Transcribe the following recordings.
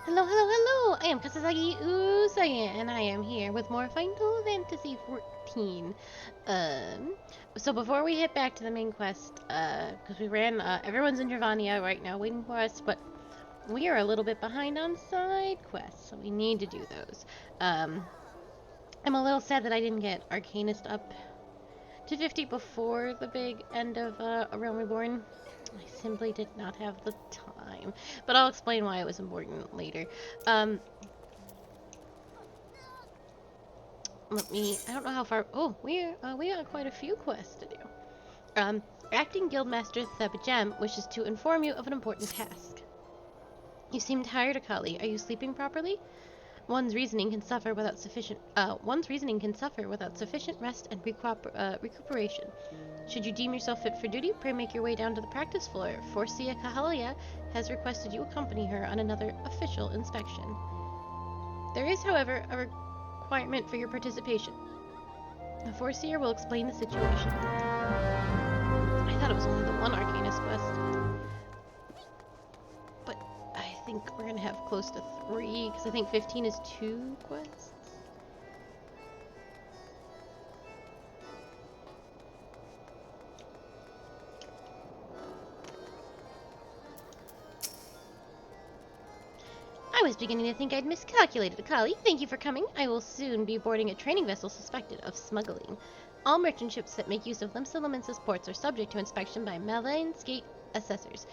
Hello, hello, hello! I am Kasasagi Usagi, and I am here with more Final Fantasy XIV. So before we hit back to the main quest, because we ran, everyone's in Dravania right now waiting for us, but we are a little bit behind on side quests, so we need to do those. I'm a little sad that I didn't get Arcanist up to 50 before the big end of A Realm Reborn. I simply did not have the time, but I'll explain why it was important later. I don't know how far. Oh, we got quite a few quests to do. Acting Guildmaster Theb wishes to inform you of an important task. You seem tired, Akali. Are you sleeping properly? One's reasoning can suffer without sufficient rest and recuperation. Should you deem yourself fit for duty, pray make your way down to the practice floor. Forcia Kahalia has requested you accompany her on another official inspection. There is, however, a requirement for your participation. The Forcia will explain the situation. I thought it was only the one Arcanist quest. But I think we're gonna have close to 3, because I think 15 is 2 quests. I was beginning to think I'd miscalculated, Akali. Thank you for coming. I will soon be boarding a trading vessel suspected of smuggling. All merchant ships that make use of Limsa Lominsa's ports are subject to inspection by Malayan's Gate assessors.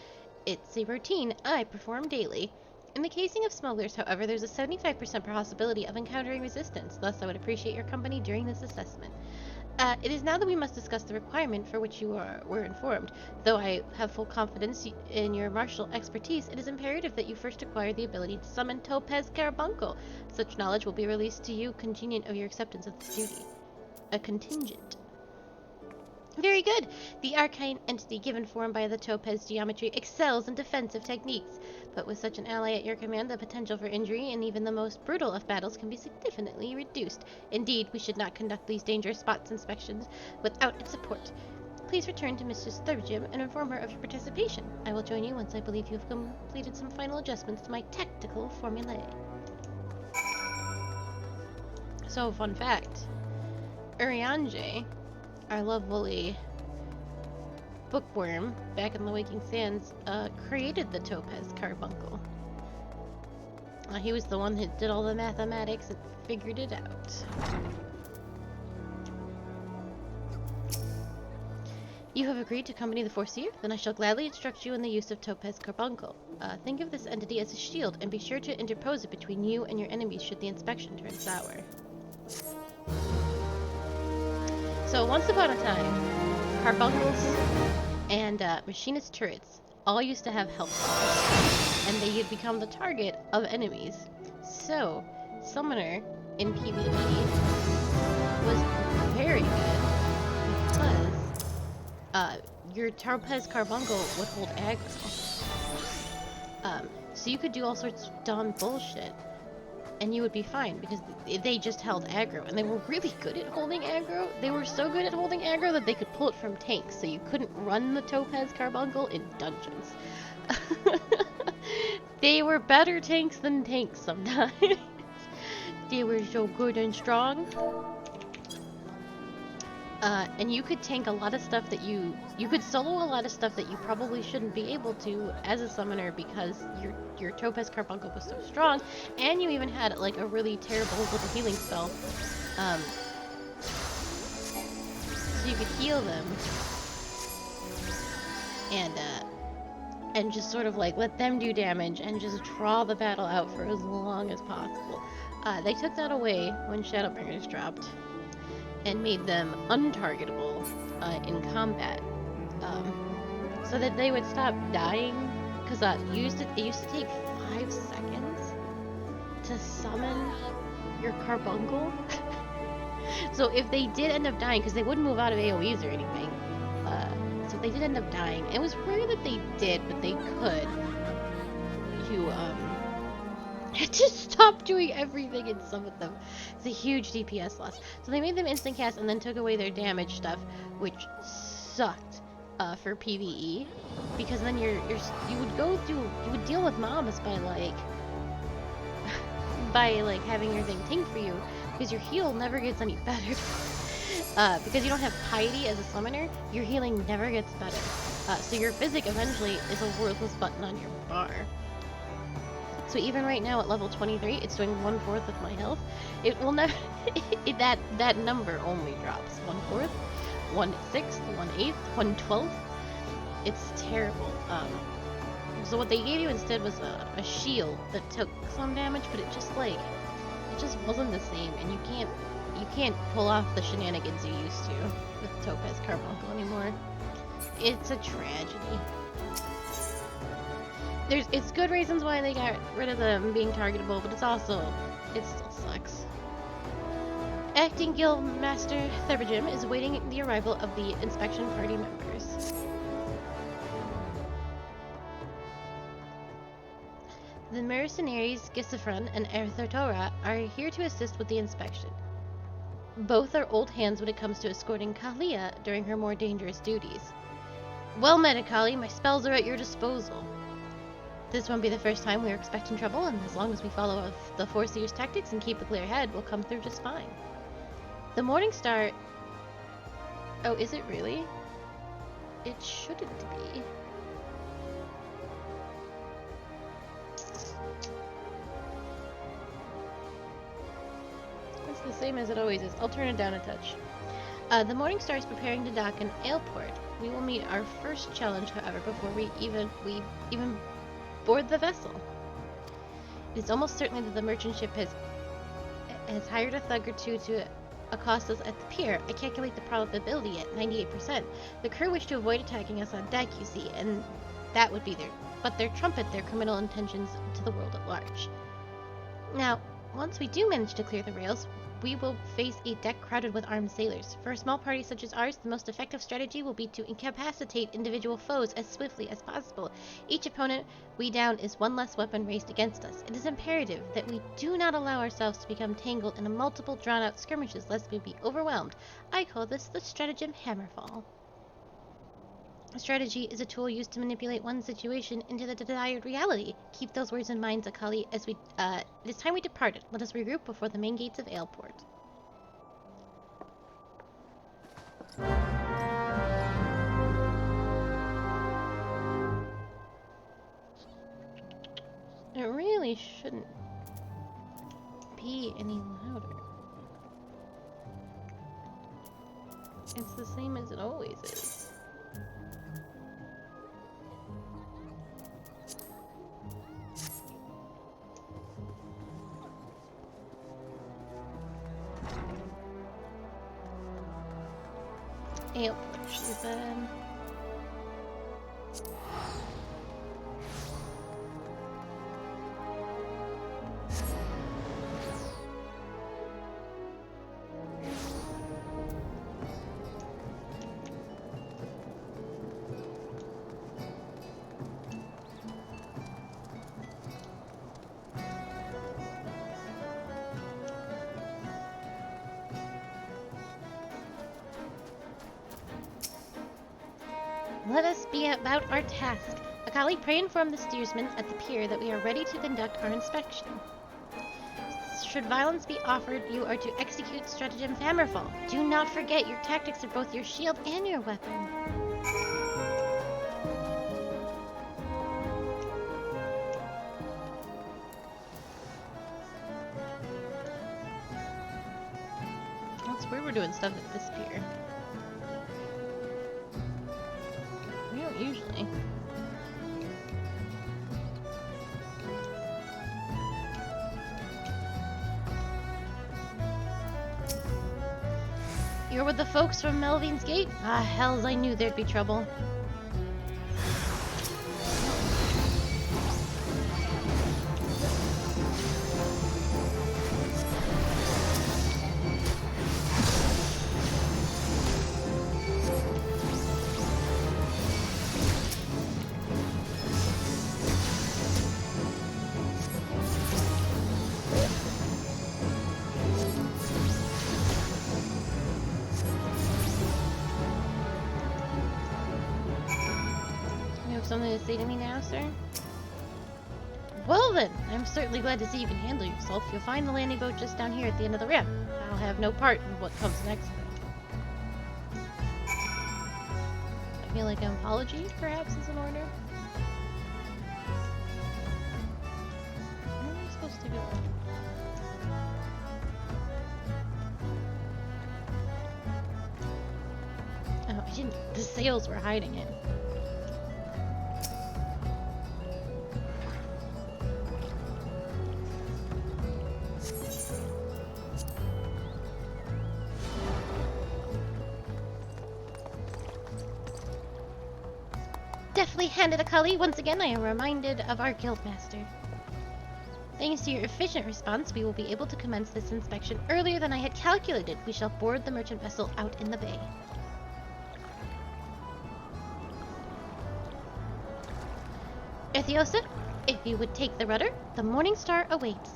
It's a routine I perform daily. In the casing of smugglers, however, there's a 75% possibility of encountering resistance, thus I would appreciate your company during this assessment. It is now that we must discuss the requirement for which you were informed. Though I have full confidence in your martial expertise, it is imperative that you first acquire the ability to summon Topaz Carbuncle. Such knowledge will be released to you contingent of your acceptance of this duty. A contingent. Very good! The arcane entity given form by the Topaz geometry excels in defensive techniques. But with such an ally at your command, the potential for injury in even the most brutal of battles can be significantly reduced. Indeed, we should not conduct these dangerous spots inspections without its support. Please return to Mrs. Thurjim and inform her of your participation. I will join you once I believe you have completed some final adjustments to my tactical formulae. So, fun fact. Urianger, our lovely bookworm back in the Waking Sands, created the Topaz Carbuncle. He was the one that did all the mathematics and figured it out. You have agreed to accompany the Forseer? Then I shall gladly instruct you in the use of Topaz Carbuncle. Think of this entity as a shield, and be sure to interpose it between you and your enemies should the inspection turn sour. So, once upon a time, carbuncles and machinist turrets all used to have health bars, and they had become the target of enemies. So, Summoner in PvE was very good because your Topaz Carbuncle would hold aggro. So you could do all sorts of dumb bullshit, and you would be fine because they just held aggro, and they were really good at holding aggro. They were so good at holding aggro that they could pull it from tanks, so you couldn't run the Topaz Carbuncle in dungeons. They were better tanks than tanks sometimes. They were so good and strong. And you could tank a lot of stuff that you could solo a lot of stuff that you probably shouldn't be able to as a summoner because your Topaz Carbuncle was so strong, and you even had like a really terrible little healing spell. So you could heal them and just sort of like let them do damage and just draw the battle out for as long as possible. They took that away when Shadowbringers dropped and made them untargetable in combat, so that they would stop dying. Because it used to take 5 seconds to summon your Carbuncle. So if they did end up dying, because they wouldn't move out of AoEs or anything, so if they did end up dying, it was rare that they did, but they could. You had to stop doing everything and summon them. It's a huge DPS loss. So they made them instant cast and then took away their damage stuff, which sucked for PvE, because then you would deal with mobs by like by like having your thing tank for you, because your heal never gets any better. Because you don't have piety as a summoner, your healing never gets better. So your physic eventually is a worthless button on your bar. So even right now at level 23, it's doing 1/4 of my health. It will never. that number only drops 1/4, 1/6, 1/8, 1/12. It's terrible. So what they gave you instead was a shield that took some damage, but it just wasn't the same, and you can't pull off the shenanigans you used to with Topaz Carbuncle anymore. It's a tragedy. It's good reasons why they got rid of them being targetable, but it still sucks. Acting Guild Master Dravania is awaiting the arrival of the inspection party members. The mercenaries Gisifrun and Erthotora are here to assist with the inspection. Both are old hands when it comes to escorting Kalia during her more dangerous duties. Well met, Akali. My spells are at your disposal. This won't be the first time we're expecting trouble, and as long as we follow the Foreseer's tactics and keep a clear head, we'll come through just fine. The Morning Star... Oh, is it really? It shouldn't be. It's the same as it always is. I'll turn it down a touch. The Morning Star is preparing to dock in Aleport. We will meet our first challenge, however, before we even board the vessel. It is almost certain that the merchant ship has hired a thug or two to accost us at the pier. I calculate the probability at 98%. The crew wish to avoid attacking us on deck, you see, and that would be their trumpet their criminal intentions to the world at large. Now, once we do manage to clear the rails, we will face a deck crowded with armed sailors. For a small party such as ours, the most effective strategy will be to incapacitate individual foes as swiftly as possible. Each opponent we down is one less weapon raised against us. It is imperative that we do not allow ourselves to become tangled in multiple drawn-out skirmishes lest we be overwhelmed. I call this the stratagem Hammerfall. Strategy is a tool used to manipulate one situation into the desired reality. Keep those words in mind, Akali, as it is time we departed. Let us regroup before the main gates of Aleport. It really shouldn't be any louder. It's the same as it always is. Yep, she's Let us be about our task. Akali, pray and inform the steersman at the pier that we are ready to conduct our inspection. Should violence be offered, you are to execute stratagem Hammerfall. Do not forget your tactics are both your shield and your weapon. That's where we're doing stuff at this pier. We don't usually. You're with the folks from Melvin's Gate? Ah, hells, I knew there'd be trouble. Something to say to me now, sir? Well then, I'm certainly glad to see you can handle yourself. You'll find the landing boat just down here at the end of the ramp. I'll have no part in what comes next. I feel like an apology, perhaps, is in order. Where am I supposed to go? Oh, I didn't. The sails were hiding it. Deftly handed a cully. Once again, I am reminded of our guildmaster. Thanks to your efficient response, we will be able to commence this inspection earlier than I had calculated. We shall board the merchant vessel out in the bay. Ethiosa, if you would take the rudder, the Morning Star awaits.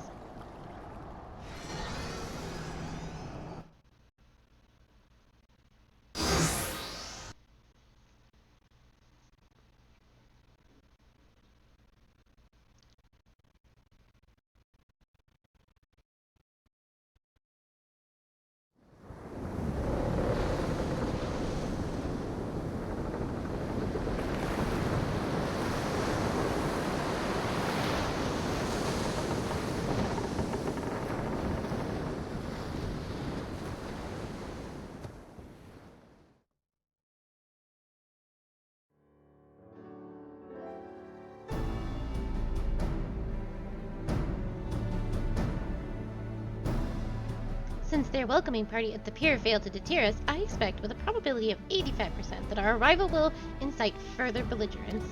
Since their welcoming party at the pier failed to deter us, I expect with a probability of 85% that our arrival will incite further belligerence.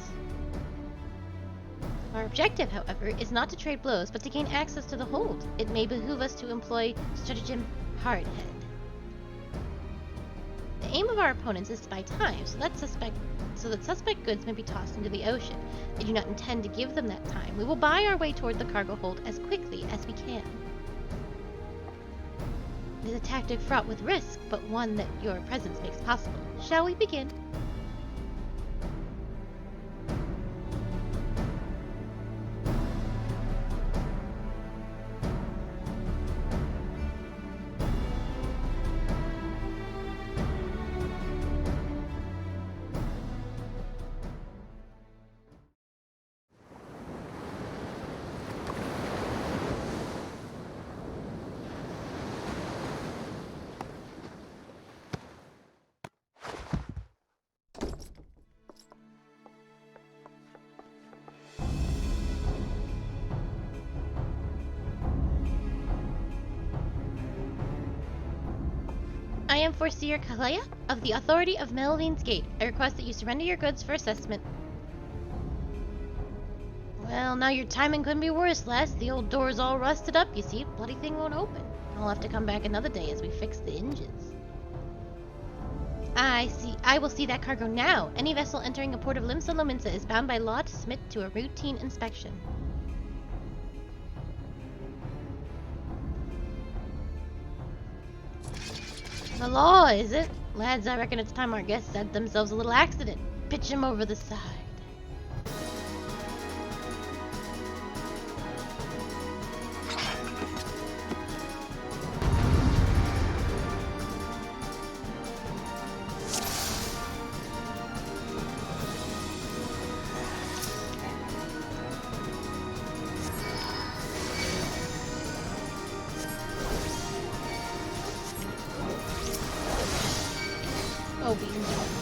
Our objective, however, is not to trade blows, but to gain access to the hold. It may behoove us to employ stratagem hardhead. The aim of our opponents is to buy time, so that suspect goods may be tossed into the ocean. I do not intend to give them that time. We will buy our way toward the cargo hold as quickly as we can. It is a tactic fraught with risk, but one that your presence makes possible. Shall we begin? I am Foreseer Kalea of the Authority of Melvine's Gate. I request that you surrender your goods for assessment. Well, now your timing couldn't be worse, lass. The old door's all rusted up, you see. Bloody thing won't open. I'll have to come back another day as we fix the engines. I see. I will see that cargo now. Any vessel entering a port of Limsa Lominsa is bound by law to submit to a routine inspection. The law, is it? Lads, I reckon it's time our guests had themselves a little accident. Pitch 'em over the side. Oh, beans.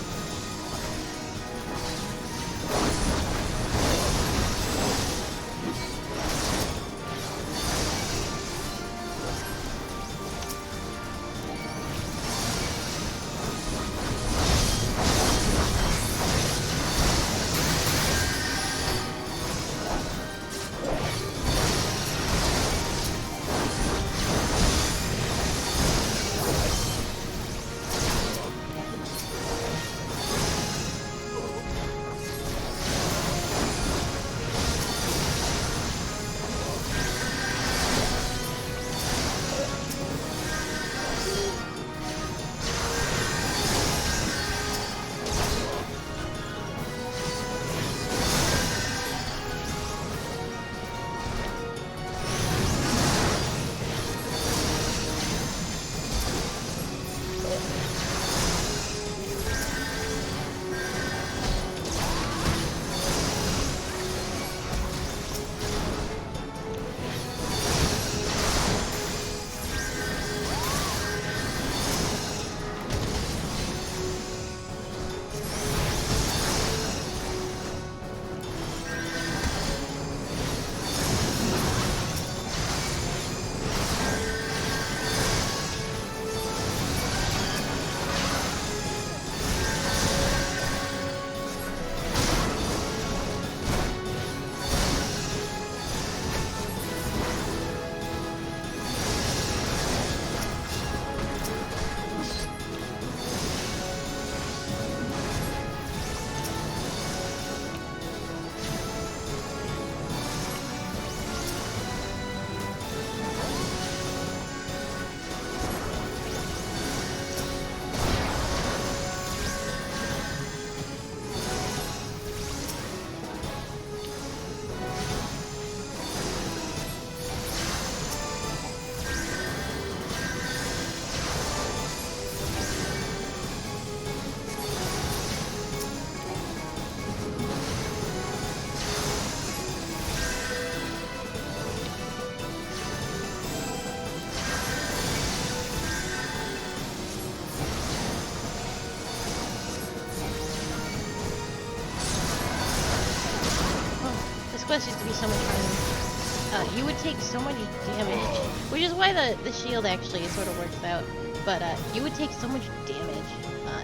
quest used to be so much harder. You would take so much damage, which is why the shield actually sort of works out. But you would take so much damage,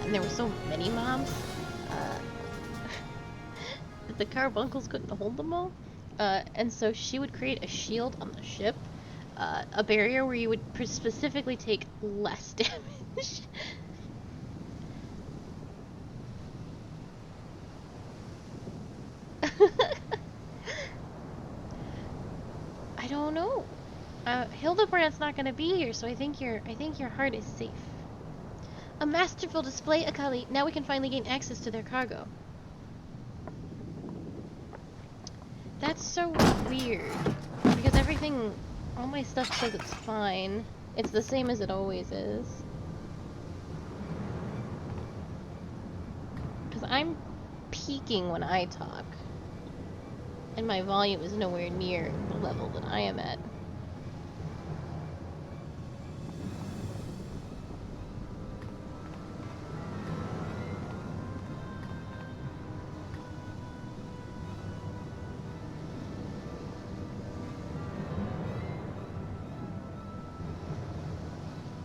and there were so many mobs that the carbuncles couldn't hold them all. And so she would create a shield on the ship, a barrier where you would specifically take less damage. I don't know. Hildebrand's not gonna be here, so I think your heart is safe. A masterful display, Akali. Now we can finally gain access to their cargo. That's so weird. Because everything, all my stuff says it's fine. It's the same as it always is. Because I'm peaking when I talk. And my volume is nowhere near the level that I am at.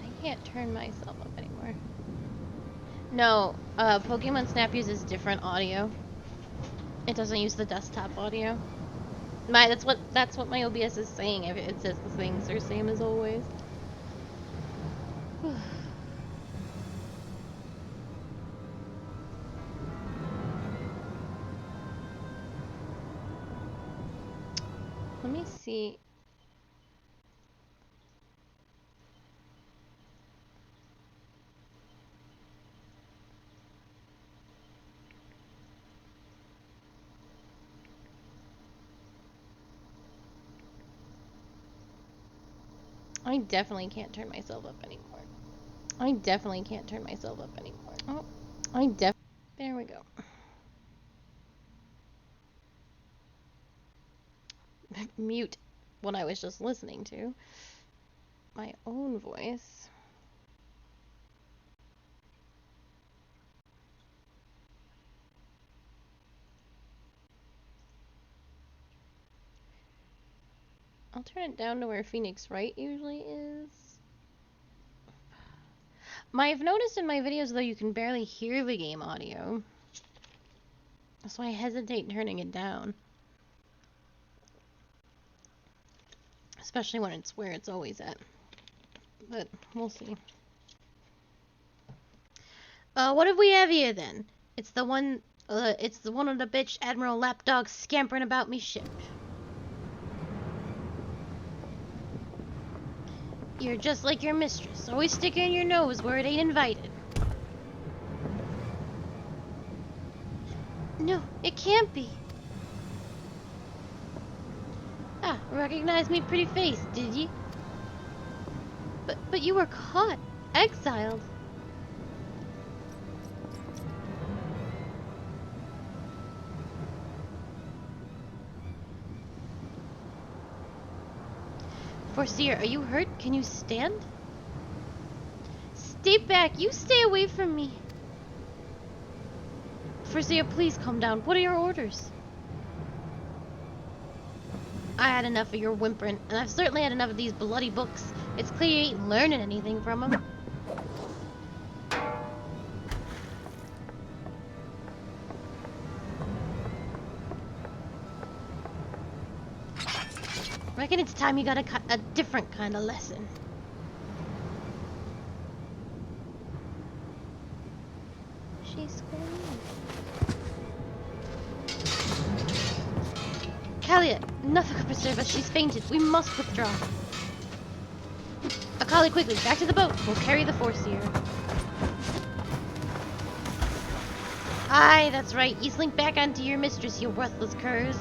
I can't turn myself up anymore. No, Pokemon Snap uses different audio. It doesn't use the desktop audio. That's what my OBS is saying. It says the things are same as always. Let me see. I definitely can't turn myself up anymore. I definitely can't turn myself up anymore. Oh, there we go. Mute what I was just listening to. My own voice. I'll turn it down to where Phoenix Wright usually is. I've noticed in my videos, though, you can barely hear the game audio. That's why I hesitate turning it down. Especially when it's where it's always at. But we'll see. What do we have here then? It's the one of the bitch Admiral Lapdog scampering about me ship. You're just like your mistress, always sticking your nose where it ain't invited. No, it can't be. Ah, recognized me pretty face, did ye? But you were caught, exiled. Foreseer, are you hurt? Can you stand? Stay back. You stay away from me. Foreseer, please calm down. What are your orders? I had enough of your whimpering, and I've certainly had enough of these bloody books. It's clear you ain't learning anything from them. Reckon it's time you got a different kind of lesson. She's screaming. Kalia, nothing could preserve us. She's fainted. We must withdraw. Akali, quickly, back to the boat. We'll carry the Foreseer. Aye, that's right. You slink back onto your mistress, you worthless curs.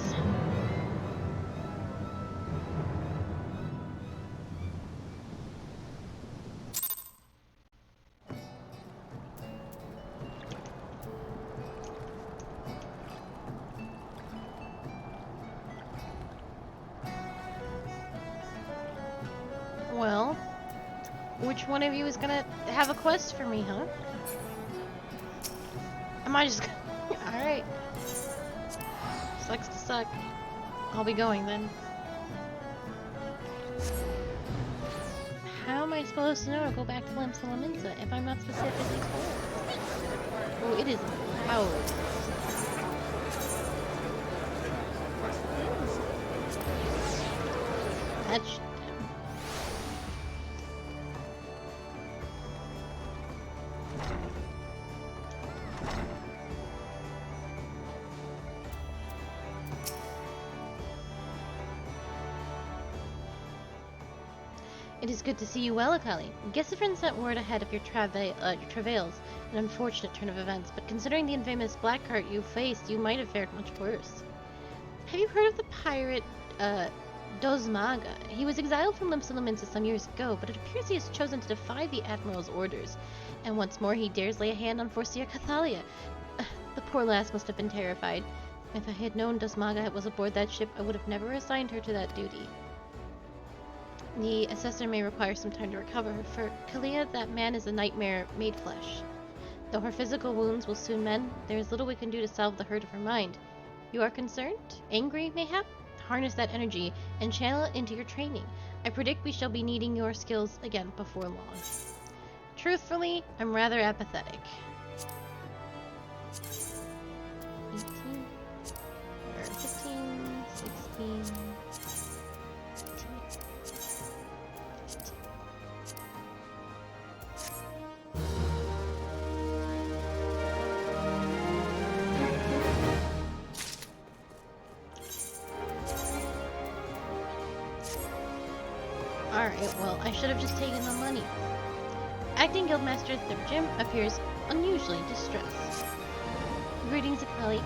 Well, which one of you is gonna have a quest for me, huh? Am I just Alright. Sucks to suck. I'll be going then. How am I supposed to know to go back to Lamsa if I'm not specifically told? Oh, it is loud. That's... It is good to see you well, Akali. Gesafrin sent word ahead of your travails, an unfortunate turn of events, but considering the infamous black cart you faced, you might have fared much worse. Have you heard of the pirate, Dozmaga? He was exiled from Limsa some years ago, but it appears he has chosen to defy the Admiral's orders, and once more he dares lay a hand on Forcia Cathalia. The poor lass must have been terrified. If I had known Dozmaga was aboard that ship, I would have never assigned her to that duty. The assessor may require some time to recover. For Kalia, that man is a nightmare made flesh. Though her physical wounds will soon mend, there is little we can do to salve the hurt of her mind. You are concerned? Angry, mayhap? Harness that energy and channel it into your training. I predict we shall be needing your skills again before long. Truthfully, I'm rather apathetic. 18, or 15, 16... Alright, well, I should have just taken the money. Acting Guildmaster Third Jim appears unusually distressed. Greetings, Akali.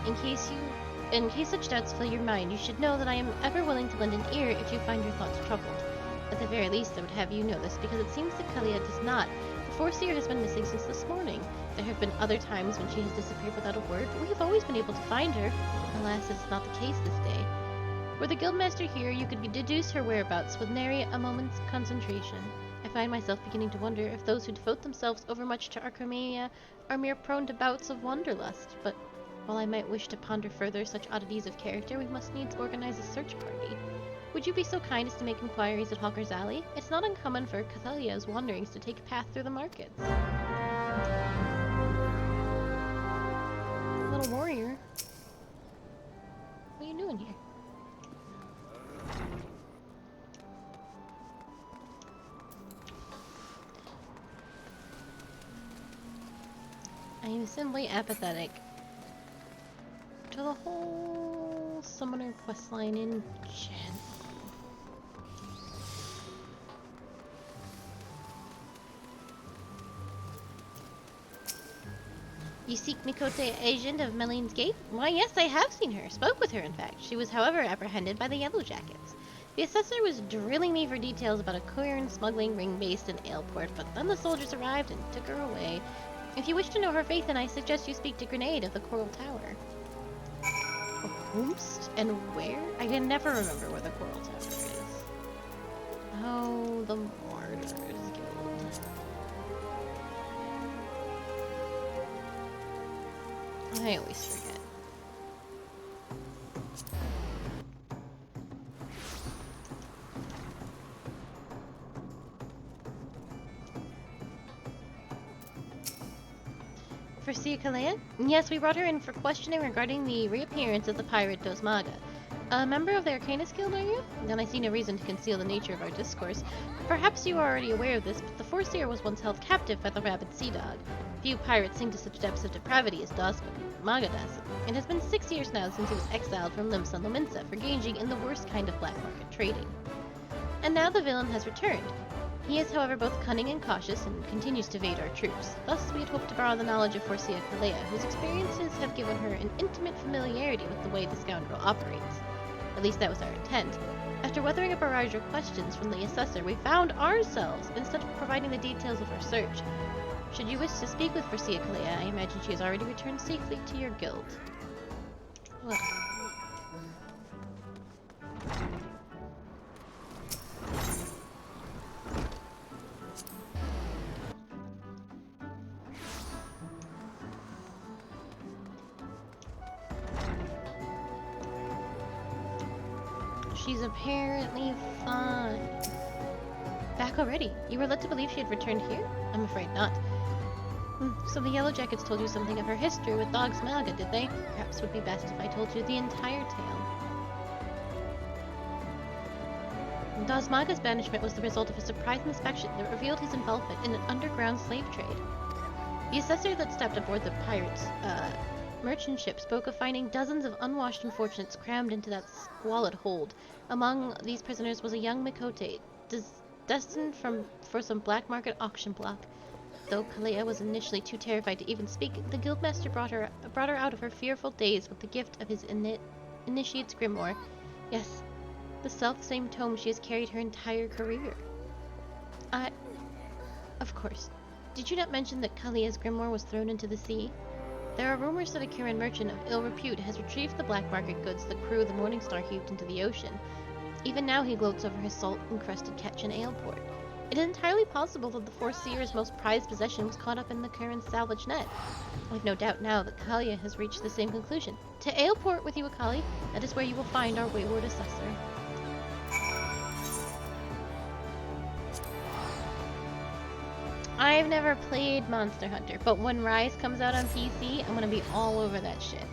In case such doubts fill your mind, you should know that I am ever willing to lend an ear if you find your thoughts troubled. At the very least, I would have you know this, because it seems that Kalia does not. The Foreseer has been missing since this morning. There have been other times when she has disappeared without a word, but we have always been able to find her. Alas, it's not the case this day. Were the Guildmaster here, you could deduce her whereabouts with nary a moment's concentration. I find myself beginning to wonder if those who devote themselves overmuch to Archomania are mere prone to bouts of wanderlust, but while I might wish to ponder further such oddities of character, we must needs organize a search party. Would you be so kind as to make inquiries at Hawker's Alley? It's not uncommon for Cathalia's wanderings to take a path through the markets. Little warrior. What are you doing here? I am simply apathetic to the whole summoner questline in general. You seek Mikote, agent of Meline's Gate? Why, yes, I have seen her. Spoke with her, in fact. She was, however, apprehended by the Yellow Jackets. The assessor was drilling me for details about a coherent smuggling ring based in Aleport, but then the soldiers arrived and took her away. If you wish to know her fate, then I suggest you speak to Grenade of the Coral Tower. Whomst? And where? I can never remember where the Coral Tower is. Oh, the Martyrs Guild. I always forget. Forcia Kalea? Yes, we brought her in for questioning regarding the reappearance of the pirate Dozmaga. A member of the Arcanist Guild, are you? Then I see no reason to conceal the nature of our discourse. Perhaps you are already aware of this, but the Foreseer was once held captive by the rabid sea dog. Few pirates sink to such depths of depravity as Dozmaga does. It has been 6 years now since he was exiled from Limsa Lominsa for engaging in the worst kind of black market trading. And now the villain has returned. He is, however, both cunning and cautious, and continues to evade our troops. Thus, we had hoped to borrow the knowledge of Forcia Kalea, whose experiences have given her an intimate familiarity with the way the scoundrel operates. At least that was our intent. After weathering a barrage of questions from the assessor, we found ourselves, instead of providing the details of our search. Should you wish to speak with Forcia Kalea, I imagine she has already returned safely to your guild. Well. she's apparently fine. Back already? You were led to believe she had returned here? I'm afraid not. So the Yellow Jackets told you something of her history with Dog Smaga, did they? Perhaps it would be best if I told you the entire tale. Dazmaga's banishment was the result of a surprise inspection that revealed his involvement in an underground slave trade. The assessor that stepped aboard the pirates' merchant ship spoke of finding dozens of unwashed unfortunates crammed into that squalid hold. Among these prisoners was a young Mikote, destined for some black market auction block. Though Kalea was initially too terrified to even speak, the guildmaster brought her out of her fearful daze with the gift of his initiate's grimoire. Yes, the self-same tome she has carried her entire career. Of course. Did you not mention that Kalea's grimoire was thrown into the sea? There are rumors that a Kirin merchant of ill repute has retrieved the black market goods the crew of the Morningstar heaved into the ocean. Even now he gloats over his salt-encrusted catch in Aleport. It is entirely possible that the Four Seer's most prized possession was caught up in the Kirin's salvage net. I've no doubt now that Kalea has reached the same conclusion. To Aleport with you, Akali. That is where you will find our wayward assessor. I've never played Monster Hunter, but when Rise comes out on PC, I'm gonna be all over that shit.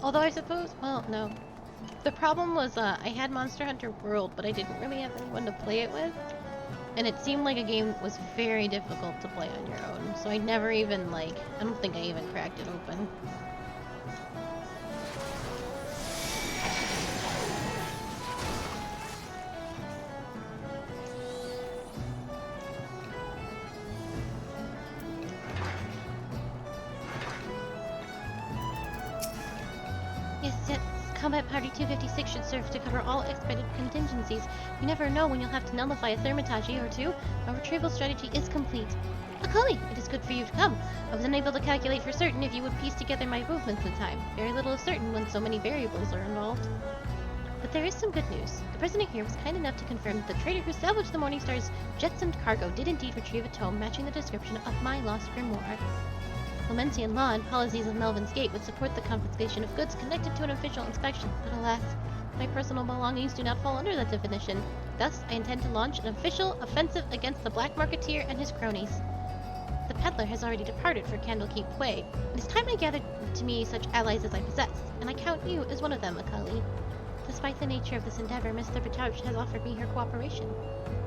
Although I suppose, well, no. The problem was, I had Monster Hunter World, but I didn't really have anyone to play it with. And it seemed like a game that was very difficult to play on your own. So I never even, I don't think I even cracked it open. Yes, Combat Party 256 should serve to cover all expected contingencies. You never know when you'll have to nullify a thermitage or two. Our retrieval strategy is complete. Akali, it is good for you to come. I was unable to calculate for certain if you would piece together my movements in time. Very little is certain when so many variables are involved. But there is some good news. The prisoner here was kind enough to confirm that the trader who salvaged the Morningstar's jetsomed cargo did indeed retrieve a tome matching the description of my lost grimoire. Clementian law and policies of Melvin's Gate would support the confiscation of goods connected to an official inspection, but alas, my personal belongings do not fall under that definition. Thus, I intend to launch an official offensive against the Black Marketeer and his cronies. The peddler has already departed for Candlekeep Way. It is time I gathered to me such allies as I possess, and I count you as one of them, Akali. Despite the nature of this endeavor, Miss Thurbertouch has offered me her cooperation.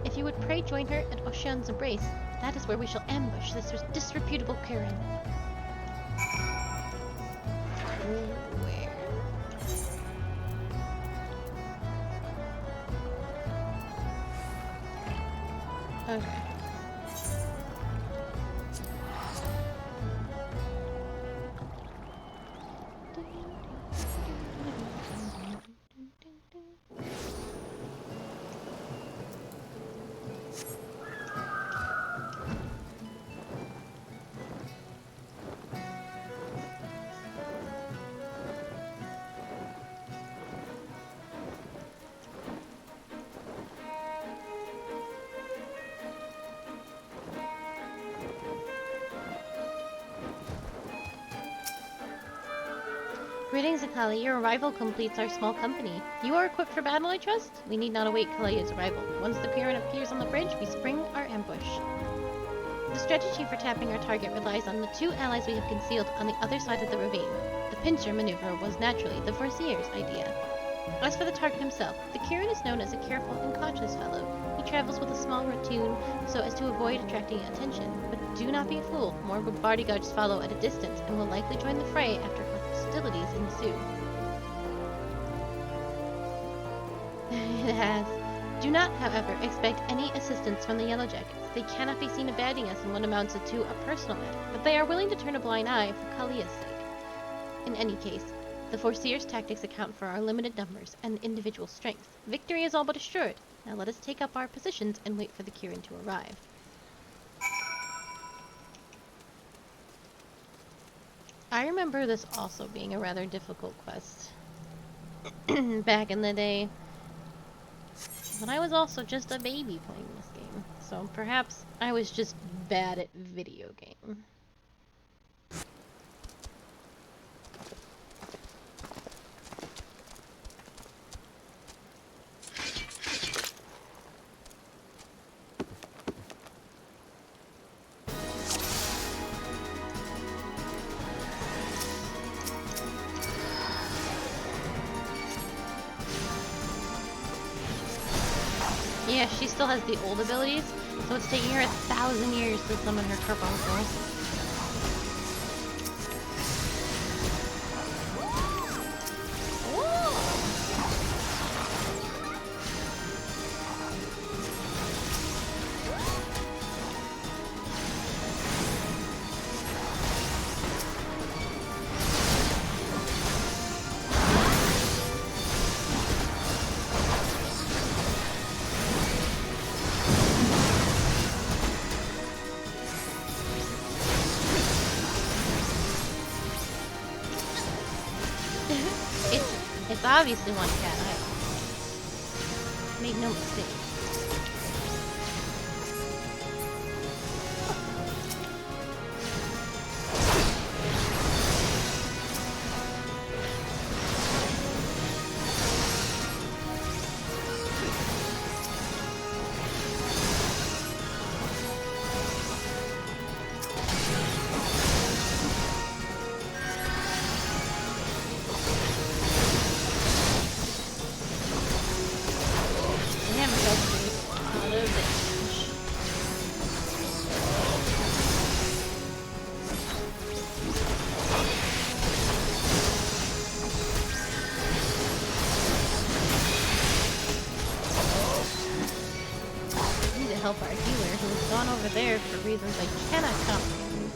If you would pray join her at Ocean's Embrace, that is where we shall ambush this disreputable Kirin. Where? Okay. Greetings, Akali. Your arrival completes our small company. You are equipped for battle, I trust? We need not await Kalea's arrival. Once the Kirin appears on the bridge, we spring our ambush. The strategy for tapping our target relies on the two allies we have concealed on the other side of the ravine. The pincer maneuver was naturally the Foreseer's idea. As for the target himself, the Kirin is known as a careful and cautious fellow. He travels with a small routine so as to avoid attracting attention. But do not be fooled. More bodyguards follow at a distance and will likely join the fray after hostilities ensue. It has. Do not, however, expect any assistance from the Yellow Jackets. They cannot be seen abandonning us in what amounts to a personal matter, but they are willing to turn a blind eye for Kalea's sake. In any case, the Foreseer's tactics account for our limited numbers and individual strength. Victory is all but assured. Now let us take up our positions and wait for the Kirin to arrive. I remember this also being a rather difficult quest back in the day. But I was also just a baby playing this game, so perhaps I was just bad at video game. Yeah, she still has the old abilities, so it's taking her 1,000 years to summon her carbuncle. It's obviously one cat. I made no mistake. Help our healer, who's gone over there for reasons I cannot comprehend.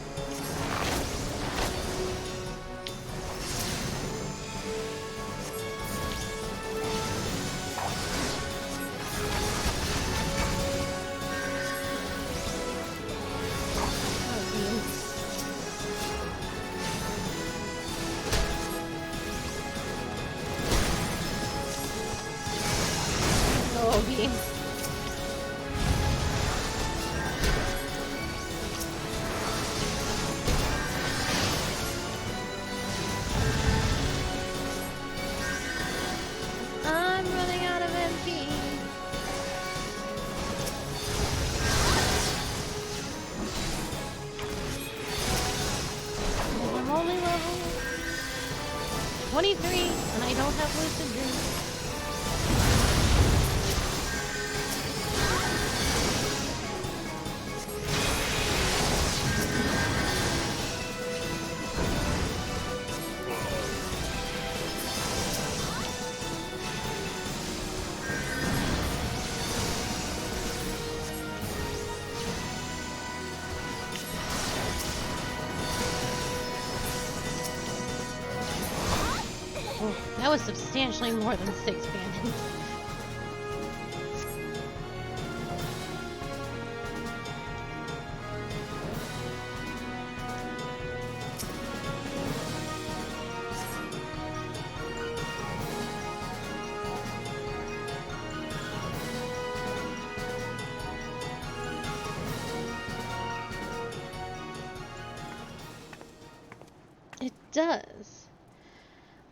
Oh, game. I'm only level 23, and I don't have lucid dreams. That was substantially more than 6 bandits. It does.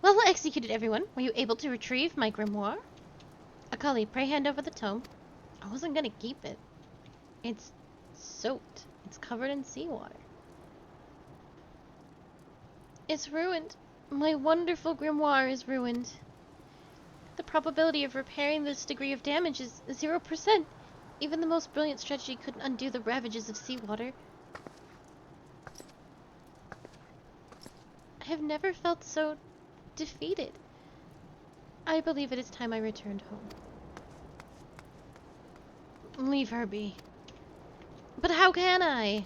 Well executed, everyone. Were you able to retrieve my grimoire? Akali, pray hand over the tome. I wasn't gonna keep it. It's soaked. It's covered in seawater. It's ruined. My wonderful grimoire is ruined. The probability of repairing this degree of damage is 0%. Even the most brilliant strategy couldn't undo the ravages of seawater. I have never felt so defeated. I believe it is time I returned home. Leave her be. But how can I?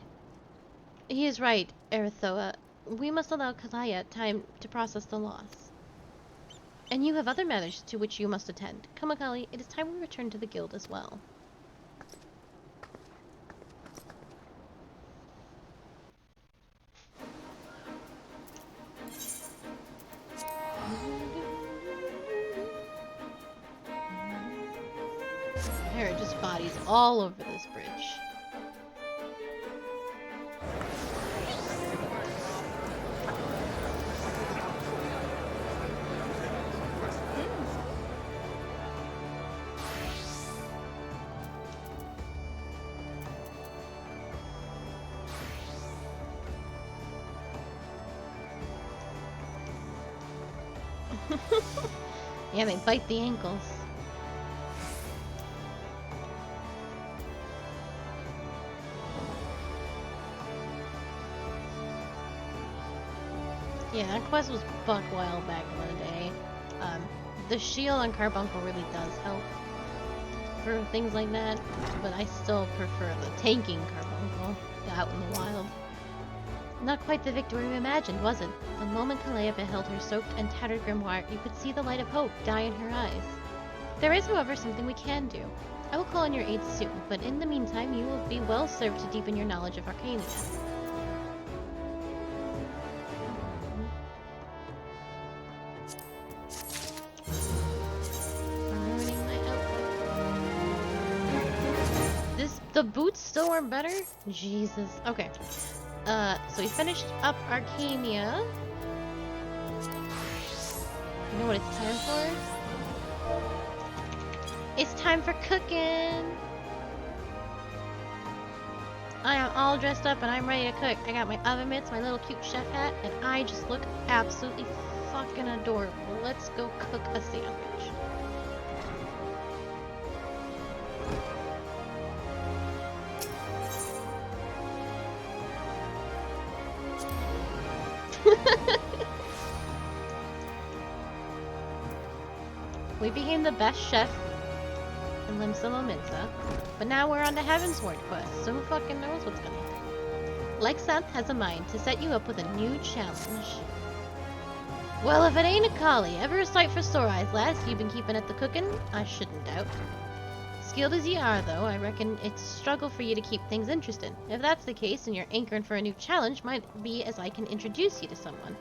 He is right, Erithoa. We must allow Kalaya time to process the loss. And you have other matters to which you must attend. Come, Akali, it is time we return to the guild as well. There are just bodies all over this bridge. Yeah, they bite the ankles. Yeah, that quest was buck wild back in the day. The shield on Carbuncle really does help for things like that, but I still prefer the tanking Carbuncle out in the wild. Not quite the victory we imagined, was it? The moment Kalea beheld her soaked and tattered grimoire, you could see the light of hope die in her eyes. There is, however, something we can do. I will call on your aid soon, but in the meantime, you will be well served to deepen your knowledge of Arcania. Ruining my outfit. The boots still weren't better? Jesus. Okay. So we finished up Arcania. You know what it's time for? It's time for cooking! I am all dressed up and I'm ready to cook. I got my oven mitts, my little cute chef hat, and I just look absolutely fucking adorable. Let's go cook a sandwich. We became the best chef in Limsa, but now we're on the Heavensward quest, so who fucking knows what's gonna happen. Lexath has a mind to set you up with a new challenge. Well, if it ain't a collie, ever a sight for sore eyes, lass, you've been keeping at the cooking? I shouldn't doubt. Skilled as you are, though, I reckon it's a struggle for you to keep things interesting. If that's the case, and you're anchoring for a new challenge, might be as I can introduce you to someone.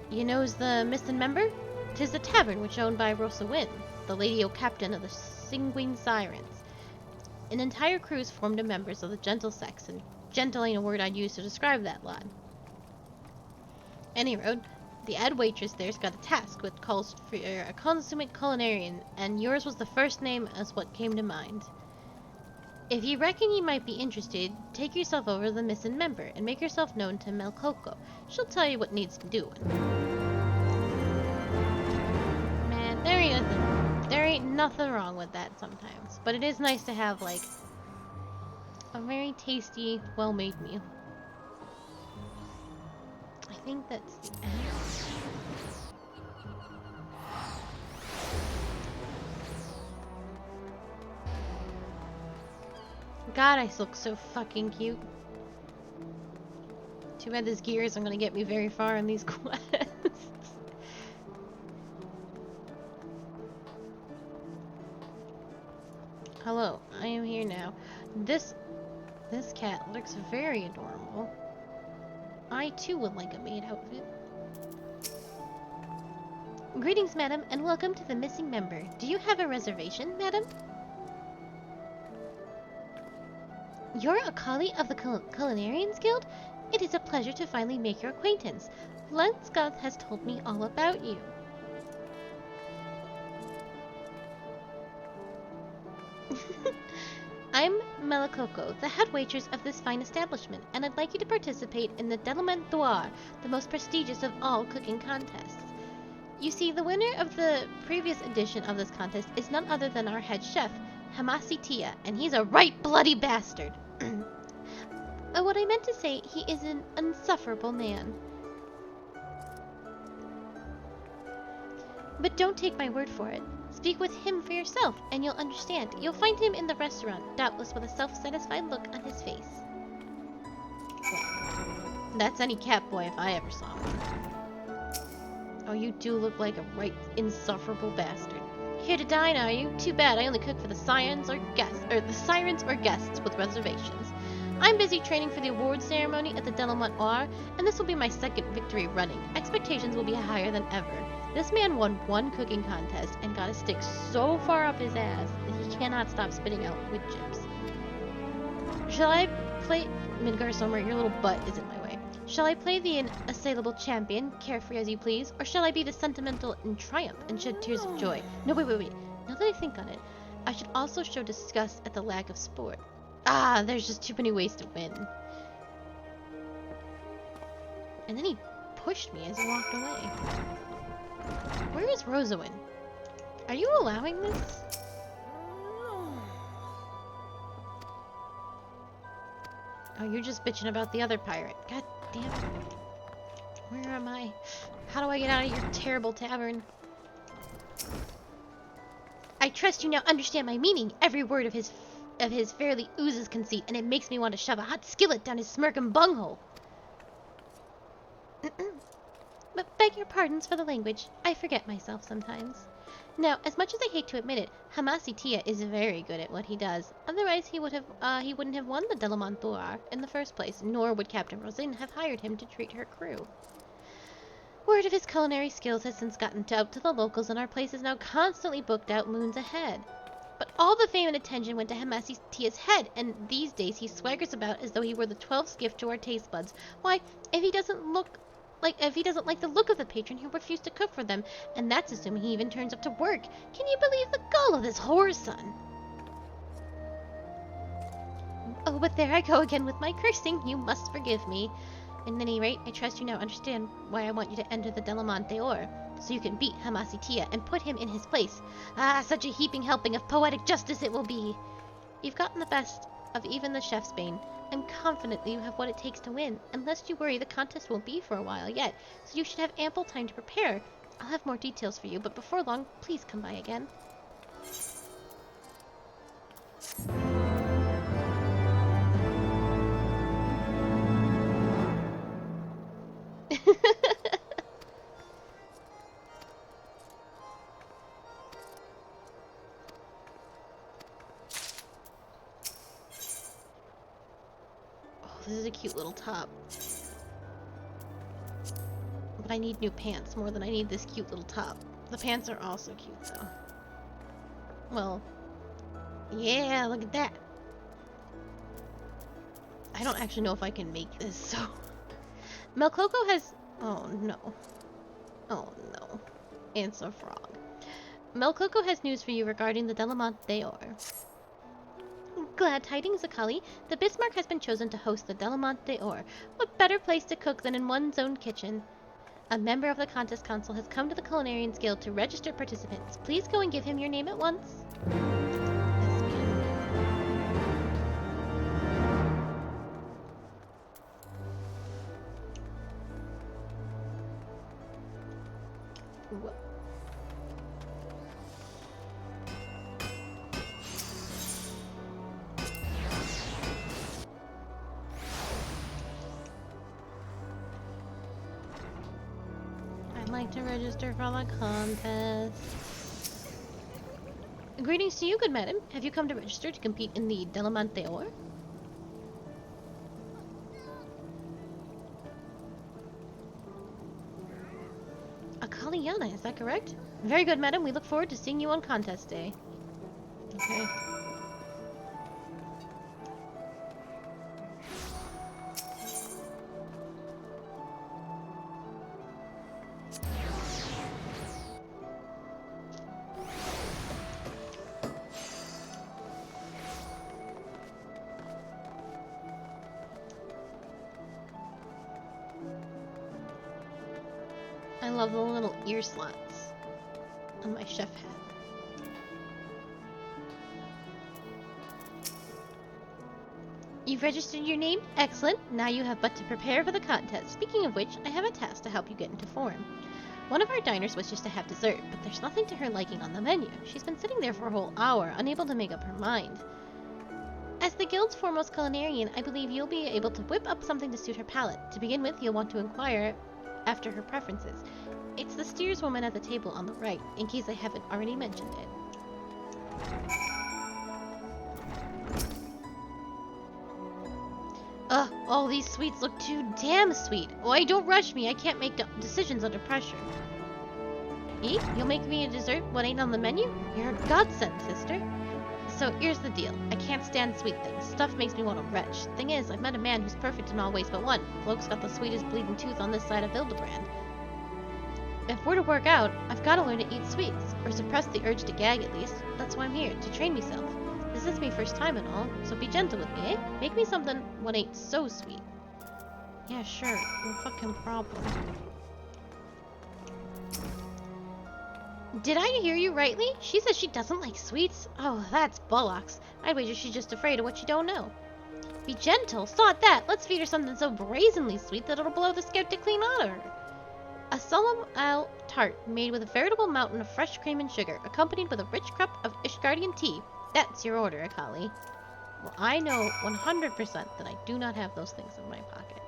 You knows the missing member? 'Tis the tavern which owned by Rosa Wynn, the lady-o-captain of the Singwing Sirens. An entire crew's formed of members of the gentle sex, and gentle ain't a word I'd use to describe that lot. Any road, the head waitress there's got a task which calls for a consummate culinarian, and yours was the first name as what came to mind. If you reckon you might be interested, take yourself over to the missing member and make yourself known to Mel Coco. She'll tell you what needs doing. Man, there ain't nothing wrong with that sometimes, but it is nice to have, like, a very tasty, well-made meal. I think that's the end. God, I look so fucking cute. Too bad this gear isn't gonna get me very far in these quests. Hello, I am here now. This cat looks very adorable. I too would like a maid outfit. Greetings, madam, and welcome to the missing member. Do you have a reservation, madam? You're a collie of the Culinarians Guild? It is a pleasure to finally make your acquaintance. Lensgoth has told me all about you. I'm Melakoko, the head waitress of this fine establishment, and I'd like you to participate in the Delement Noir, the most prestigious of all cooking contests. You see, the winner of the previous edition of this contest is none other than our head chef, Hamasi Tia, and he's a right bloody bastard. What I meant to say, he is an insufferable man. But don't take my word for it. Speak with him for yourself, and you'll understand. You'll find him in the restaurant, doubtless with a self-satisfied look on his face. Well, that's any cat boy if I ever saw one. Oh, you do look like a right insufferable bastard. Here to dine, are you? Too bad, I only cook for the sirens or guests with reservations. I'm busy training for the award ceremony at the Delamont Noir, and this will be my second victory running. Expectations will be higher than ever. This man won one cooking contest and got a stick so far up his ass that he cannot stop spitting out wood chips. Shall I play... Midgar Sommer, your little butt is in my way. Shall I play the unassailable champion, carefree as you please, or shall I be the sentimental in triumph and shed tears of joy? No, wait. Now that I think on it, I should also show disgust at the lack of sport. Ah, there's just too many ways to win. And then he pushed me as he walked away. Where is Rosawin? Are you allowing this? Oh, you're just bitching about the other pirate. God damn it. Where am I? How do I get out of your terrible tavern? I trust you now understand my meaning. Every word of his fairly oozes conceit, and it makes me want to shove a hot skillet down his smirking bunghole. But beg your pardons for the language. I forget myself sometimes. Now, as much as I hate to admit it, Hamasi is very good at what he does. Otherwise, he wouldn't have won the Delamontoir in the first place, nor would Captain Rosin have hired him to treat her crew. Word of his culinary skills has since gotten out to the locals, and our place is now constantly booked out moons ahead. But all the fame and attention went to Hamasi Tia's head, and these days he swaggers about as though he were the 12th gift to our taste buds. Why, if he doesn't like the look of the patron, he'll refuse to cook for them, and that's assuming he even turns up to work. Can you believe the gall of this whore's son? Oh, but there I go again with my cursing. You must forgive me. At any rate, I trust you now understand why I want you to enter the Delamontoir, so you can beat Hamasi Tia and put him in his place. Ah, such a heaping helping of poetic justice it will be. You've gotten the best of even the chef's bane. I'm confident that you have what it takes to win. And lest you worry, the contest won't be for a while yet, so you should have ample time to prepare. I'll have more details for you, but before long, please come by again. This is a cute little top. But I need new pants more than I need this cute little top. The pants are also cute, though. Well, yeah, look at that. I don't actually know if I can make this, so... Melcoco has... Oh, no. Oh, no. It's a frog. Melcoco has news for you regarding the Delamontoir. Glad tidings, Akali. The Bismarck has been chosen to host the Delamontoir. What better place to cook than in one's own kitchen? A member of the contest council has come to the Culinarians Guild to register participants. Please go and give him your name at once. Yes, ma'am. I'd like to register for the contest. Greetings to you, good madam. Have you come to register to compete in the Delamontoir? Akaliana, is that correct? Very good, madam. We look forward to seeing you on contest day. Okay. I love the little ear slots on my chef hat. You've registered your name? Excellent. Now you have but to prepare for the contest. Speaking of which, I have a task to help you get into form. One of our diners wishes to have dessert, but there's nothing to her liking on the menu. She's been sitting there for a whole hour, unable to make up her mind. As the guild's foremost culinarian, I believe you'll be able to whip up something to suit her palate. To begin with, you'll want to inquire after her preferences. It's the steerswoman at the table on the right, in case I haven't already mentioned it. Ugh, all these sweets look too damn sweet. Why, don't rush me, I can't make decisions under pressure. Eat? You'll make me a dessert what ain't on the menu? You're a godsend, sister. So here's the deal. I can't stand sweet things. Stuff makes me want to retch. Thing is, I've met a man who's perfect in all ways but one. Bloke's got the sweetest bleeding tooth on this side of Hildebrand. If we're to work out, I've got to learn to eat sweets, or suppress the urge to gag at least. That's why I'm here, to train myself. This is me first time and all, so be gentle with me, eh? Make me something what ain't so sweet. Yeah, sure. No fucking problem. Did I hear you rightly? She says she doesn't like sweets? Oh, that's bollocks. I'd wager she's just afraid of what she don't know. Be gentle, sod that! Let's feed her something so brazenly sweet that it'll blow the skeptic clean out of her. A solemn ale tart made with a veritable mountain of fresh cream and sugar, accompanied with a rich cup of Ishgardian tea. That's your order, Akali. Well, I know 100% that I do not have those things in my pocket.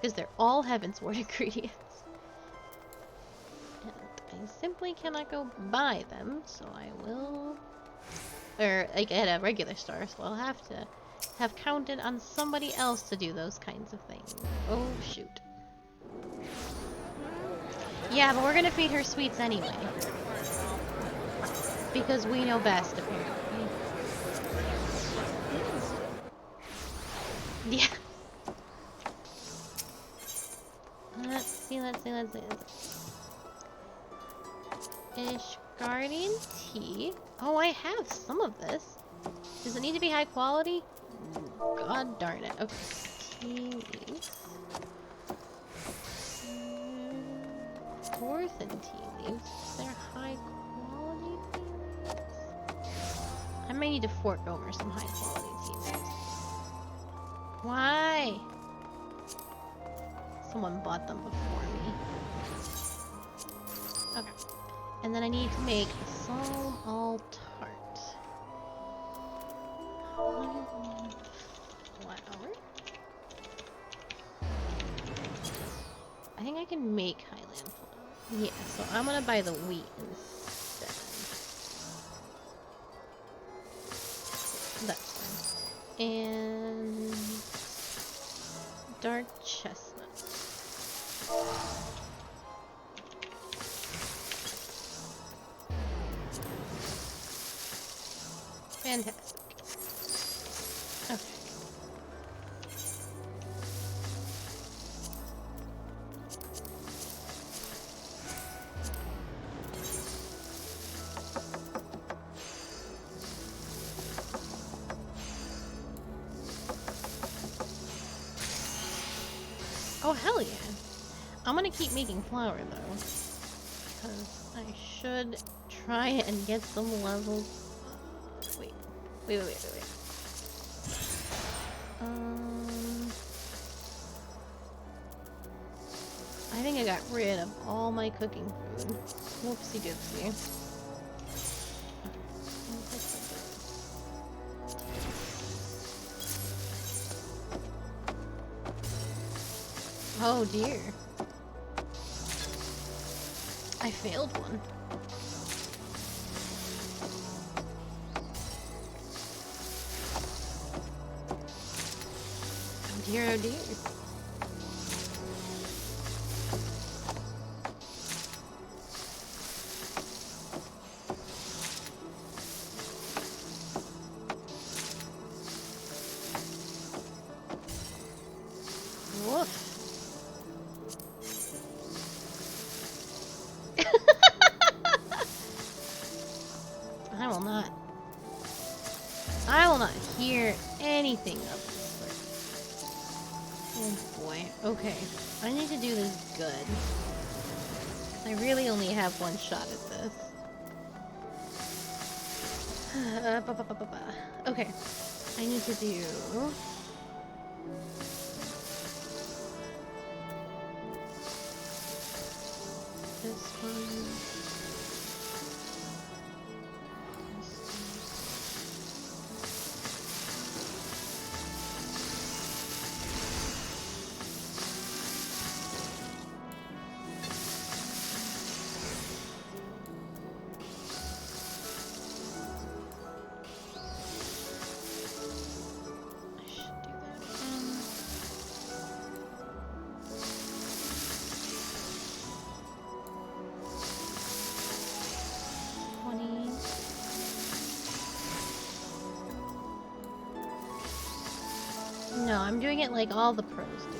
Because they're all Heavensward ingredients. And I simply cannot go buy them, so I will... Or, like, at a regular store, so I'll have to have counted on somebody else to do those kinds of things. Oh, shoot. Yeah, but we're gonna feed her sweets anyway. Because we know best, apparently. Yeah. Let's see. Ishgardian tea. Oh, I have some of this. Does it need to be high quality? God darn it. Okay. Tea leaves. Orphan tea leaves. They're high quality tea leaves? I may need to fork over some high quality tea leaves. Why? Someone bought them before me. Okay. And then I need to make a solemn ale tart. Flour. I think I can make Highland flour. Yeah, so I'm gonna buy the wheat instead. That's fine. And dark chestnut. Fantastic. Okay. Oh, hell yeah. I'm gonna keep making flour, though. Because I should try and get some levels. Wait. I think I got rid of all my cooking food. Whoopsie doopsie. Oh dear. I failed one. Oh dear, oh dear. I will not hear anything of this. Oh boy. Okay. I need to do this good. I really only have one shot at this. Okay. I need to do... this one... No, I'm doing it like all the pros do.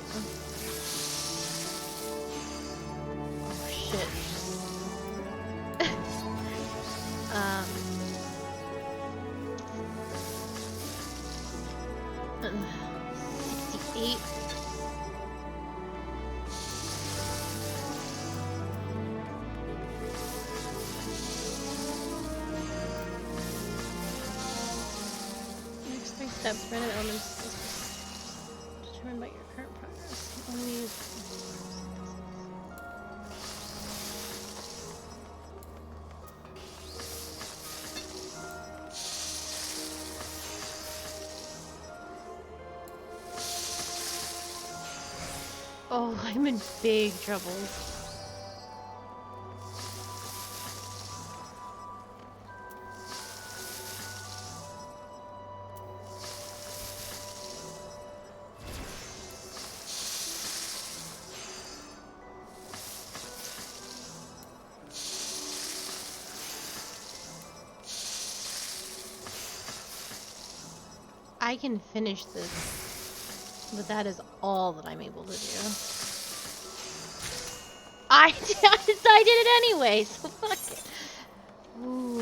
Oh shit. 68. Next 3 steps, random elements. Oh, I'm in big trouble. I can finish this, but that is all that I'm able to do. I did it anyway, so fuck it.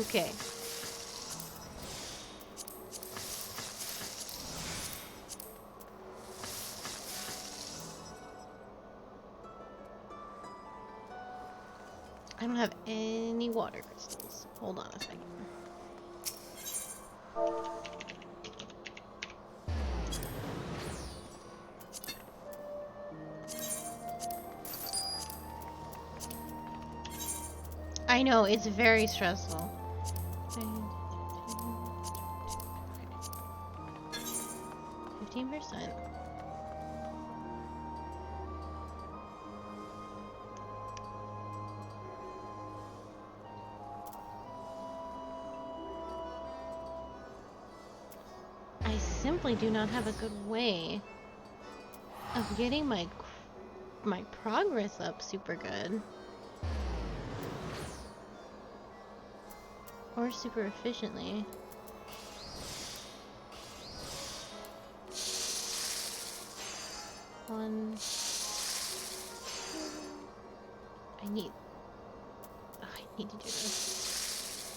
Okay. I don't have any water crystals. Hold on a second. I know, it's very stressful. 15%. I simply do not have a good way of getting my progress up super good. Or super efficiently. One. I need to do this.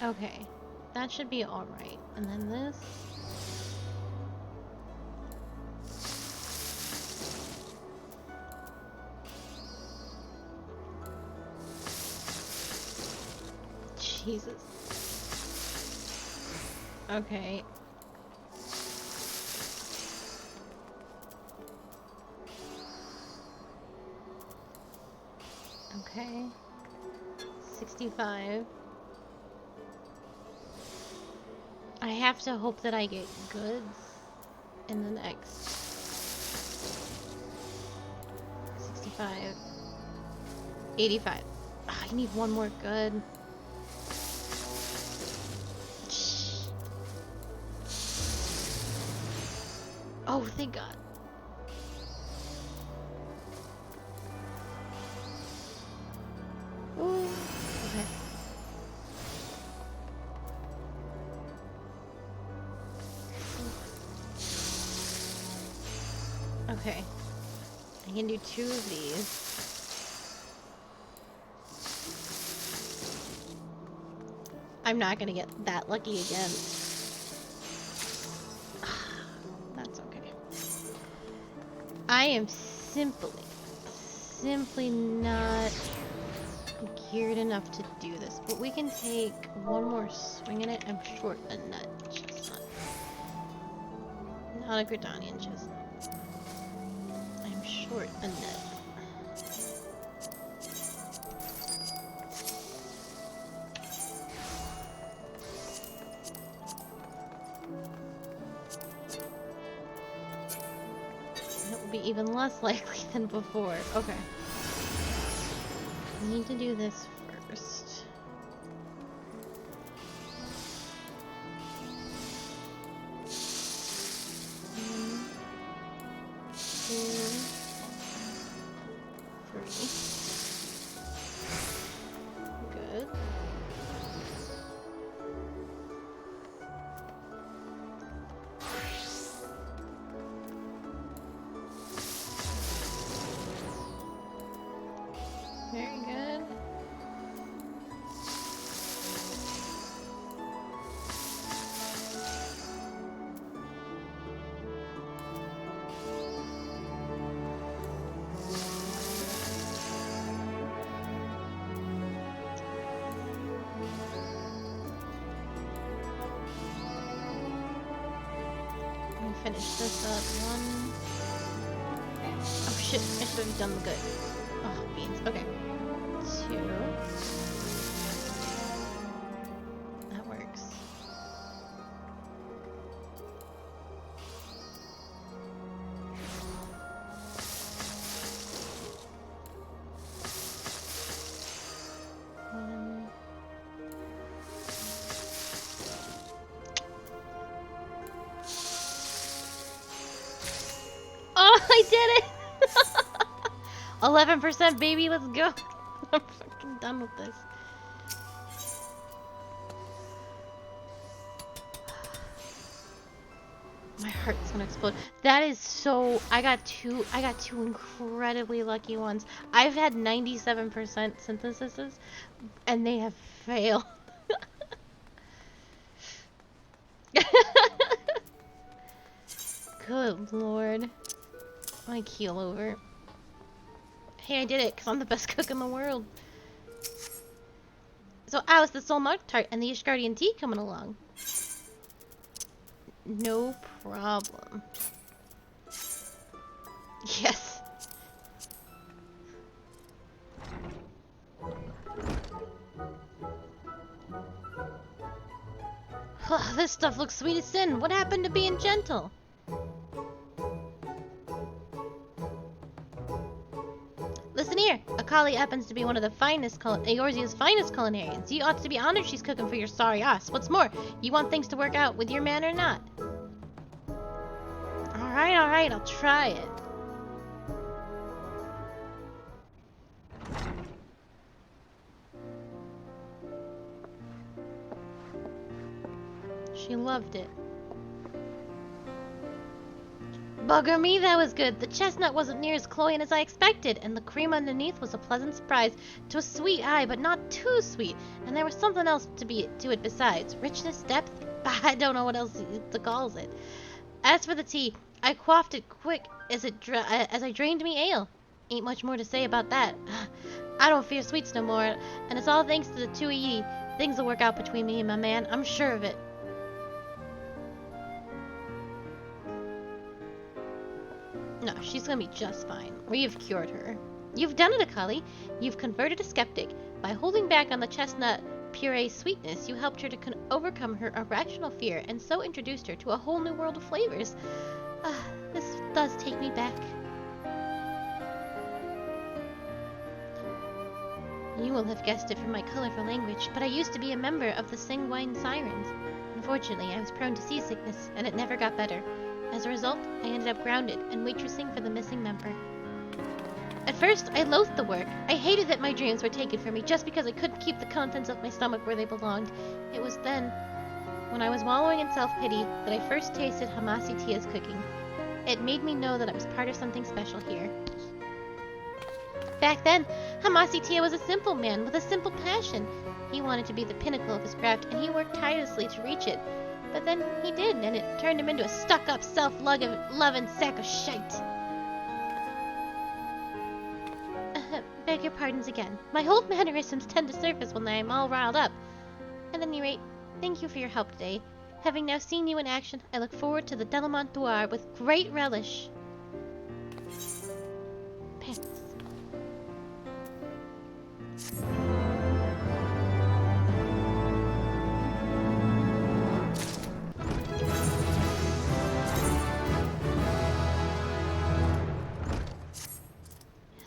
Okay. That should be alright. And then this. Jesus. Okay. Okay. 65. I have to hope that I get goods in the next 65. 85. I need one more good. Oh, thank God. Ooh, okay. Okay. I can do 2 of these. I'm not gonna get that lucky again. That's okay. I am simply not geared enough to do this, but we can take one more swing at it. I'm short a nut chestnut. Not a Gridanian chestnut. I'm short a nut. That will be even less likely than before. Okay. I need to do this first. One, 2, 3. Good. Very good. Let me finish this up. 1. Oh shit, I should have done the good. Oh, beans. Okay. 2. That works. I did it! 11%, baby, let's go. I'm fucking done with this. My heart's gonna explode. That is so... I got two incredibly lucky ones. I've had 97% syntheses, and they have failed. Good lord. My keel over. Hey, I did it, because I'm the best cook in the world. So, it's the Soul Mark Tart and the Ishgardian tea coming along. No problem. Yes. This stuff looks sweet as sin. What happened to being gentle? Listen here. Akali happens to be one of the finest Eorzea's finest culinarians. You ought to be honored she's cooking for your sorry ass. What's more, you want things to work out with your man or not? Alright, I'll try it. She loved it. Bugger me, that was good. The chestnut wasn't near as cloying as I expected, and the cream underneath was a pleasant surprise. To a sweet eye, but not too sweet. And there was something else to it besides. Richness, depth, I don't know what else to call it. As for the tea, I quaffed it quick as I drained me ale. Ain't much more to say about that. I don't fear sweets no more, and it's all thanks to the two of ye. Things will work out between me and my man, I'm sure of it. No, she's gonna be just fine. We've cured her. You've done it, Akali. You've converted a skeptic. By holding back on the chestnut puree's sweetness, you helped her to overcome her irrational fear and so introduced her to a whole new world of flavors. This does take me back. You will have guessed it from my colorful language, but I used to be a member of the Singwine Sirens. Unfortunately, I was prone to seasickness, and it never got better. As a result, I ended up grounded and waitressing for the missing member. At first, I loathed the work. I hated that my dreams were taken from me just because I couldn't keep the contents of my stomach where they belonged. It was then, when I was wallowing in self-pity, that I first tasted Hamasi Tia's cooking. It made me know that I was part of something special here. Back then, Hamasi Tia was a simple man with a simple passion. He wanted to be the pinnacle of his craft, and he worked tirelessly to reach it. But then he did, and it turned him into a stuck-up, self-loving sack of shite. Beg your pardons again. My whole mannerisms tend to surface when I am all riled up. At any rate, thank you for your help today. Having now seen you in action, I look forward to the Delamont Duar with great relish. Thanks.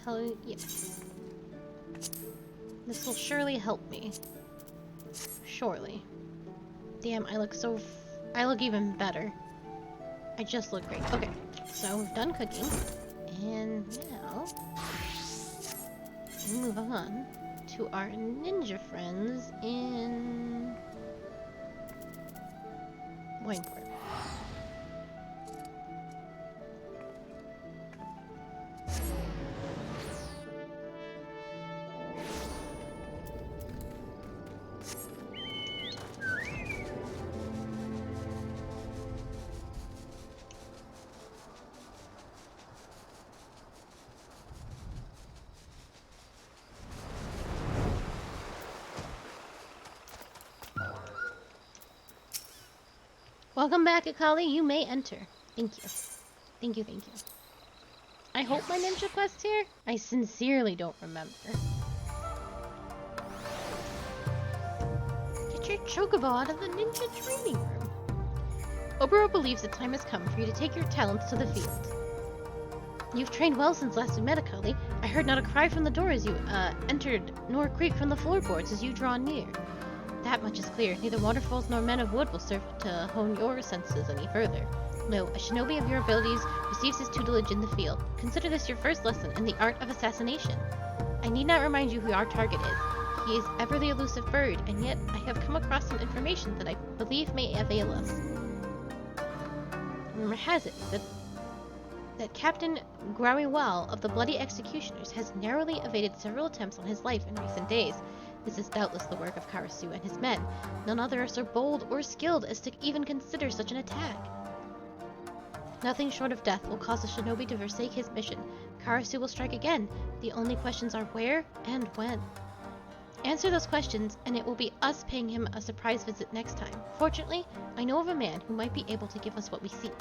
Hell yes. This will surely help me. Surely. Damn, I look even better. I just look great. Okay, so we've done cooking. And now, we move on to our ninja friends in Wineport. Welcome back, Akali. You may enter. Thank you. Thank you, thank you. I hope my ninja quest's here? I sincerely don't remember. Get your chocobo out of the ninja training room. Obero believes the time has come for you to take your talents to the field. You've trained well since last we met, Akali. I heard not a cry from the door as you entered, nor a creak from the floorboards as you draw near. That much is clear. Neither waterfalls nor men of wood will serve to hone your senses any further. No, a shinobi of your abilities receives his tutelage in the field. Consider this your first lesson in the art of assassination. I need not remind you who our target is. He is ever the elusive bird, and yet I have come across some information that I believe may avail us. Rumor has it that Captain Grawiwal of the Bloody Executioners has narrowly evaded several attempts on his life in recent days. This is doubtless the work of Karasu and his men. None other are so bold or skilled as to even consider such an attack. Nothing short of death will cause the shinobi to forsake his mission. Karasu will strike again. The only questions are where and when. Answer those questions, and it will be us paying him a surprise visit next time. Fortunately, I know of a man who might be able to give us what we seek.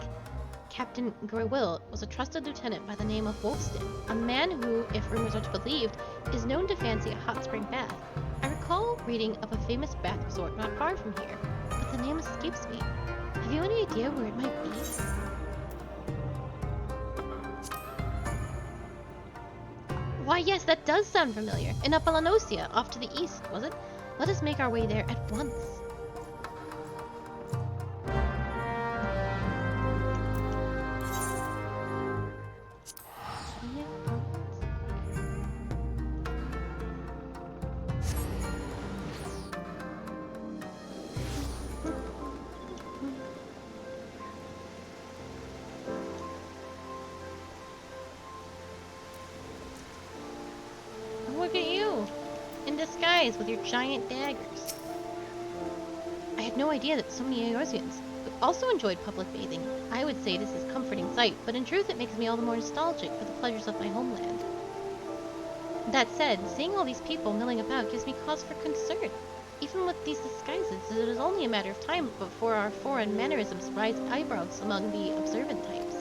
Captain Grewil was a trusted lieutenant by the name of Wolfston, a man who, if rumors are to be believed, is known to fancy a hot spring bath. I recall reading of a famous bath resort not far from here, but the name escapes me. Have you any idea where it might be? Why, yes, that does sound familiar. In Appalanosia, off to the east, was it? Let us make our way there at once. Look at you! In disguise with your giant daggers. I had no idea that so many Eorzeans also enjoyed public bathing. I would say this is a comforting sight, but in truth it makes me all the more nostalgic for the pleasures of my homeland. That said, seeing all these people milling about gives me cause for concern. Even with these disguises, it is only a matter of time before our foreign mannerisms raise eyebrows among the observant types.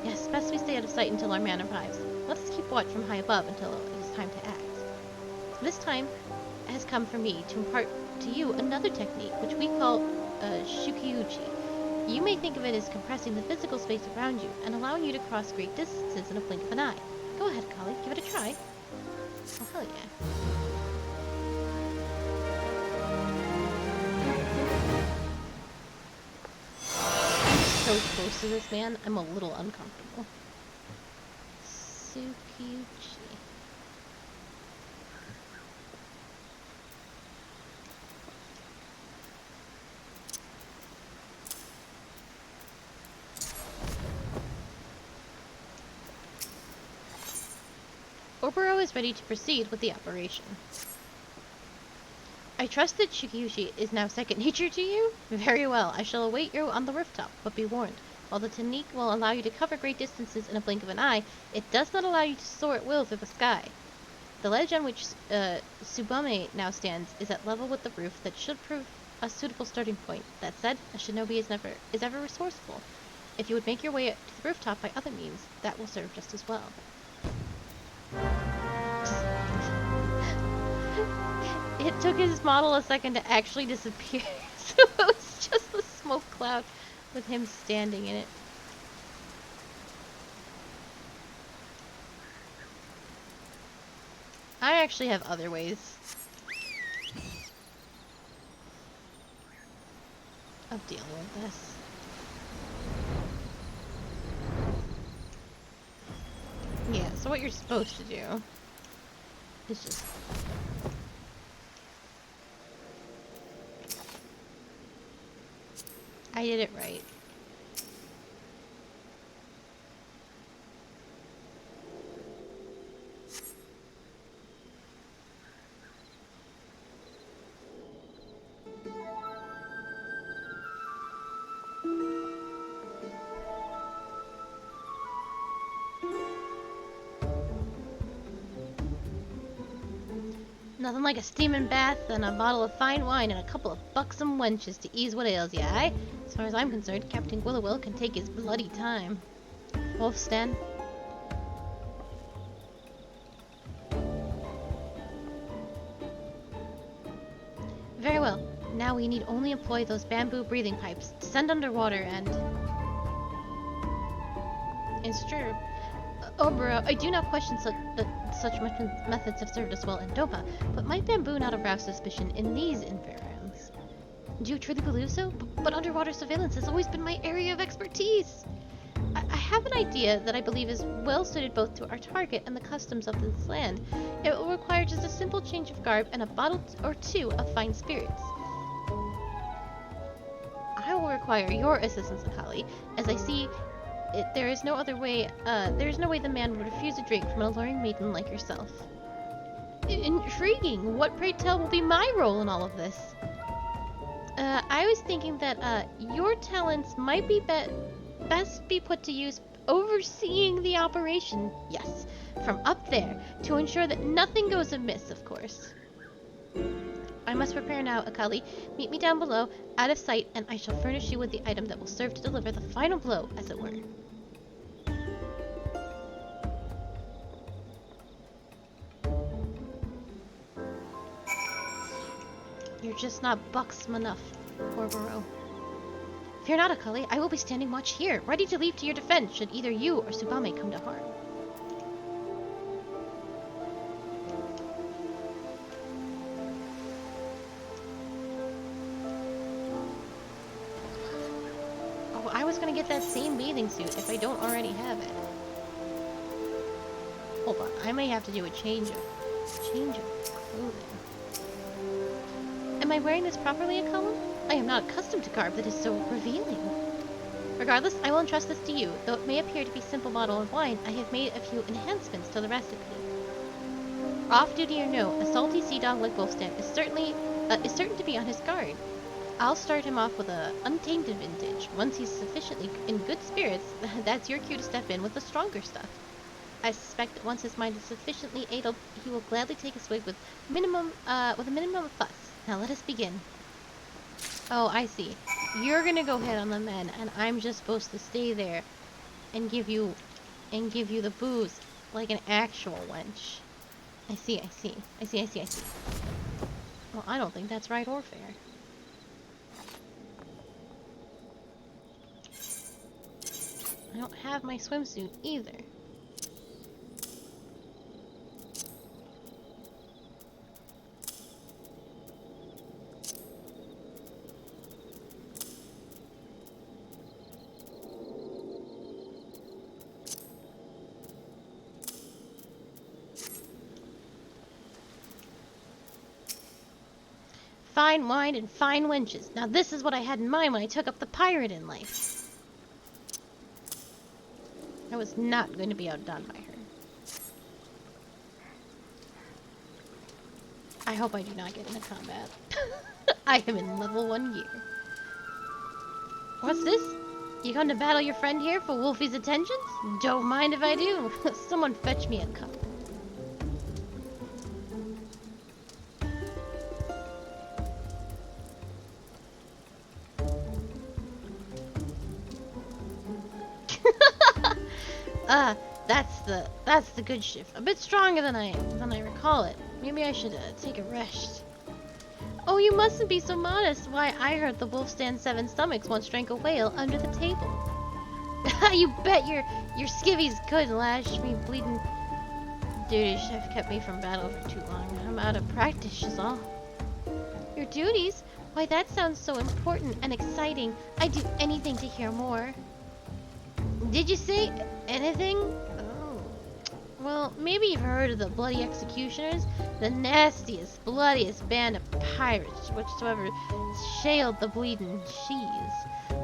Yes, best we stay out of sight until our man arrives. Let us keep watch from high above until it is time to act. This time has come for me to impart to you another technique, which we call shukiuchi. You may think of it as compressing the physical space around you and allowing you to cross great distances in a blink of an eye. Go ahead, Kali, give it a try. Oh, hell yeah. So close to this man, I'm a little uncomfortable. Sukiuchi. Oboro is ready to proceed with the operation. I trust that Shukiuchi is now second nature to you? Very well, I shall await you on the rooftop, but be warned. While the technique will allow you to cover great distances in a blink of an eye, it does not allow you to soar at will through the sky. The ledge on which Tsubame now stands is at level with the roof that should prove a suitable starting point. That said, a shinobi is ever resourceful. If you would make your way to the rooftop by other means, that will serve just as well. It took his model a second to actually disappear, so it was just a smoke cloud with him standing in it. I actually have other ways of dealing with this. Yeah, so what you're supposed to do is just... I did it right. Nothing like a steaming bath and a bottle of fine wine and a couple of buxom wenches to ease what ails ya, aye? As far as I'm concerned, Captain Willowill can take his bloody time. Wolfstan. Very well. Now we need only employ those bamboo breathing pipes, descend underwater, and... It's true. Oboro, I do not question such methods have served us well in Dopa, but might bamboo not arouse suspicion in these environs? Do you truly believe so? But underwater surveillance has always been my area of expertise. I have an idea that I believe is well suited both to our target and the customs of this land. It will require just a simple change of garb and a bottle or two of fine spirits. I will require your assistance, Akali, as I see there is no other way. There is no way the man would refuse a drink from an alluring maiden like yourself. Intriguing. What, pray tell, will be my role in all of this? I was thinking that your talents might be best be put to use overseeing the operation. Yes, from up there to ensure that nothing goes amiss, of course. I must prepare now, Akali. Meet me down below, out of sight, and I shall furnish you with the item that will serve to deliver the final blow, as it were. You're just not buxom enough, Corvoro. Fear not, Akali. I will be standing watch here, ready to leap to your defense should either you or Tsubame come to harm. Oh, I was gonna get that same bathing suit if I don't already have it. Hold on, I may have to do a change of clothing. Am I wearing this properly, Akali? I am not accustomed to garb that is so revealing. Regardless, I will entrust this to you. Though it may appear to be simple bottle of wine, I have made a few enhancements to the recipe. Off-duty or no, a salty sea dog like Wolfstan is certain to be on his guard. I'll start him off with a untainted vintage. Once he's sufficiently in good spirits, that's your cue to step in with the stronger stuff. I suspect that once his mind is sufficiently aidled, he will gladly take a swig with a minimum of fuss. Now let us begin. Oh, I see. You're gonna go hit on the men, and I'm just supposed to stay there and give you the booze like an actual wench. I see. Well, I don't think that's right or fair. I don't have my swimsuit either. Fine wine and fine wenches. Now this is what I had in mind when I took up the pirate in life. I was not going to be outdone by her. I hope I do not get into combat. I am in level 1 gear. What's this? You come to battle your friend here for Wolfie's attentions? Don't mind if I do. Someone fetch me a cup. That's the good shift. A bit stronger than I recall it. Maybe I should take a rest. Oh, you mustn't be so modest. Why, I heard the Wolfstand 7 stomachs once drank a whale under the table. You bet your skivvies could lash me bleeding. Duty chef kept me from battle for too long. I'm out of practice, is all. Your duties? Why, that sounds so important and exciting. I'd do anything to hear more. Did you say anything? Oh. Well, maybe you've heard of the Bloody Executioners, the nastiest, bloodiest band of pirates whatsoever shaled the bleeding seas.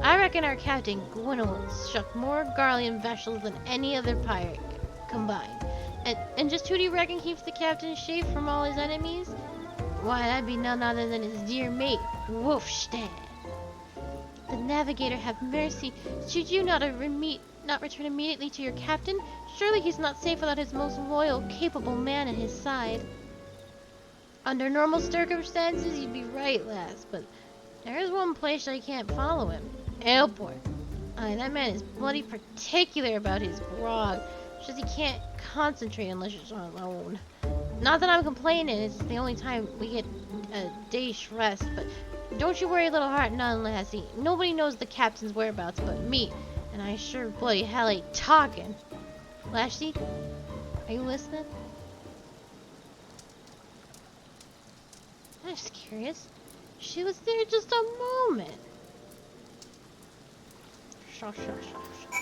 I reckon our captain Gwynolyn struck more Garlean vessels than any other pirate combined. And just who do you reckon keeps the captain safe from all his enemies? Why, that'd be none other than his dear mate, Wolfstand. The navigator have mercy. Should you not return immediately to your captain? Surely he's not safe without his most loyal, capable man at his side. Under normal circumstances, you'd be right, lass, but there's one place I can't follow him. Airport. That man is bloody particular about his grog. Just he can't concentrate unless it's on alone. Not that I'm complaining, it's the only time we get a day's rest, but don't you worry, little heart, none, lassie. Nobody knows the captain's whereabouts but me, and I sure bloody hell ain't talking. Lassie, are you listening? I'm just curious. She was there just a moment. Shush, shush, shush.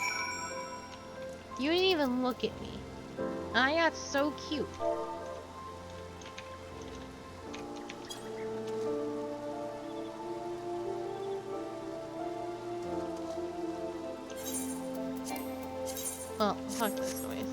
You didn't even look at me. I got so cute. Well, fuck this noise.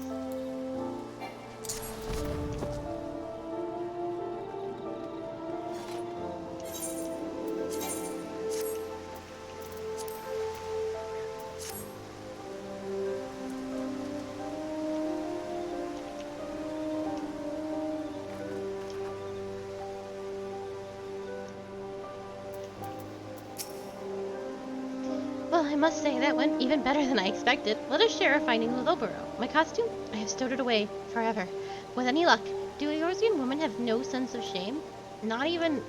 Well, I must say that went even better than I expected. Let us share our findings with Obero. My costume? I have stowed it away forever. With any luck, do Eorzean women have no sense of shame? Not even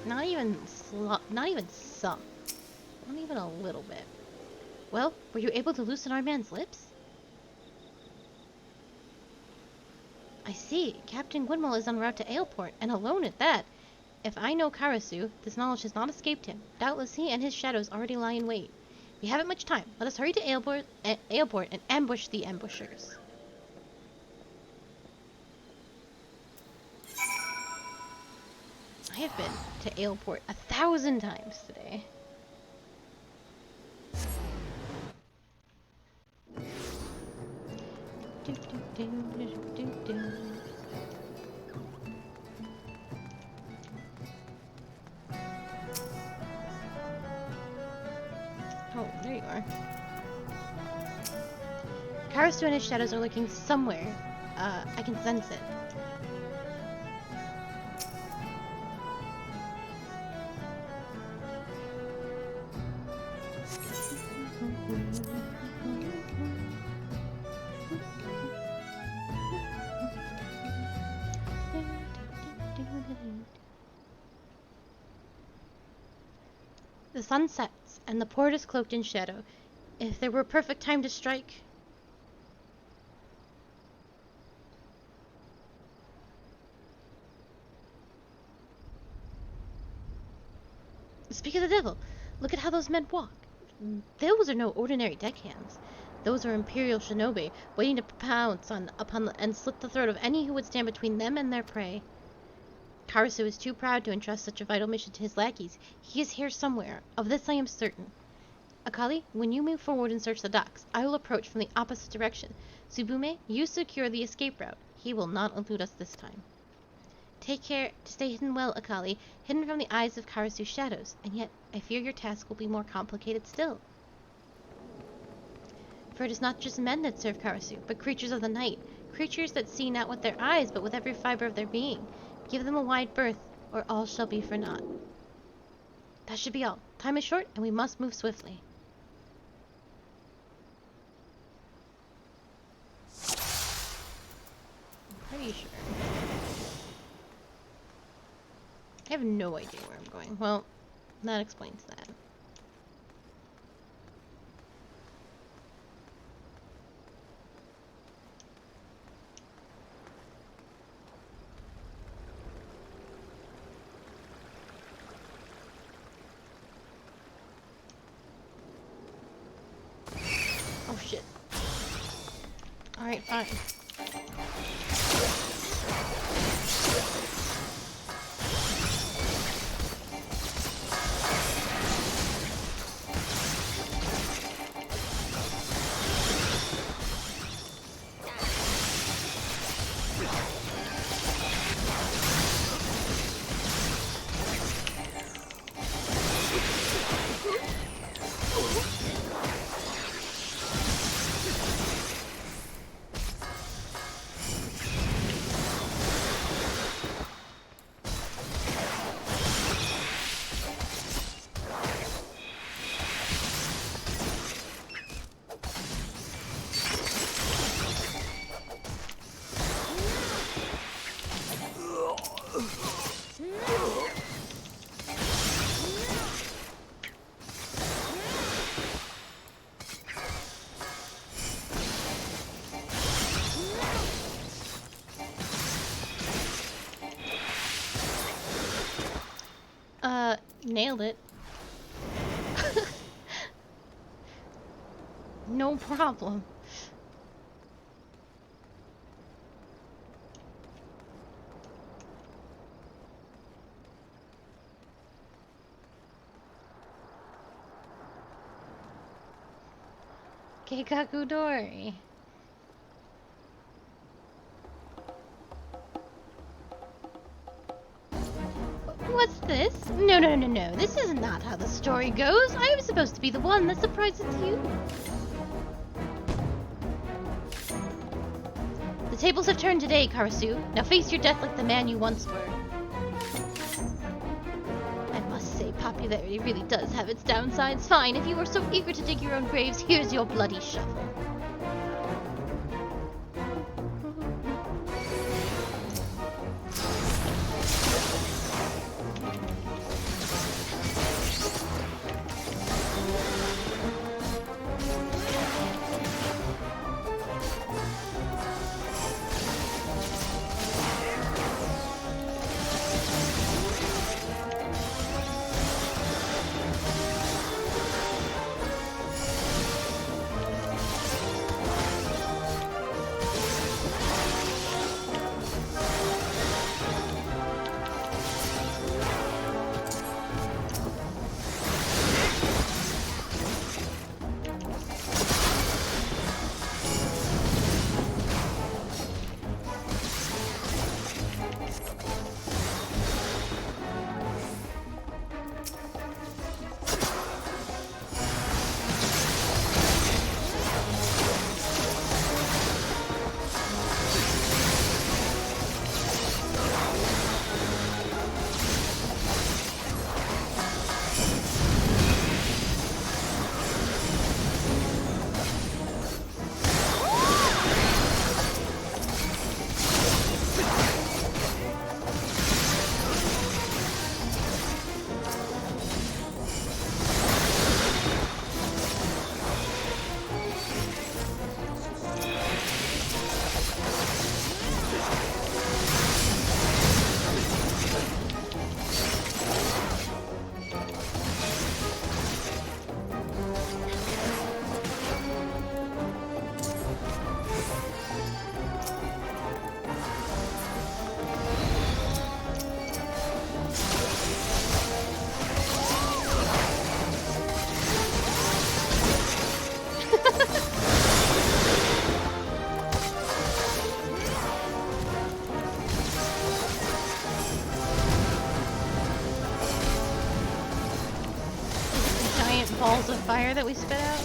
some. Not even a little bit. Well, were you able to loosen our man's lips? I see. Captain Gwynmal is en route to Aleport, and alone at that. If I know Karasu, this knowledge has not escaped him. Doubtless he and his shadows already lie in wait. We haven't much time. Let us hurry to Aleport and ambush the ambushers. I have been to Aleport 1,000 times today. Oh, there you are. Karasu and his shadows are lurking somewhere. I can sense it. The sun sets, and the port is cloaked in shadow. If there were a perfect time to strike... Speak of the devil! Look at how those men walk. Those are no ordinary deckhands. Those are Imperial shinobi, waiting to pounce and slit the throat of any who would stand between them and their prey. Karasu is too proud to entrust such a vital mission to his lackeys. He is here somewhere. Of this I am certain. Akali, when you move forward and search the docks, I will approach from the opposite direction. Tsubume, you secure the escape route. He will not elude us this time. Take care to stay hidden well, Akali, hidden from the eyes of Karasu's shadows, and yet I fear your task will be more complicated still. For it is not just men that serve Karasu, but creatures of the night, creatures that see not with their eyes, but with every fiber of their being. Give them a wide berth, or all shall be for naught. That should be all. Time is short, and we must move swiftly. I'm pretty sure. I have no idea where I'm going. Well, that explains that. Oh shit. Alright, fine. Nailed it. No problem. Keikakudori. What's this? No, no, no, no. This is not how the story goes. I am supposed to be the one that surprises you. The tables have turned today, Karasu. Now face your death like the man you once were. I must say, popularity really does have its downsides. Fine, if you were so eager to dig your own graves, here's your bloody shovel. Balls of fire that we spit out?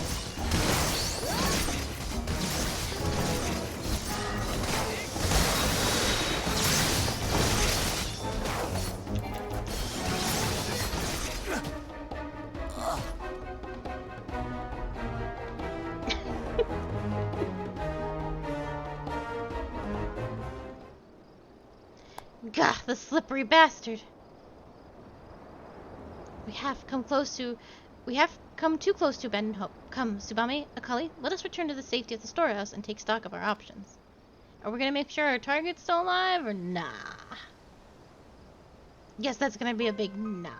Gah, the slippery bastard. We have come too close to abandon hope. Come, Tsubame, Akali, let us return to the safety of the storehouse and take stock of our options. Are we gonna make sure our target's still alive, or nah? Yes, that's gonna be a big nah.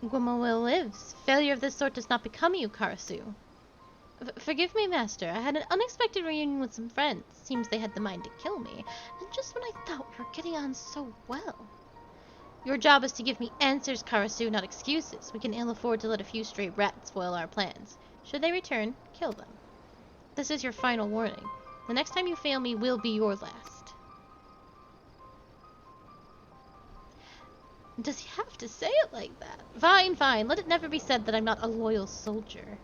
Guamawil lives. Failure of this sort does not become you, Karasu. Forgive me, Master. I had an unexpected reunion with some friends. Seems they had the mind to kill me. And just when I thought we were getting on so well. Your job is to give me answers, Karasu, not excuses. We can ill afford to let a few stray rats spoil our plans. Should they return, kill them. This is your final warning. The next time you fail me will be your last. Does he have to say it like that? Fine, fine. Let it never be said that I'm not a loyal soldier.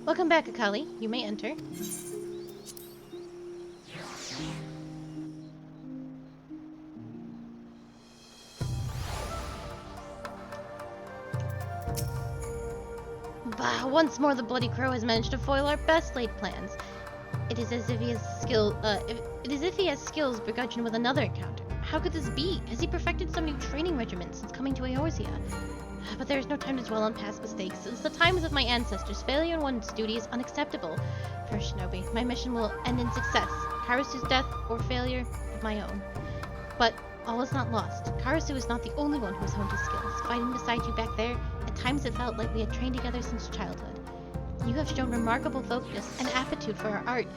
Welcome back, Akali. You may enter. Bah, once more the Bloody Crow has managed to foil our best laid plans. It is as if he has skills begrudged with another encounter. How could this be? Has he perfected some new training regimen since coming to Eorzea? But there is no time to dwell on past mistakes. Since the times of my ancestors, failure in one's duty is unacceptable. First, Shinobi, my mission will end in success. Karasu's death or failure of my own. But all is not lost. Karasu is not the only one who has honed his skills. Fighting beside you back there, at times it felt like we had trained together since childhood. You have shown remarkable focus and aptitude for our art,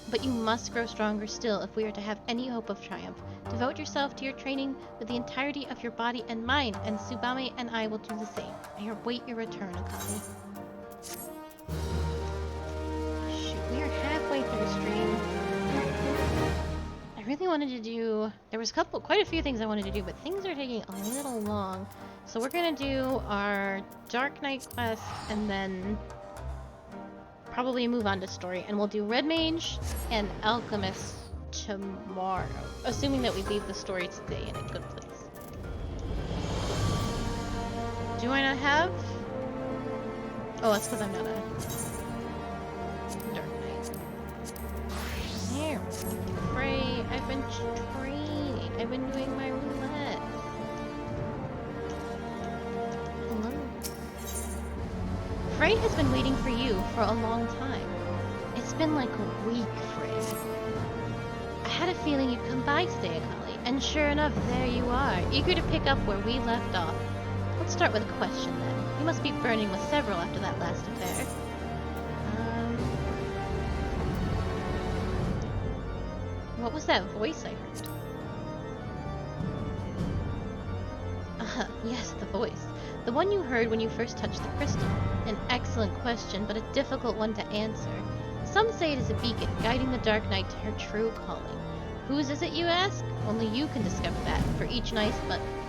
but you must grow stronger still if we are to have any hope of triumph. Devote yourself to your training with the entirety of your body and mind, and Tsubame and I will do the same. I await your return, Akali. Shoot, we are halfway through the stream. I really wanted to do... There was quite a few things I wanted to do, but things are taking a little long. So we're gonna do our Dark Knight quest, and then probably move on to story. And we'll do Red Mage and Alchemist tomorrow, assuming that we leave the story today in a good place. Do I not have? Oh, that's because I'm not a Dark Knight. Here, Frey, I've been training. I've been doing my roulette. Hello. Frey has been waiting for you for a long time. It's been like a week, Frey. I had a feeling you'd come by today, Akali, and sure enough, there you are, eager to pick up where we left off. Let's start with a question, then. You must be burning with several after that last affair. What was that voice I heard? Yes, the voice. The one you heard when you first touched the crystal. An excellent question, but a difficult one to answer. Some say it is a beacon, guiding the Dark Knight to her true calling. Whose is it, you ask? Only you can discover that, for each night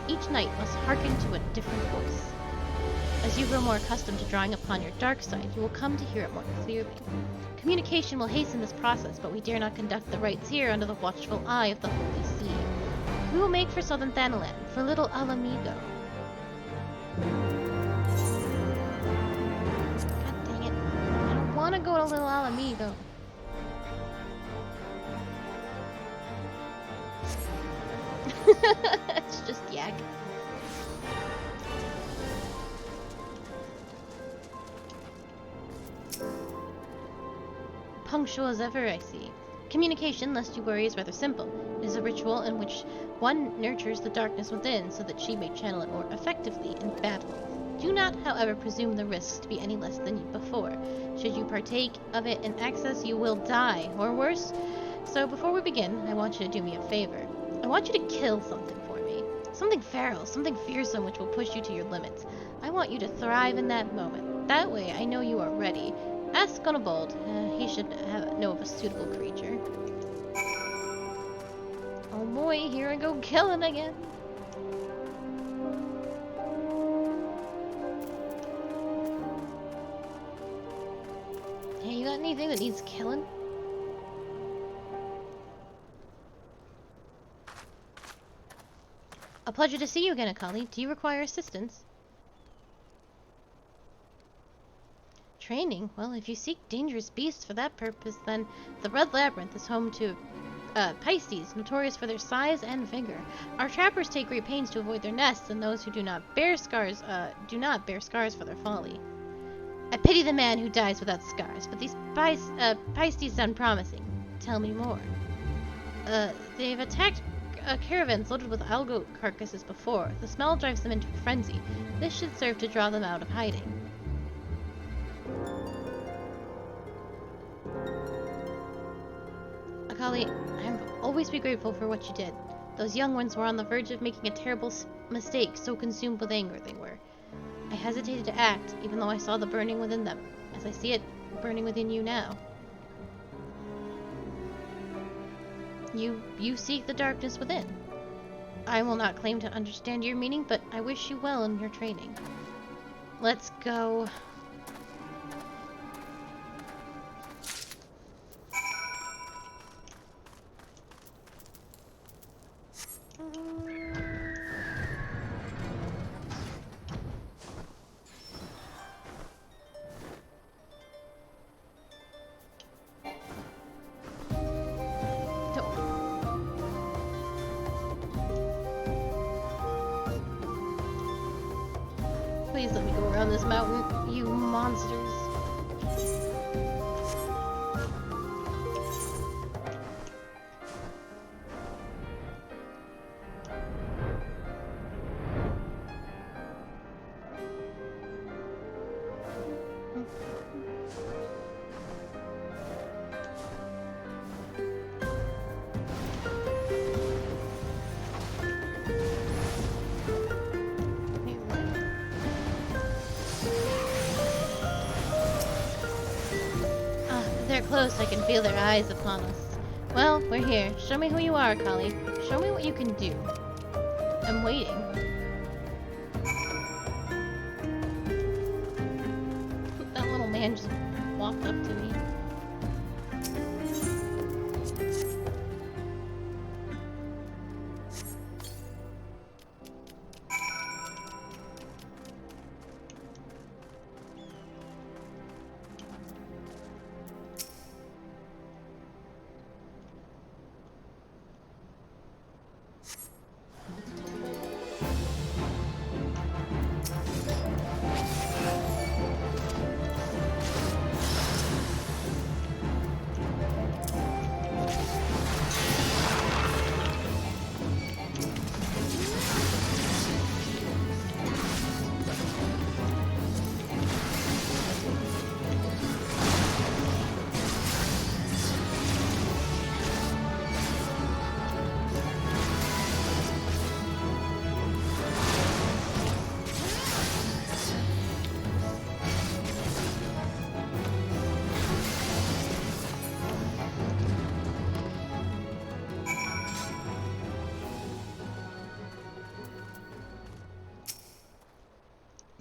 must hearken to a different voice. As you grow more accustomed to drawing upon your dark side, you will come to hear it more clearly. Communication will hasten this process, but we dare not conduct the rites here under the watchful eye of the Holy See. We will make for Southern Thanalan, for little Alamigo. God dang it. I don't want to go to little Alamigo. It's just yak. Punctual as ever, I see. Communication, lest you worry, is rather simple. It is a ritual in which one nurtures the darkness within so that she may channel it more effectively in battle. Do not, however, presume the risks to be any less than before. Should you partake of it in excess, you will die, or worse. So before we begin, I want you to do me a favor. I want you to kill something for me. Something feral, something fearsome which will push you to your limits. I want you to thrive in that moment. That way, I know you are ready. Ask Gunnabold. He should know of a suitable creature. Oh boy, here I go killing again. Hey, you got anything that needs killing? A pleasure to see you again, Akali. Do you require assistance? Training? Well, if you seek dangerous beasts for that purpose, then the Red Labyrinth is home to Pisces, notorious for their size and vigor. Our trappers take great pains to avoid their nests, and those who do not bear scars for their folly. I pity the man who dies without scars, but these Pisces sound promising. Tell me more. They've attacked caravans loaded with algo carcasses before. The smell drives them into a frenzy. This should serve to draw them out of hiding. Akali, I'll always be grateful for what you did. Those young ones were on the verge of making a terrible mistake, so consumed with anger they were. I hesitated to act, even though I saw the burning within them, as I see it burning within you now. You seek the darkness within. I will not claim to understand your meaning, but I wish you well in your training. Let's go Please let me go around this mountain, you monsters. They're close, I can feel their eyes upon us. Well, we're here. Show me who you are, Kali. Show me what you can do. I'm waiting. That little man just walked up to me.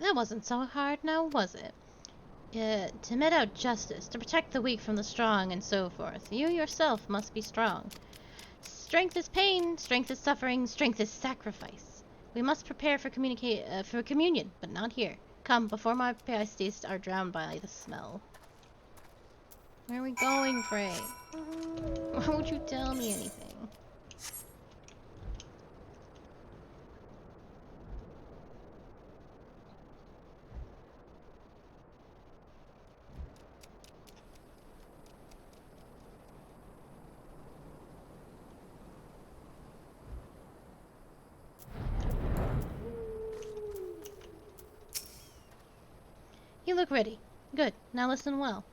That wasn't so hard now, was it? To mete out justice, to protect the weak from the strong, and so forth. You yourself must be strong. Strength is pain, strength is suffering, strength is sacrifice. We must prepare for communion, but not here. Come, before my pasties are drowned by the smell. Where are we going, Frey? Why won't you tell me anything? You look ready. Good. Now listen well.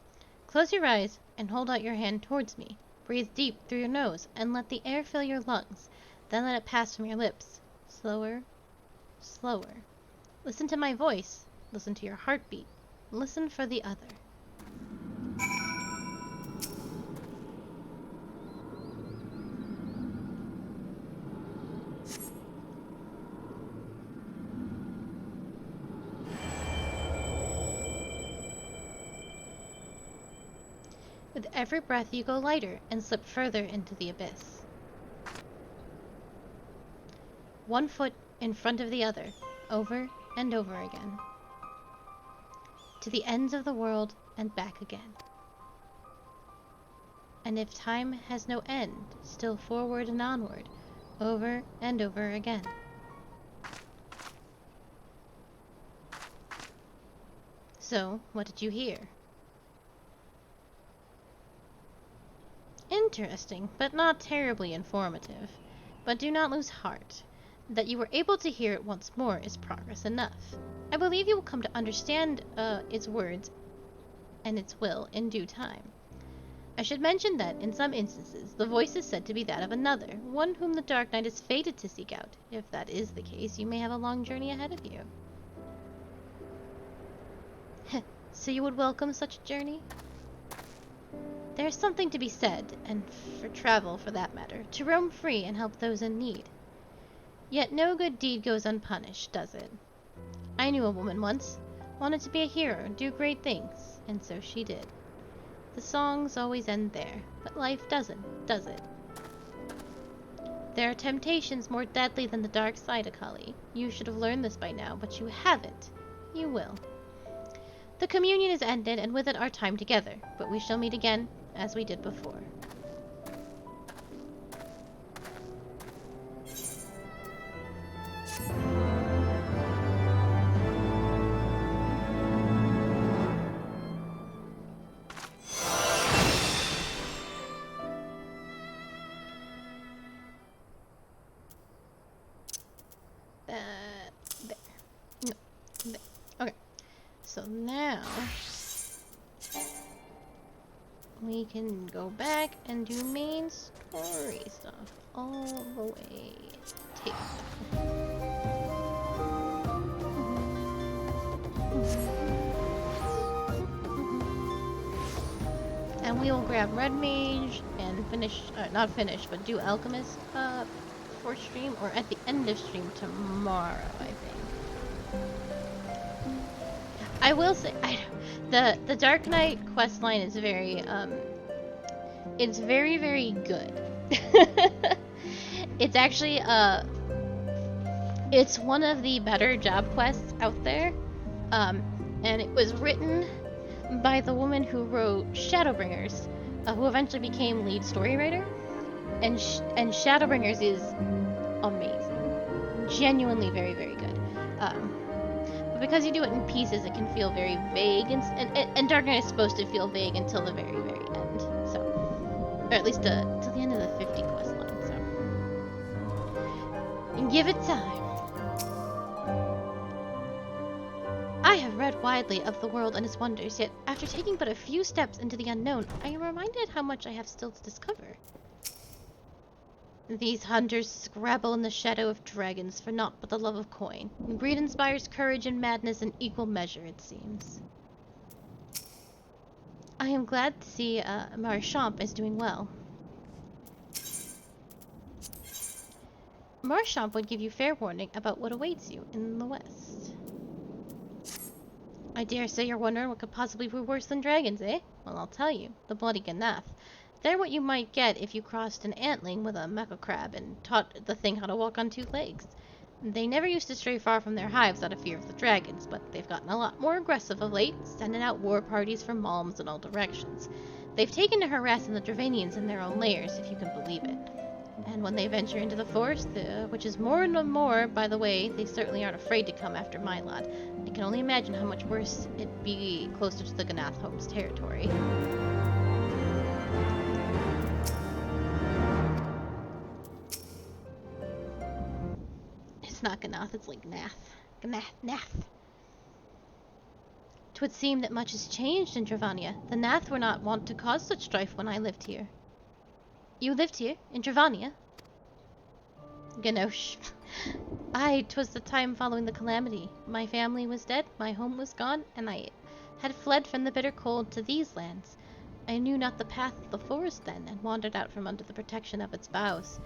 Close your eyes and hold out your hand towards me. Breathe deep through your nose and let the air fill your lungs. Then let it pass from your lips. Slower, slower. Listen to my voice. Listen to your heartbeat. Listen for the other. With every breath you go lighter and slip further into the abyss. One foot in front of the other, over and over again. To the ends of the world and back again. And if time has no end, still forward and onward, over and over again. So, what did you hear? Interesting, but not terribly informative. But do not lose heart. That you were able to hear it once more is progress enough. I believe you will come to understand its words and its will in due time. I should mention that, in some instances, the voice is said to be that of another, one whom the Dark Knight is fated to seek out. If that is the case, you may have a long journey ahead of you. So you would welcome such a journey? There is something to be said, and for travel for that matter, to roam free and help those in need. Yet no good deed goes unpunished, does it? I knew a woman once, wanted to be a hero and do great things, and so she did. The songs always end there, but life doesn't, does it? There are temptations more deadly than the dark side, Akali. You should have learned this by now, but you haven't. You will. The communion is ended, and with it our time together, but we shall meet again, as we did before. Okay. So now we can go back and do main story stuff all the way to and we will grab Red Mage and finish, not finish, but do Alchemist for stream, or at the end of stream tomorrow, I think. I will say, the Dark Knight questline is very, it's very, very good. It's actually, it's one of the better job quests out there, and it was written by the woman who wrote Shadowbringers, who eventually became lead story writer, and Shadowbringers is amazing, genuinely very, very good. But because you do it in pieces, it can feel very vague, and Dark Knight is supposed to feel vague until the very, very end, so, or at least till the end of the 50 quest line, so, and give it time. I have read widely of the world and its wonders, yet after taking but a few steps into the unknown, I am reminded how much I have still to discover. These hunters scrabble in the shadow of dragons for naught but the love of coin. Greed inspires courage and madness in equal measure, it seems. I am glad to see Marchamp is doing well. Marchamp would give you fair warning about what awaits you in the west. I dare say you're wondering what could possibly be worse than dragons, eh? Well, I'll tell you. The bloody Ganath. They're what you might get if you crossed an antling with a mecha crab and taught the thing how to walk on 2 legs. They never used to stray far from their hives out of fear of the dragons, but they've gotten a lot more aggressive of late, sending out war parties from malms in all directions. They've taken to harassing the Dravanians in their own lairs, if you can believe it. And when they venture into the forest, which is more and more, by the way, they certainly aren't afraid to come after my lot. I can only imagine how much worse it'd be closer to the Ganath home's territory. It's not Ganath, it's like Nath. Nath. 'Twould seem that much has changed in Dravania. The Nath were not wont to cause such strife when I lived here. You lived here, in Dravania? Ganosh. Aye, 'twas the time following the calamity. My family was dead, my home was gone, and I had fled from the bitter cold to these lands. I knew not the path of the forest then, and wandered out from under the protection of its boughs.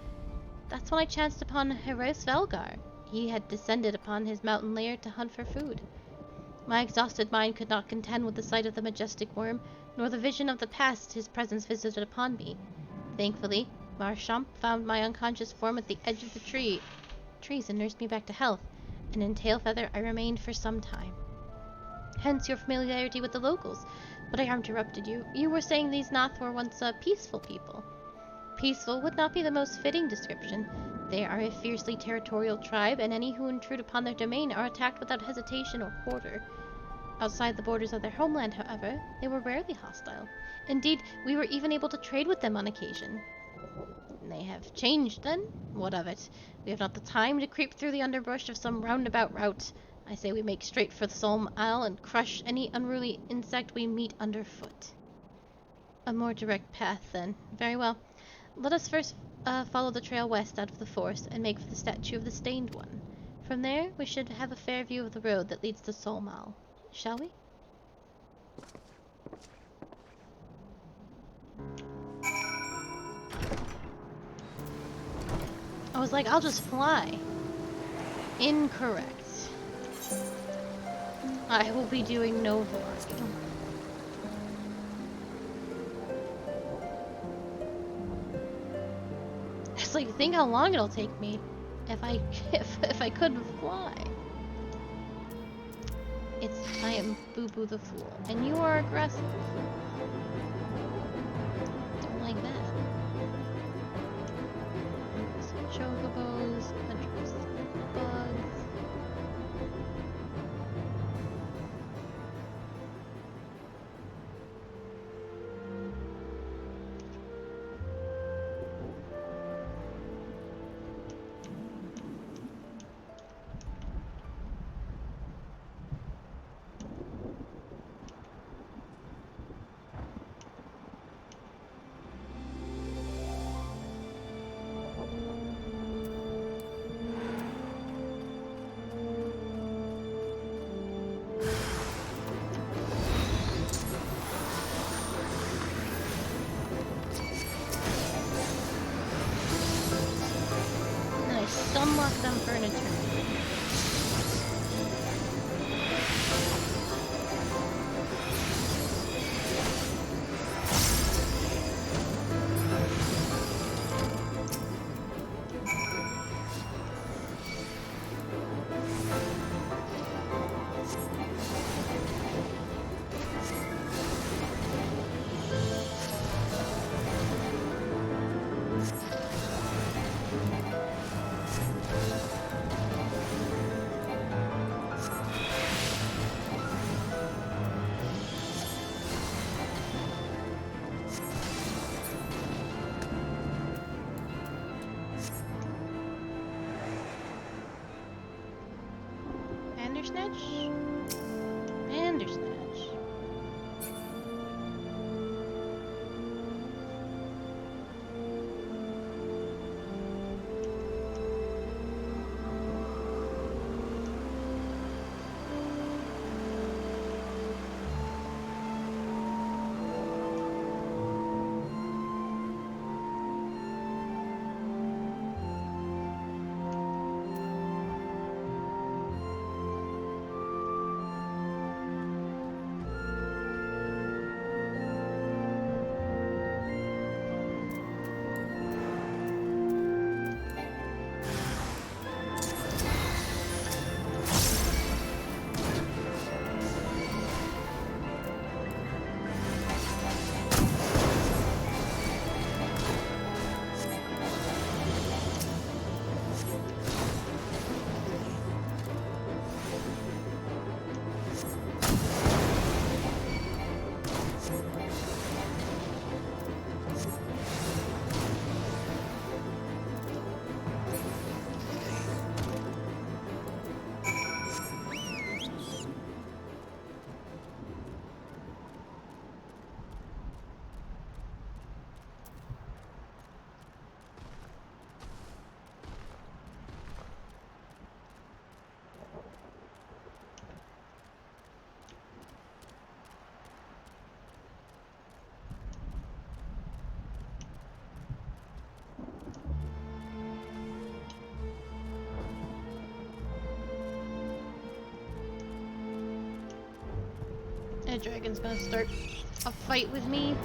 That's when I chanced upon Heros Velgar. He had descended upon his mountain lair to hunt for food. My exhausted mind could not contend with the sight of the majestic worm, nor the vision of the past his presence visited upon me. Thankfully, Marchamp found my unconscious form at the edge of the trees and nursed me back to health, and in Tailfeather I remained for some time. Hence your familiarity with the locals. But I interrupted you. You were saying these Nath were once a peaceful people. Peaceful would not be the most fitting description. They are a fiercely territorial tribe, and any who intrude upon their domain are attacked without hesitation or quarter. Outside the borders of their homeland, however, they were rarely hostile. Indeed, we were even able to trade with them on occasion. They have changed, then? What of it? We have not the time to creep through the underbrush of some roundabout route. I say we make straight for the Solm Isle and crush any unruly insect we meet underfoot. A more direct path, then. Very well. Let us first follow the trail west out of the forest and make for the statue of the Stained One. From there, we should have a fair view of the road that leads to Solmal. Shall we? I was like, I'll just fly. Incorrect. I will be doing no vlogging. It's like, think how long it'll take me if I couldn't fly. I am Boo Boo the Fool, and you are aggressive. Don't like that. So chocobos, address bugs. them for an eternity. Bandersnatch? Bandersnatch. A dragon's gonna start a fight with me.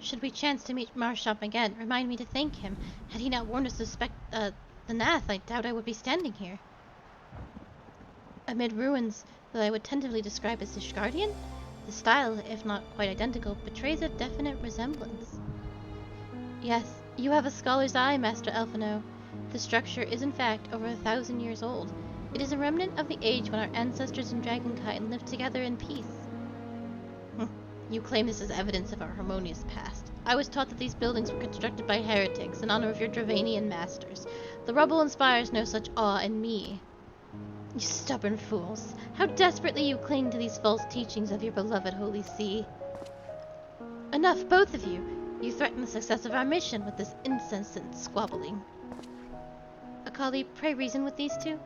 Should we chance to meet Marshop again, remind me to thank him. Had he not warned us of the Nath, I doubt I would be standing here. Amid ruins that I would tentatively describe as Ishgardian, the style, if not quite identical, betrays a definite resemblance. Yes, you have a scholar's eye, Master Elfino. The structure is in fact over 1,000 years old. It is a remnant of the age when our ancestors and dragonkind lived together in peace. You claim this as evidence of our harmonious past. I was taught that these buildings were constructed by heretics in honor of your Dravanian masters. The rubble inspires no such awe in me. You stubborn fools. How desperately you cling to these false teachings of your beloved Holy See. Enough, both of you. You threaten the success of our mission with this incessant squabbling. Akali, pray reason with these two.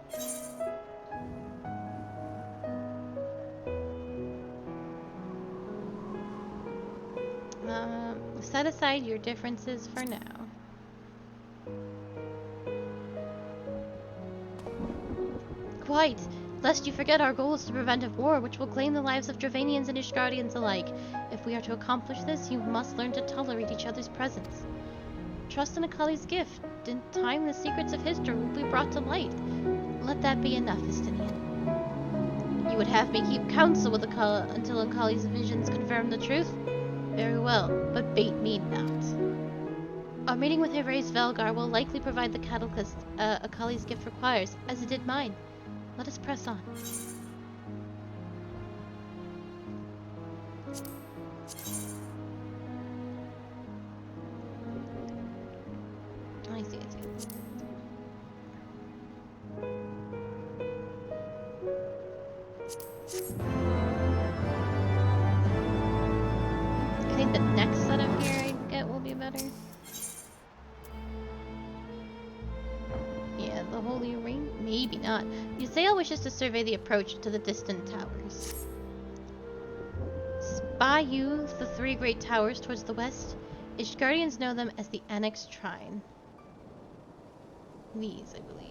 Set aside your differences for now. Quite! Lest you forget our goal is to prevent a war which will claim the lives of Dravanians and Ishgardians alike. If we are to accomplish this, you must learn to tolerate each other's presence. Trust in Akali's gift. In time, the secrets of history will be brought to light. Let that be enough, Estinian. You would have me keep counsel with Akali until Akali's visions confirm the truth? Very well, but bait me not. Our meeting with Hivre's Velgar will likely provide the catalyst Akali's gift requires, as it did mine. Let us press on. I think the next setup here I get will be better. Yeah, the Holy Ring? Maybe not. Ysael wishes to survey the approach to the distant towers. Spy you the three great towers towards the west. Ishgardians know them as the Annexed Shrine. These, I believe.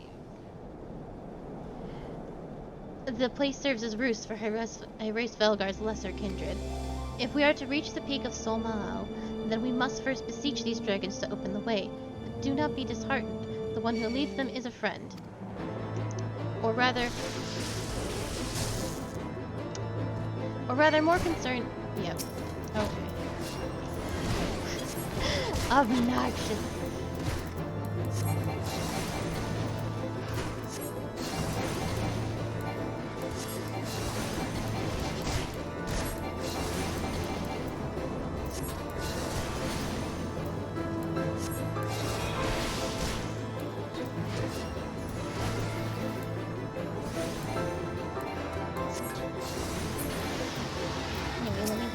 The place serves as roost for Herace Velgar's lesser kindred. If we are to reach the peak of Sol Malal, then we must first beseech these dragons to open the way. But do not be disheartened. The one who leads them is a friend. Or rather more concerned... Yep. Okay. Obnoxious.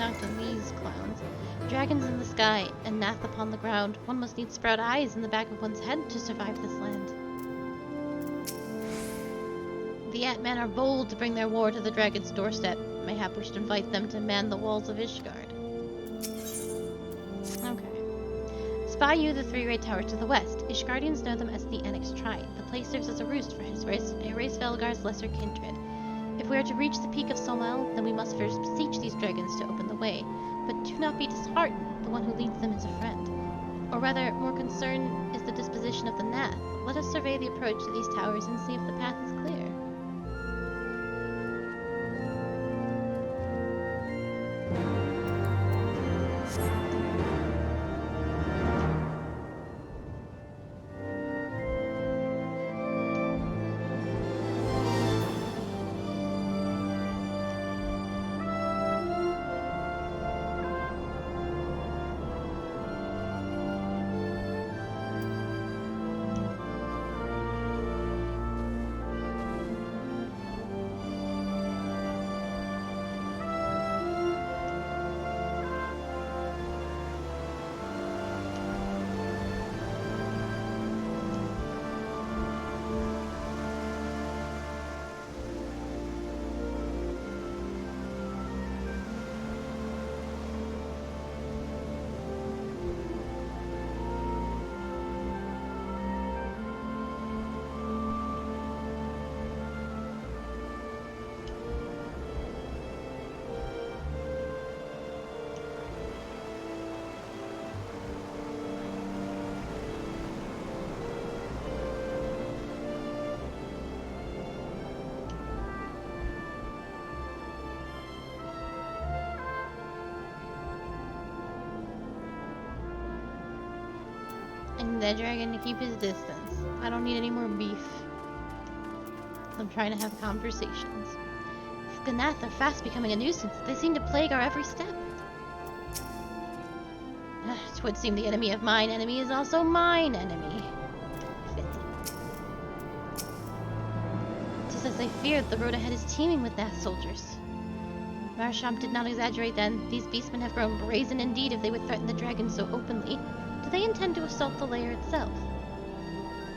To these clowns. Dragons in the sky and Nath upon the ground. One must need sprout eyes in the back of one's head to survive this land. The Atman are bold to bring their war to the dragon's doorstep. Mayhap we should invite them to man the walls of Ishgard. Okay. Spy you the three great towers to the west. Ishgardians know them as the Annexed Shrine. The place serves as a roost for Herace Velgar's lesser kindred. If we are to reach the peak of Somal, then we must first beseech these dragons to open the way. But do not be disheartened, the one who leads them is a friend. Or rather, more concern is the disposition of the Nath. Let us survey the approach to these towers and see if the path is clear. And that dragon to keep his distance. I don't need any more beef. I'm trying to have conversations. The Nath are fast becoming a nuisance. They seem to plague our every step. It would seem the enemy of mine enemy is also mine enemy. Just as I feared, the road ahead is teeming with Nath soldiers. Marsham did not exaggerate then. These beastmen have grown brazen indeed if they would threaten the dragon so openly. Do they intend to assault the lair itself?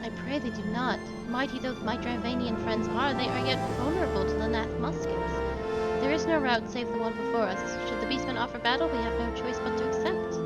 I pray they do not. Mighty though my Dravanian friends are, they are yet vulnerable to the Nath muskets. There is no route save the one before us. Should the beastmen offer battle, we have no choice but to accept.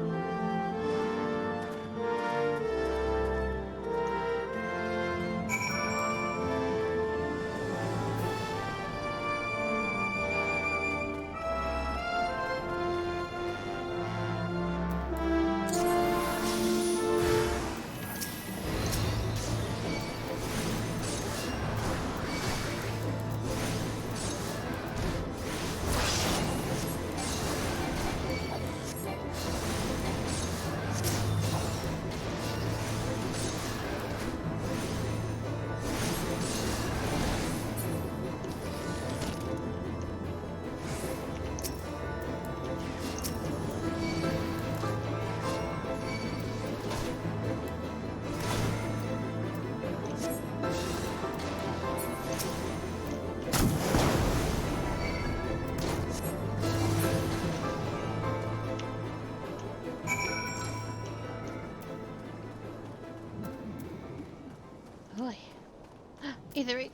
Either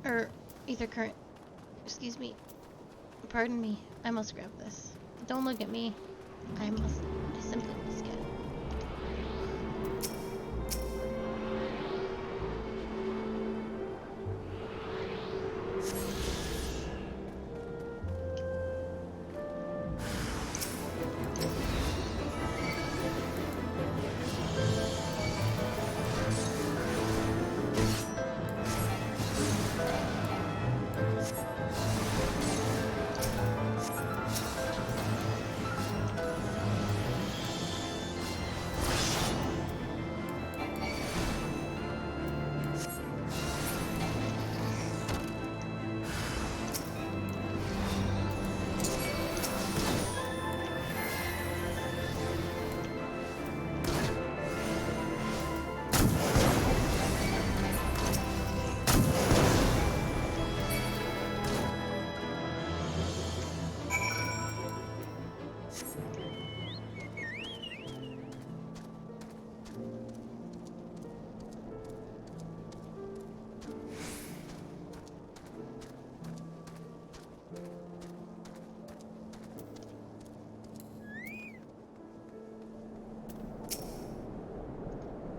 or either current. Excuse me. Pardon me. I must grab this. Don't look at me. I simply must get it.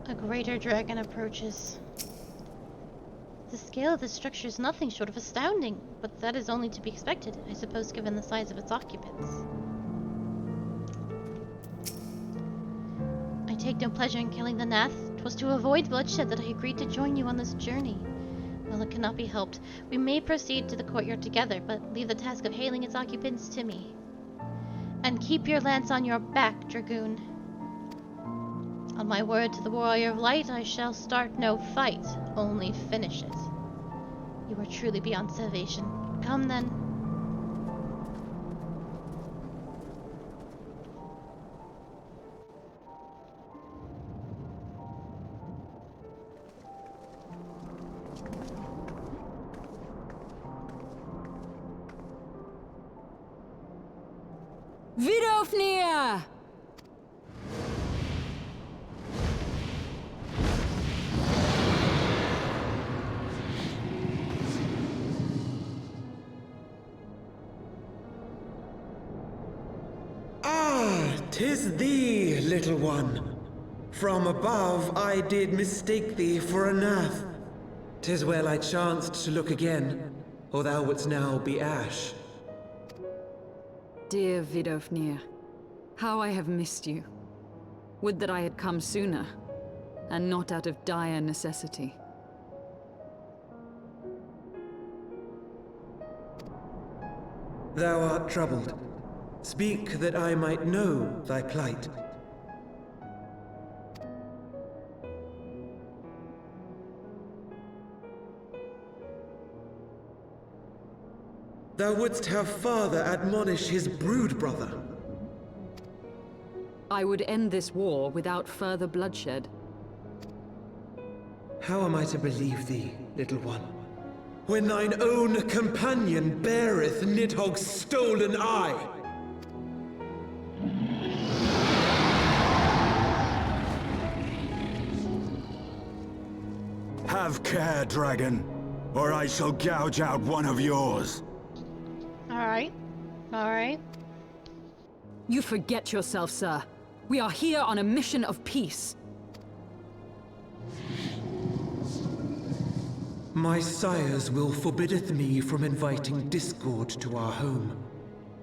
A greater dragon approaches. The scale of this structure is nothing short of astounding, but that is only to be expected, I suppose, given the size of its occupants. I take no pleasure in killing the Nath. 'Twas to avoid bloodshed that I agreed to join you on this journey. Well, it cannot be helped. We may proceed to the courtyard together, but leave the task of hailing its occupants to me. And keep your lance on your back, Dragoon. On my word to the Warrior of Light, I shall start no fight, only finish it. You are truly beyond salvation. Come then. Vidofnir! Ah, 'tis thee, little one. From above I did mistake thee for a Nath. 'Tis well I chanced to look again, or thou wouldst now be ash. Dear Vidofnir, how I have missed you. Would that I had come sooner, and not out of dire necessity. Thou art troubled. Speak that I might know thy plight. Thou wouldst have father admonish his brood brother. I would end this war without further bloodshed. How am I to believe thee, little one, when thine own companion beareth Nidhogg's stolen eye? Have care, dragon, or I shall gouge out one of yours. Alright. Alright. You forget yourself, sir. We are here on a mission of peace. My sires will forbiddeth me from inviting discord to our home.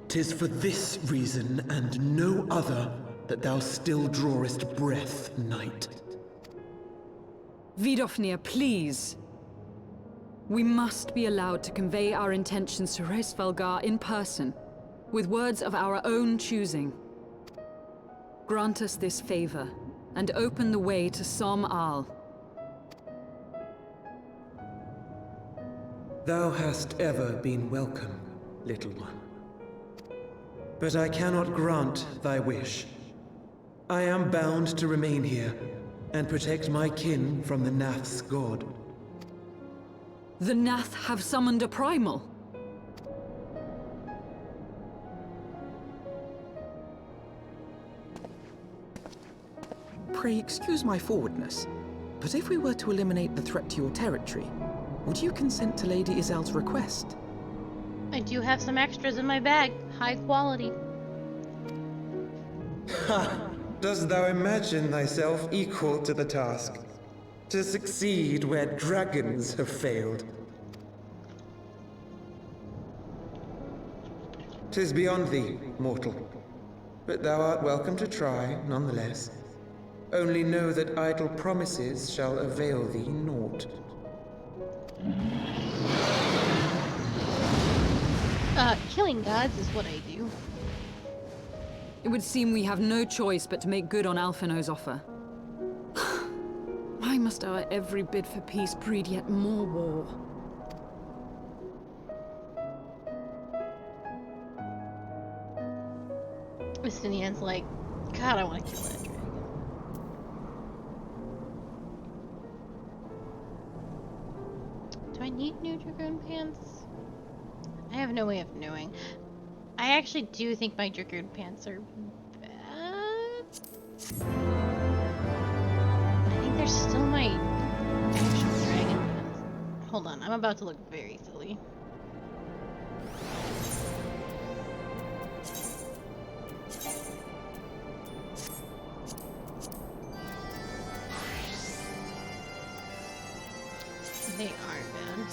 'Tis for this reason and no other that thou still drawest breath, knight. Vidofnir, please. We must be allowed to convey our intentions to Reisfelgar in person, with words of our own choosing. Grant us this favor, and open the way to Som Al. Thou hast ever been welcome, little one. But I cannot grant thy wish. I am bound to remain here, and protect my kin from the Nath's god. The Nath have summoned a primal. Pray excuse my forwardness, but if we were to eliminate the threat to your territory, Would you consent to Lady Izel's request? I do have some extras in my bag. High quality. Ha! Dost thou imagine thyself equal to the task? To succeed where dragons have failed? 'Tis beyond thee, mortal. But thou art welcome to try, nonetheless. Only know that idle promises shall avail thee naught. Killing gods is what I do. It would seem we have no choice but to make good on Alphino's offer. Why must our every bid for peace breed yet more war? Justinian's like, God, I want to kill that dragon. Do I need new dragoon pants? I have no way of knowing. I actually do think my dragoon pants are bad. I think they're still my actual dragon pants. Hold on, I'm about to look very silly. They are bad.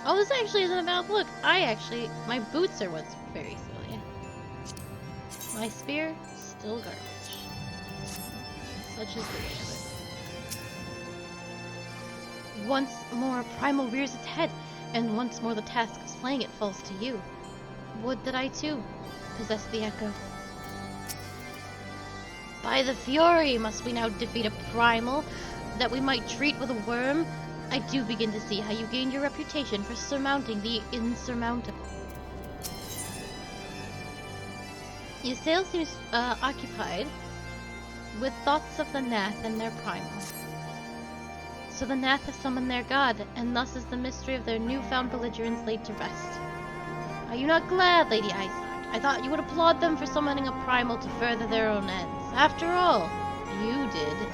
Oh, this actually isn't a bad look. My boots are what's very silly. My spear, still garbage. Such is the way of it. Once more, Primal rears its head, and once more the task of slaying it falls to you. Would that I too possess the echo. By the fury must we now defeat a Primal, that we might treat with a worm. I do begin to see how you gained your reputation for surmounting the insurmountable. Ysael seems occupied with thoughts of the Nath and their Primal. So the Nath have summoned their god, and thus is the mystery of their newfound belligerence laid to rest. Are you not glad, Lady Isaac? I thought you would applaud them for summoning a Primal to further their own ends. After all, you did.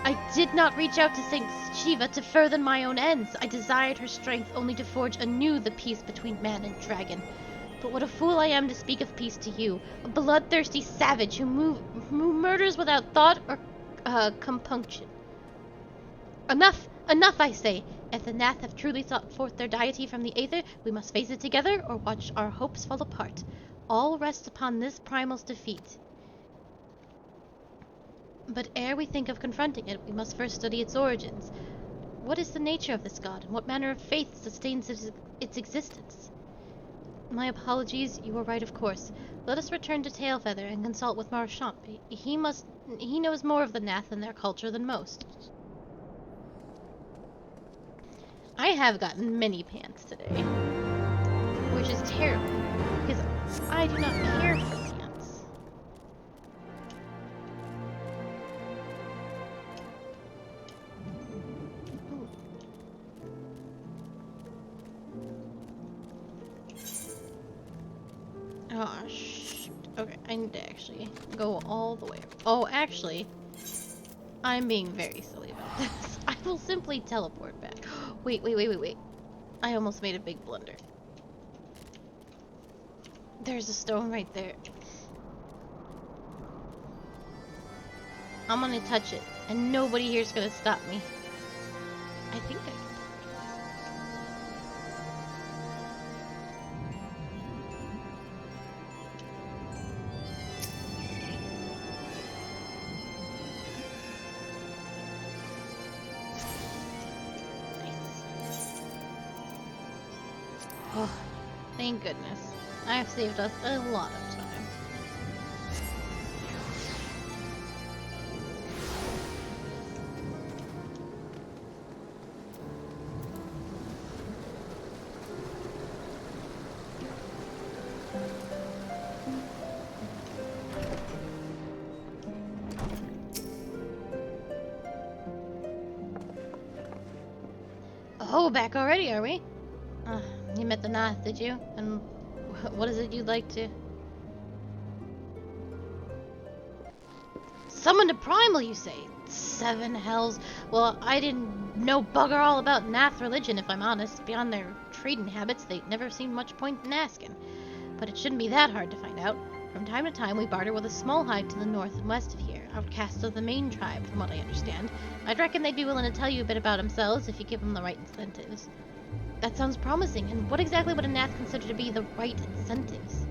I did not reach out to Saint Shiva to further my own ends. I desired her strength only to forge anew the peace between man and dragon. But what a fool I am to speak of peace to you, a bloodthirsty savage who murders without thought or compunction. Enough! Enough, I say! If the Nath have truly sought forth their deity from the Aether, we must face it together or watch our hopes fall apart. All rests upon this Primal's defeat. But ere we think of confronting it, we must first study its origins. What is the nature of this god, and what manner of faith sustains its existence? My apologies, you were right, of course. Let us return to Tailfeather and consult with Marchant. He knows more of the Nath and their culture than most. I have gotten many pants today, which is terrible, because I do not care for pants. Oh, shoot. Okay, I need to actually go all the way. Oh, actually, I'm being very silly about this. I will simply teleport back. Wait. I almost made a big blunder. There's a stone right there. I'm gonna touch it, and nobody here's gonna stop me. I think I can. Oh, thank goodness. I have saved us a lot of time. Oh, back already, are we? You met the Nath, did you? And what is it you'd like to... Summon a Primal, you say? 7 hells. Well, I didn't no bugger all about Nath religion, if I'm honest. Beyond their trading habits, they never seemed much point in asking. But it shouldn't be that hard to find out. From time to time, we barter with a small hive to the north and west of here, outcasts of the main tribe, from what I understand. I'd reckon they'd be willing to tell you a bit about themselves if you give them the right incentives. That sounds promising, and what exactly would a Nath consider to be the right incentives?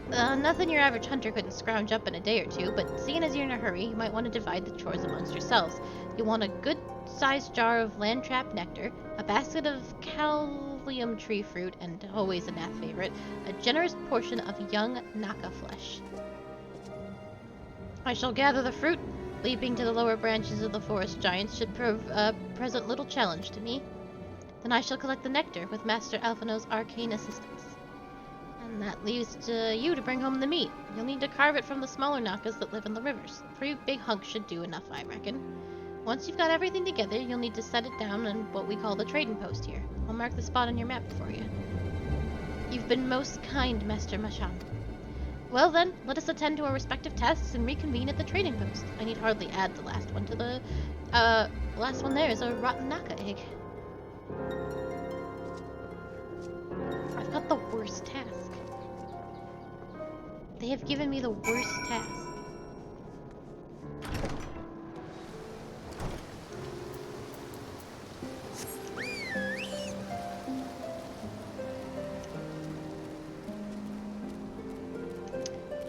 Nothing your average hunter couldn't scrounge up in a day or two, but seeing as you're in a hurry, you might want to divide the chores amongst yourselves. You'll want a good-sized jar of land-trap nectar, a basket of callium tree fruit, and always a Nath favorite, a generous portion of young Naka flesh. I shall gather the fruit. Leaping to the lower branches of the forest giants should prove a present little challenge to me. Then I shall collect the nectar with Master Alphino's arcane assistance. And that leaves to you to bring home the meat. You'll need to carve it from the smaller Nakas that live in the rivers. 3 big hunks should do enough, I reckon. Once you've got everything together, you'll need to set it down in what we call the trading post here. I'll mark the spot on your map for you. You've been most kind, Master Machan. Well then, let us attend to our respective tasks and reconvene at the trading post. I need hardly add the last one to the, last one there is a rotten Naka egg. I've got the worst task. They have given me the worst task.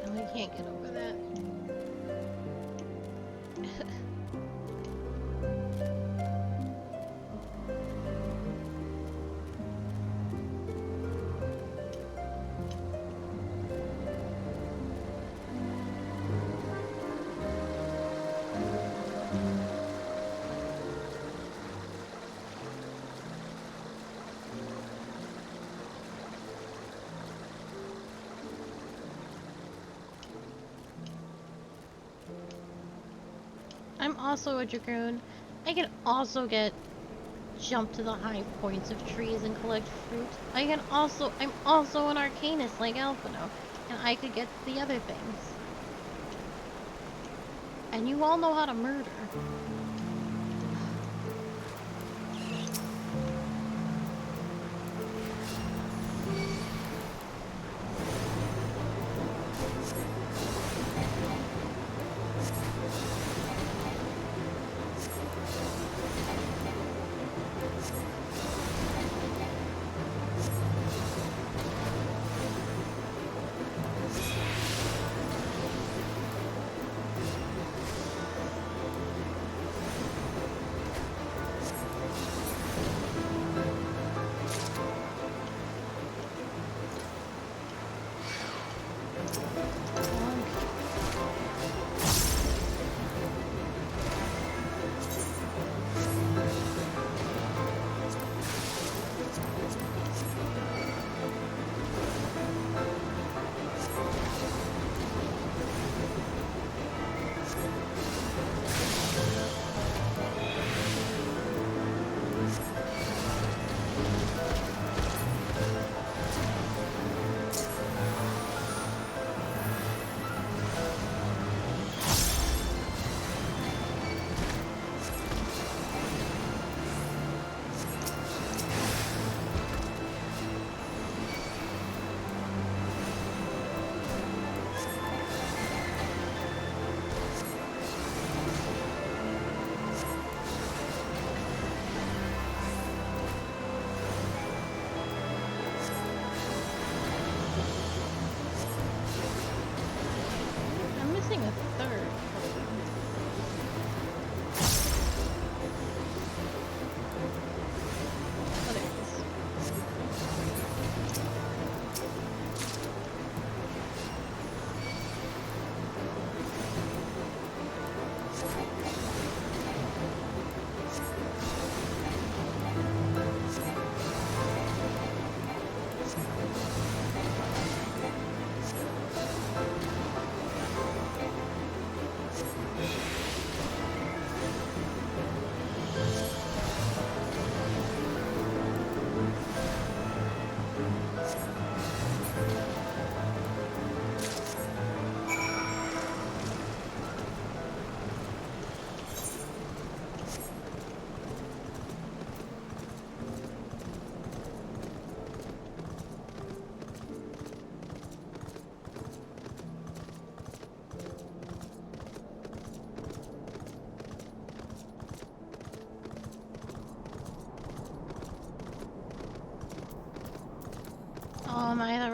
And we can't get over that. I'm also a dragoon. I can also jump to the high points of trees and collect fruit. I'm also an arcanist like Alphino, and I could get the other things. And you all know how to murder.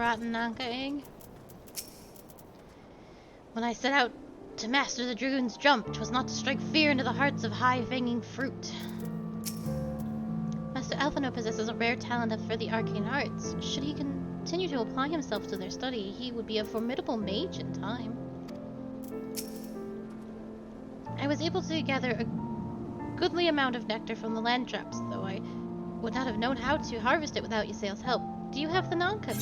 rotten Nanka egg. When I set out to master the dragoon's jump, 'twas not to strike fear into the hearts of high-fanging fruit. Master Alphino possesses a rare talent for the arcane arts. Should he continue to apply himself to their study, he would be a formidable mage in time. I was able to gather a goodly amount of nectar from the land traps, though I would not have known how to harvest it without Ysael's help. Do you have the Nanka?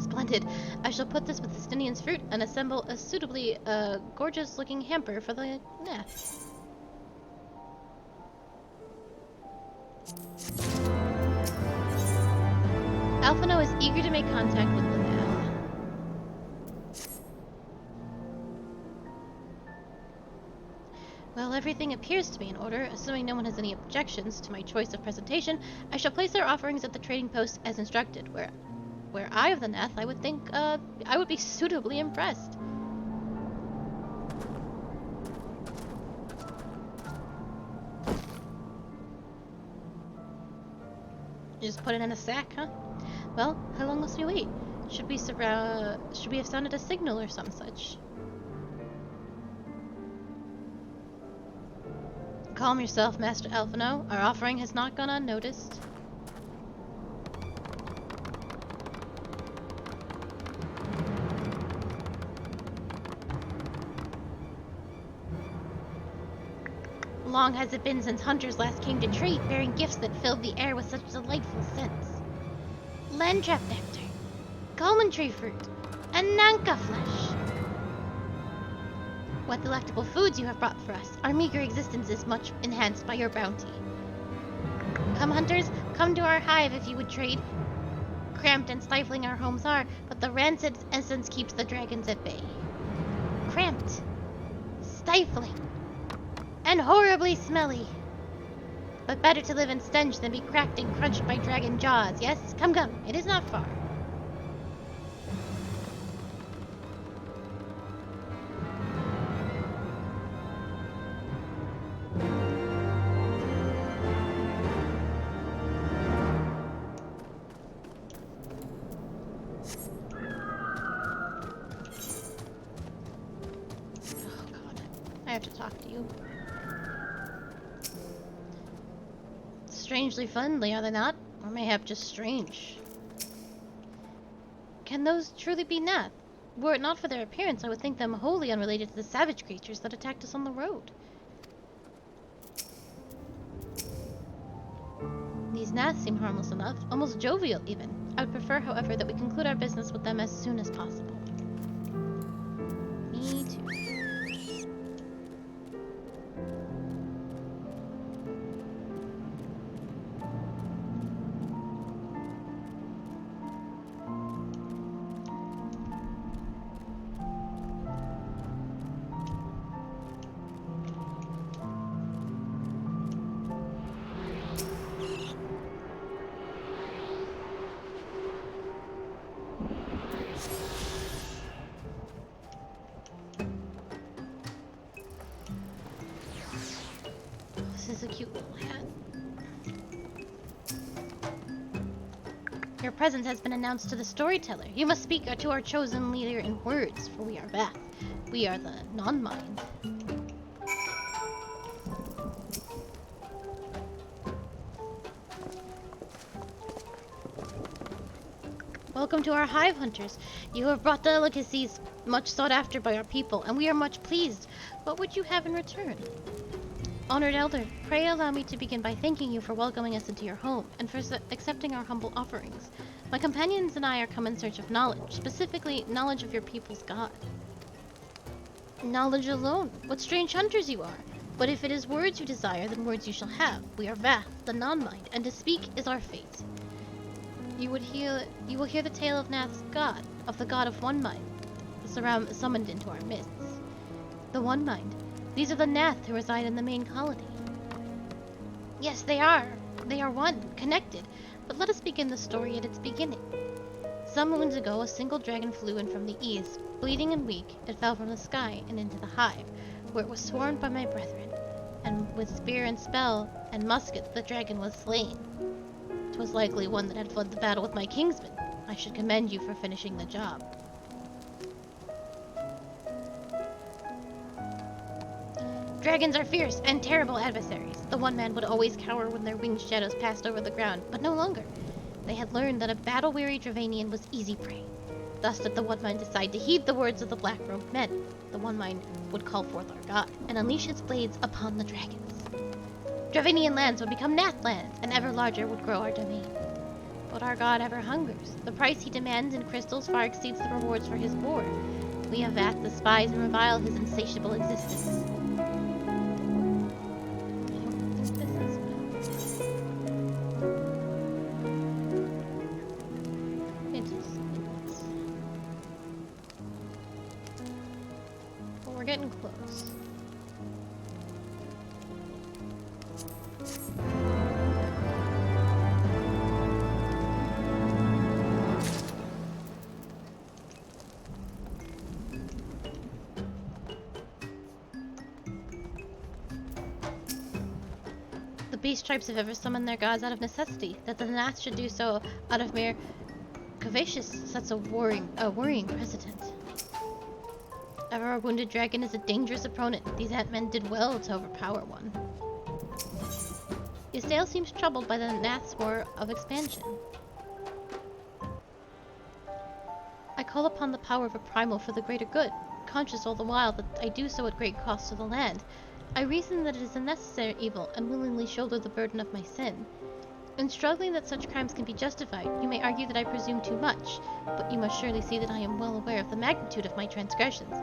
Splendid. I shall put this with Justinian's fruit and assemble a suitably gorgeous-looking hamper for the nest. Alphino is eager to make contact with the nath. Well, everything appears to be in order. Assuming no one has any objections to my choice of presentation, I shall place our offerings at the trading post as instructed. Where I have the nath, I would think, I would be suitably impressed. You just put it in a sack, huh? Well, how long must we wait? Should we have sounded a signal or some such? Calm yourself, Master Alphino. Our offering has not gone unnoticed. Long has it been since hunters last came to trade, bearing gifts that filled the air with such delightful scents. Landtrap nectar, Kalman tree fruit, and Nanka flesh. What delectable foods you have brought for us. Our meager existence is much enhanced by your bounty. Come, hunters, come to our hive if you would trade. Cramped and stifling our homes are, but the rancid essence keeps the dragons at bay. Cramped, stifling, and horribly smelly. But better to live in stench than be cracked and crunched by dragon jaws, yes? Come, come, it is not far. Oh god, I have to talk to you. Strangely friendly, are they not? Or mayhap just strange. Can those truly be nath? Were it not for their appearance, I would think them wholly unrelated to the savage creatures that attacked us on the road. These naths seem harmless enough, almost jovial even. I would prefer, however, that we conclude our business with them as soon as possible. Me too. This is a cute little hat. Your presence has been announced to the storyteller. You must speak to our chosen leader in words, for we are Vath. We are the non-mind. Welcome to our hive, hunters. You have brought delicacies much sought after by our people, and we are much pleased. What would you have in return? Honored Elder, pray allow me to begin by thanking you for welcoming us into your home, and for accepting our humble offerings. My companions and I are come in search of knowledge, specifically knowledge of your people's god. Knowledge alone? What strange hunters you are! But if it is words you desire, then words you shall have. We are Vath, the non-mind, and to speak is our fate. You will hear the tale of Nath's god, of the god of One Mind, summoned into our midst. The One Mind. These are the Nath who reside in the main colony. Yes, they are. They are one, connected. But let us begin the story at its beginning. Some moons ago, a single dragon flew in from the east. Bleeding and weak, it fell from the sky and into the hive, where it was swarmed by my brethren. And with spear and spell and musket, the dragon was slain. 'Twas likely one that had fled the battle with my kingsmen. I should commend you for finishing the job. Dragons are fierce and terrible adversaries. The one man would always cower when their winged shadows passed over the ground, but no longer. They had learned that a battle-weary Dravanian was easy prey. Thus did the One Mind decide to heed the words of the black-robed men. The One Mind would call forth our god and unleash its blades upon the dragons. Dravanian lands would become Nath lands, and ever larger would grow our domain. But our god ever hungers. The price he demands in crystals far exceeds the rewards for his war. We have Vath despise and revile his insatiable existence. Getting close. The beast tribes have ever summoned their gods out of necessity. That the Nath should do so out of mere covetous sets a worrying precedent. Ever a wounded dragon is a dangerous opponent. These ant-men did well to overpower one. Ysael seems troubled by the Nath's war of expansion. I call upon the power of a primal for the greater good, conscious all the while that I do so at great cost to the land. I reason that it is a necessary evil, and willingly shoulder the burden of my sin. In struggling that such crimes can be justified, you may argue that I presume too much, but you must surely see that I am well aware of the magnitude of my transgressions.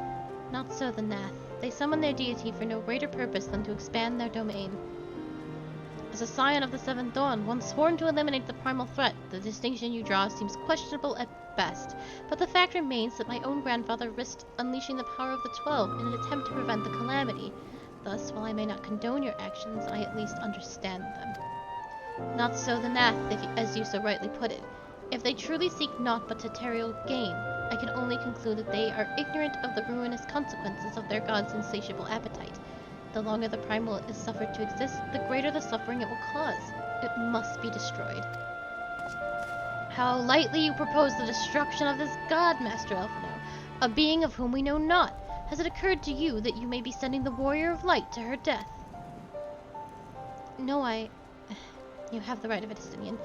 Not so the Nath. They summon their deity for no greater purpose than to expand their domain. As a scion of the Seventh Dawn, one sworn to eliminate the primal threat, the distinction you draw seems questionable at best, but the fact remains that my own grandfather risked unleashing the power of the 12 in an attempt to prevent the calamity. Thus, while I may not condone your actions, I at least understand them. Not so the Nath, as you so rightly put it. If they truly seek naught but territorial gain, I can only conclude that they are ignorant of the ruinous consequences of their god's insatiable appetite. The longer the primal is suffered to exist, the greater the suffering it will cause. It must be destroyed. How lightly you propose the destruction of this god, Master Elfino, a being of whom we know not. Has it occurred to you that you may be sending the Warrior of Light to her death? No, You have the right of a Destinian.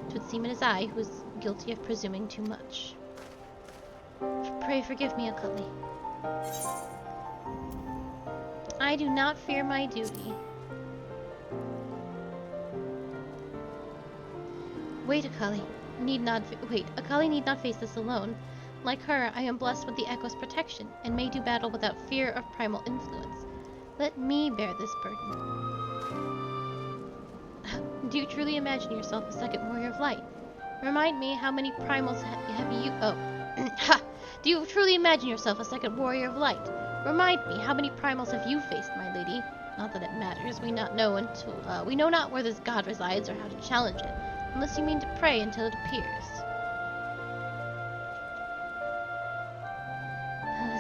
'Twould seem it is I who is guilty of presuming too much. Pray forgive me, Akali. I do not fear my duty. Wait, Akali. Akali need not face this alone. Like her, I am blessed with the Echo's protection, and may do battle without fear of primal influence. Let me bear this burden. Do you truly imagine yourself a second Warrior of Light? Remind me how many primals have you... Oh. Ha! Do you truly imagine yourself a second Warrior of Light? Remind me how many primals have you faced, my lady? Not that it matters. We know not where this god resides or how to challenge it, unless you mean to pray until it appears.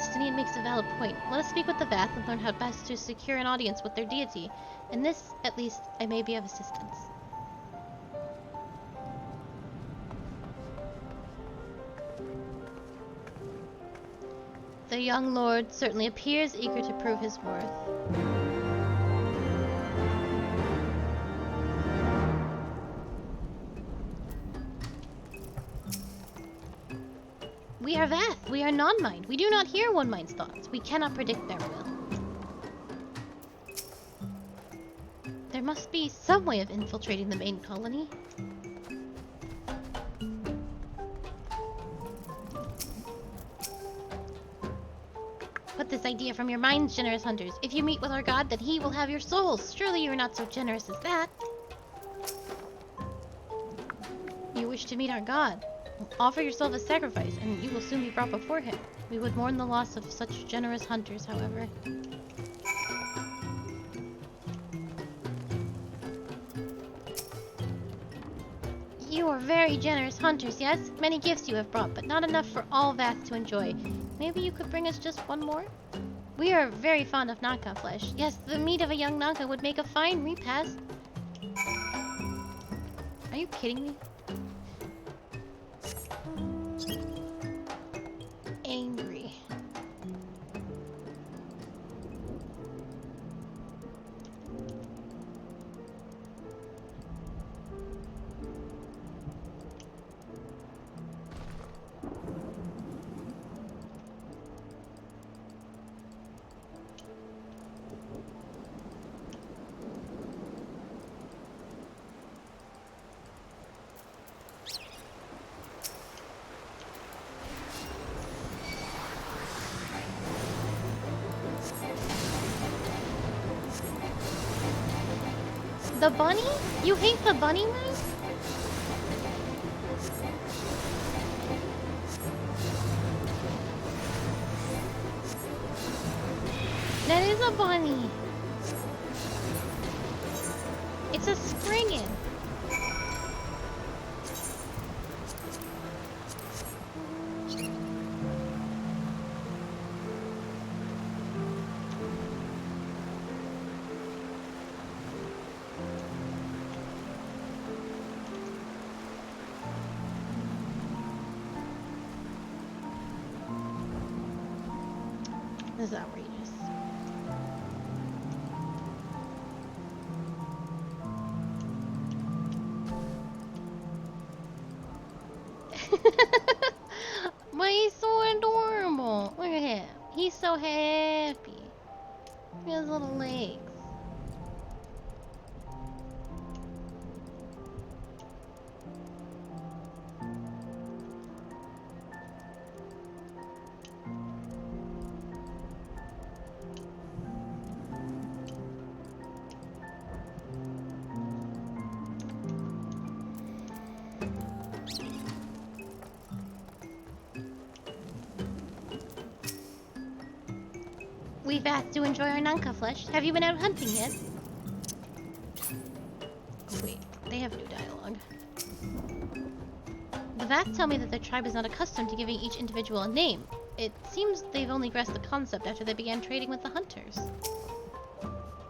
Stinian makes a valid point. Let us speak with the Vath and learn how best to secure an audience with their deity. In this, at least, I may be of assistance. The young lord certainly appears eager to prove his worth. We are Vath. We are non-mind. We do not hear One Mind's thoughts. We cannot predict their will. There must be some way of infiltrating the main colony. Put this idea from your minds, generous hunters. If you meet with our god, then he will have your souls. Surely you are not so generous as that. You wish to meet our god. Offer yourself a sacrifice, and you will soon be brought before him. We would mourn the loss of such generous hunters, however. You are very generous hunters, yes? Many gifts you have brought, but not enough for all Vath to enjoy. Maybe you could bring us just one more? We are very fond of Naka flesh. Yes, the meat of a young Naka would make a fine repast. Are you kidding me? Angry. The bunny? You hate the bunny, man? That is a bunny. It's a springin'. This is outrageous. But he's so adorable. Look at him. He's so happy. Look at his little legs. We've asked to enjoy our Nanka flesh. Have you been out hunting yet? Oh wait, they have new dialogue. The Vath tell me that their tribe is not accustomed to giving each individual a name. It seems they've only grasped the concept after they began trading with the hunters.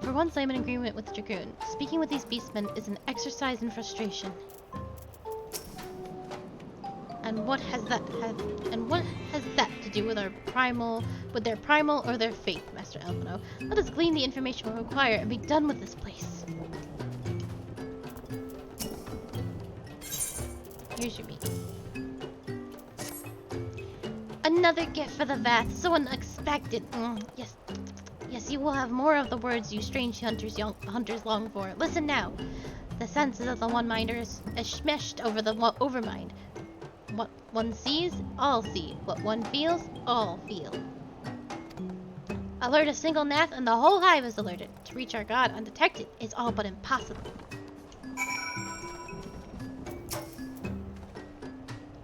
For once I am in agreement with Dragoon. Speaking with these beastmen is an exercise in frustration. And what has that to do with their primal or their faith, Master Alphino? Let us glean the information we require and be done with this place. Here's your meat. Another gift for the Vath, so unexpected. Yes, yes, you will have more of the words you strange hunters long for. Listen now. The senses of the one-minders is meshed over the overmind. What one sees, all see. What one feels, all feel. Alert a single Nath and the whole hive is alerted. To reach our god undetected is all but impossible.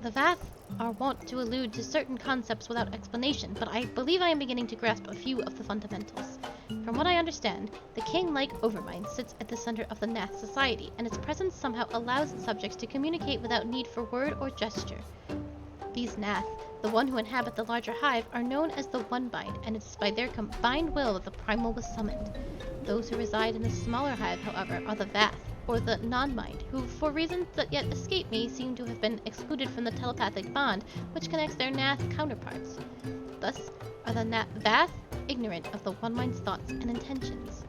The Vath are wont to allude to certain concepts without explanation, but I believe I am beginning to grasp a few of the fundamentals. From what I understand, the king-like Overmind sits at the center of the Nath society, and its presence somehow allows its subjects to communicate without need for word or gesture. These Nath, the one who inhabit the larger hive, are known as the One-Bind, and it is by their combined will that the primal was summoned. Those who reside in the smaller hive, however, are the Vath, or the non-mind, who, for reasons that yet escape me, seem to have been excluded from the telepathic bond which connects their Nath counterparts. Thus are the Vath ignorant of the One-Mind's thoughts and intentions,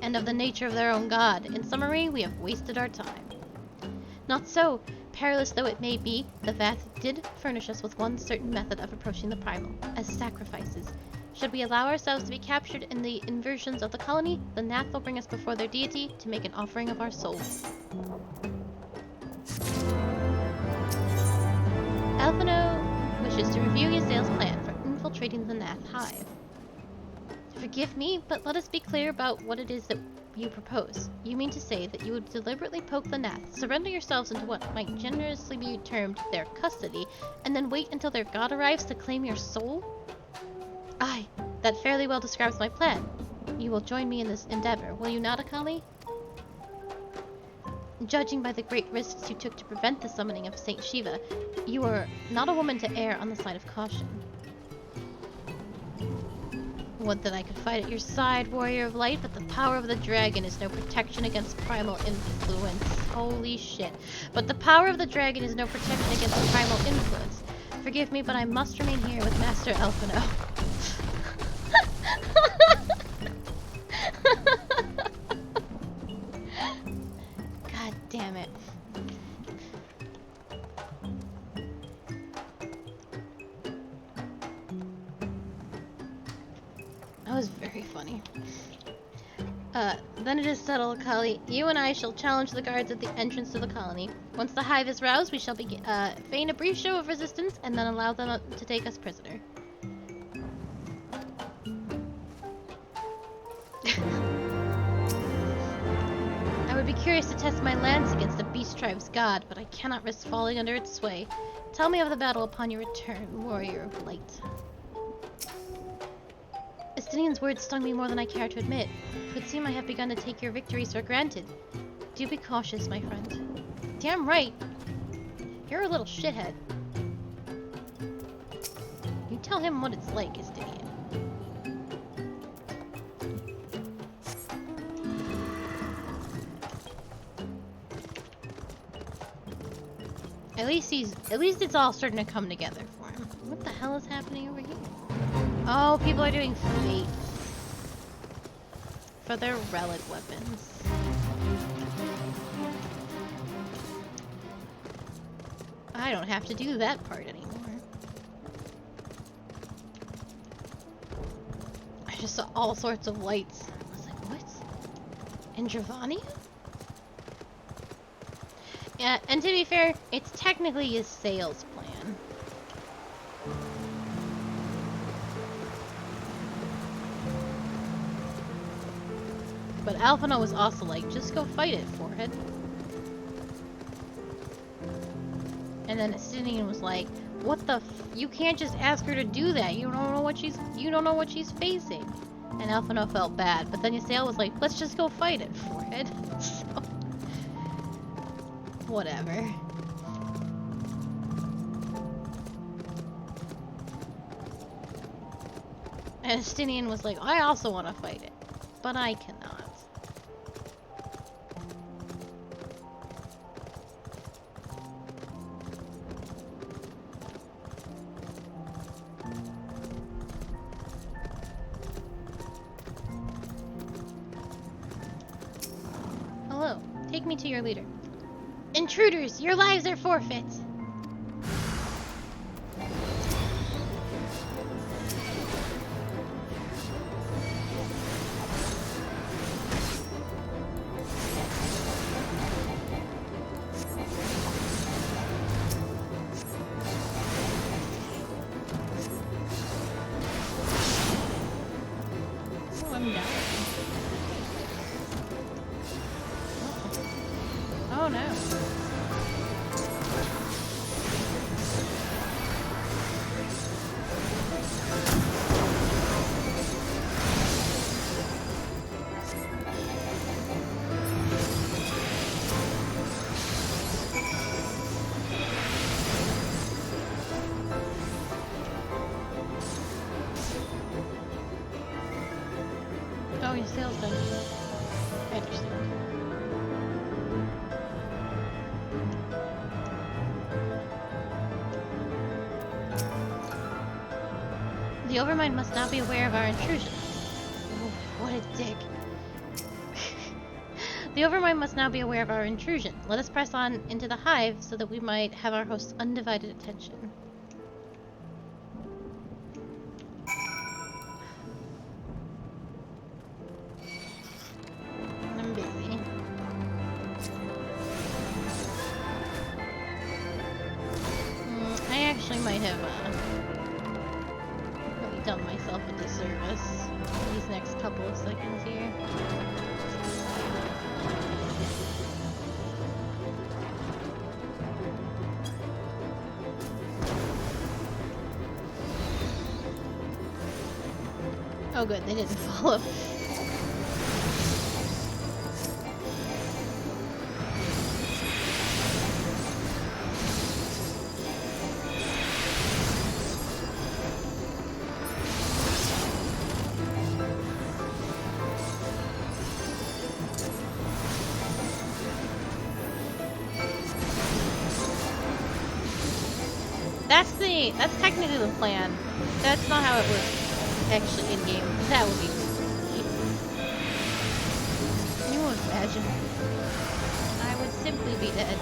and of the nature of their own god. In summary, we have wasted our time. Not so. Perilous though it may be, the Vath did furnish us with one certain method of approaching the primal, as sacrifices. Should we allow ourselves to be captured in the inversions of the colony, the Nath will bring us before their deity to make an offering of our souls. Alphino wishes to review Ysael's plan for infiltrating the Nath hive. Forgive me, but let us be clear about what it is that you propose. You mean to say that you would deliberately poke the Nath, surrender yourselves into what might generously be termed their custody, and then wait until their god arrives to claim your soul? Aye, that fairly well describes my plan. You will join me in this endeavor, will you not, Akali? Judging by the great risks you took to prevent the summoning of Saint Shiva, you are not a woman to err on the side of caution. Would that I could fight at your side, warrior of light, but the power of the dragon is no protection against primal influence. Holy shit. But the power of the dragon is no protection against primal influence. Forgive me, but I must remain here with Master Elfino. God damn it. That was very funny. Then it is settled, Kali. You and I shall challenge the guards at the entrance to the colony. Once the hive is roused, we shall feign a brief show of resistance and then allow them to take us prisoner. I would be curious to test my lance against the beast tribe's god, but I cannot risk falling under its sway. Tell me of the battle upon your return, warrior of light. Estinian's words stung me more than I care to admit. It would seem I have begun to take your victories for granted. Do be cautious, my friend. Damn right. You're a little shithead. You tell him what it's like, Estinian. At least it's all starting to come together for him. What the hell is happening over here? Oh, people are doing fate for their relic weapons. I don't have to do that part anymore. I just saw all sorts of lights. I was like, what? In Dravania? Yeah, and to be fair, it's technically a sales plan. But Alphina was also like, just go fight it, forehead. And then Estinian was like, what the you can't just ask her to do that. You don't know what she's facing. And Alphina felt bad, but then Ysael was like, let's just go fight it, forehead. So whatever. And Estinian was like, I also want to fight it, but I cannot. Hello, take me to your leader. Intruders, your lives are forfeit. Oh, I'm down. Oh no. Oh, your sales done. I understand. The Overmind must not be aware of our intrusion. Oof, what a dick. The Overmind must now be aware of our intrusion. Let us press on into the hive so that we might have our host's undivided attention. I'm busy. I actually might have really done myself a disservice these next couple of seconds here. Oh good, they didn't follow. technically the plan. That's not how it works actually in game. That would be weird. Can you imagine? I would simply be dead.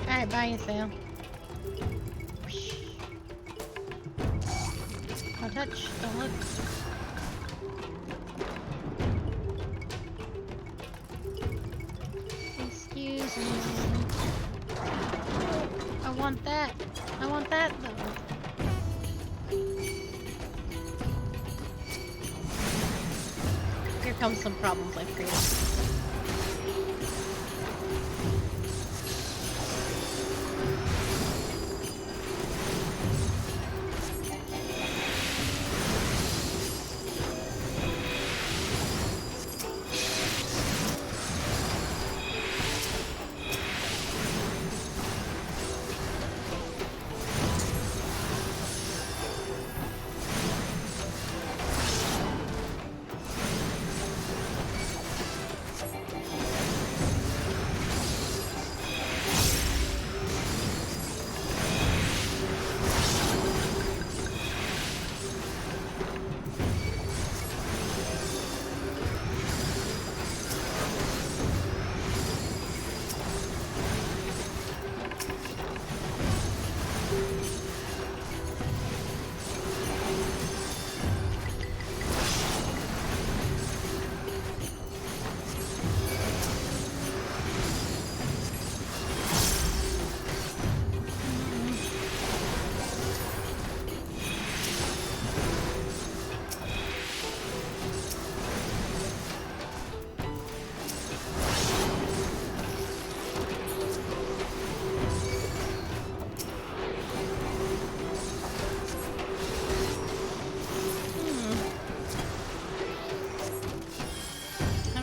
Alright, bye, Sam. Don't touch, don't look. Excuse me. I want that. I want that though. Here comes some problems I've created.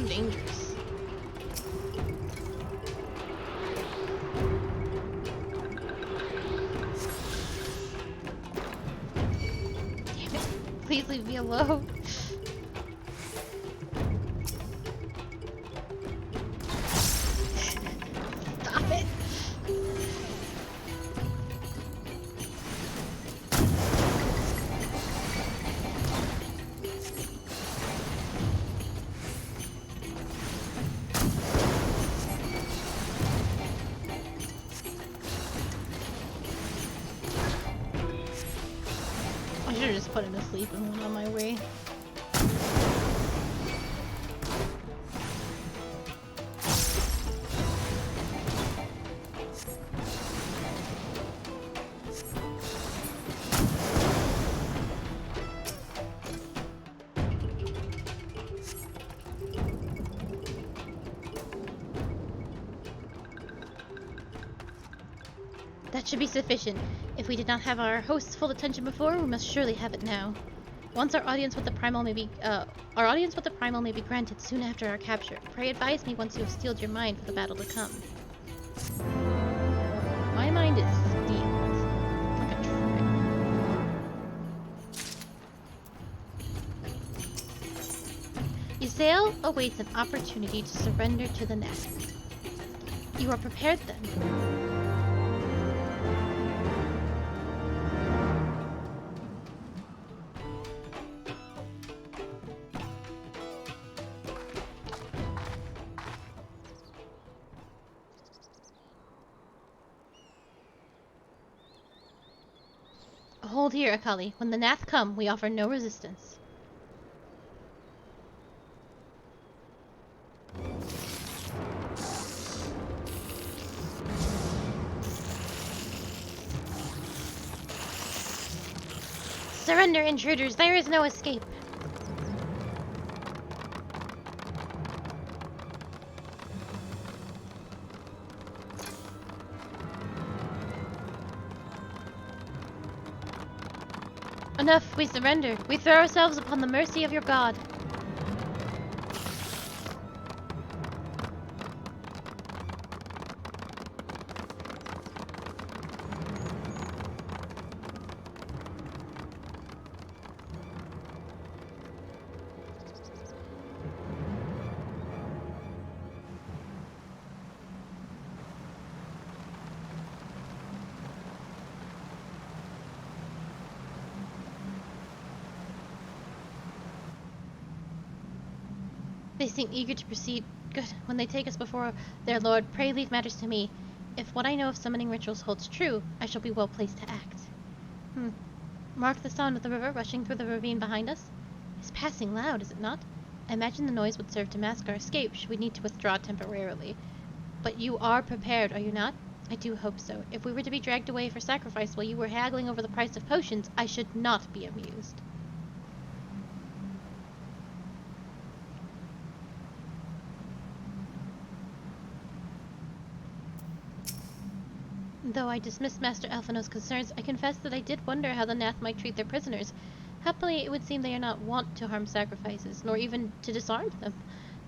Dangerous. Damn it. Please leave me alone. Stop it. I should have just put him to sleep and went on my way. That should be sufficient. If we did not have our host's full attention before, we must surely have it now. Once our audience with the primal may be granted soon after our capture. Pray advise me once you have steeled your mind for the battle to come. My mind is steeled. Like a trap. Ysael awaits an opportunity to surrender to the nest. You are prepared then. Hold here, Akali. When the Nath come, we offer no resistance. Surrender, intruders! There is no escape! Enough, we surrender. We throw ourselves upon the mercy of your god. They seem eager to proceed. Good. When they take us before their lord, pray leave matters to me. If what I know of summoning rituals holds true, I shall be well placed to act. Mark the sound of the river rushing through the ravine behind us. It's passing loud, is it not? I imagine the noise would serve to mask our escape should we need to withdraw temporarily. But you are prepared, are you not? I do hope so. If we were to be dragged away for sacrifice while you were haggling over the price of potions, I should not be amused. Though I dismissed Master Alphino's concerns, I confess that I did wonder how the Nath might treat their prisoners. Happily, it would seem they are not wont to harm sacrifices, nor even to disarm them.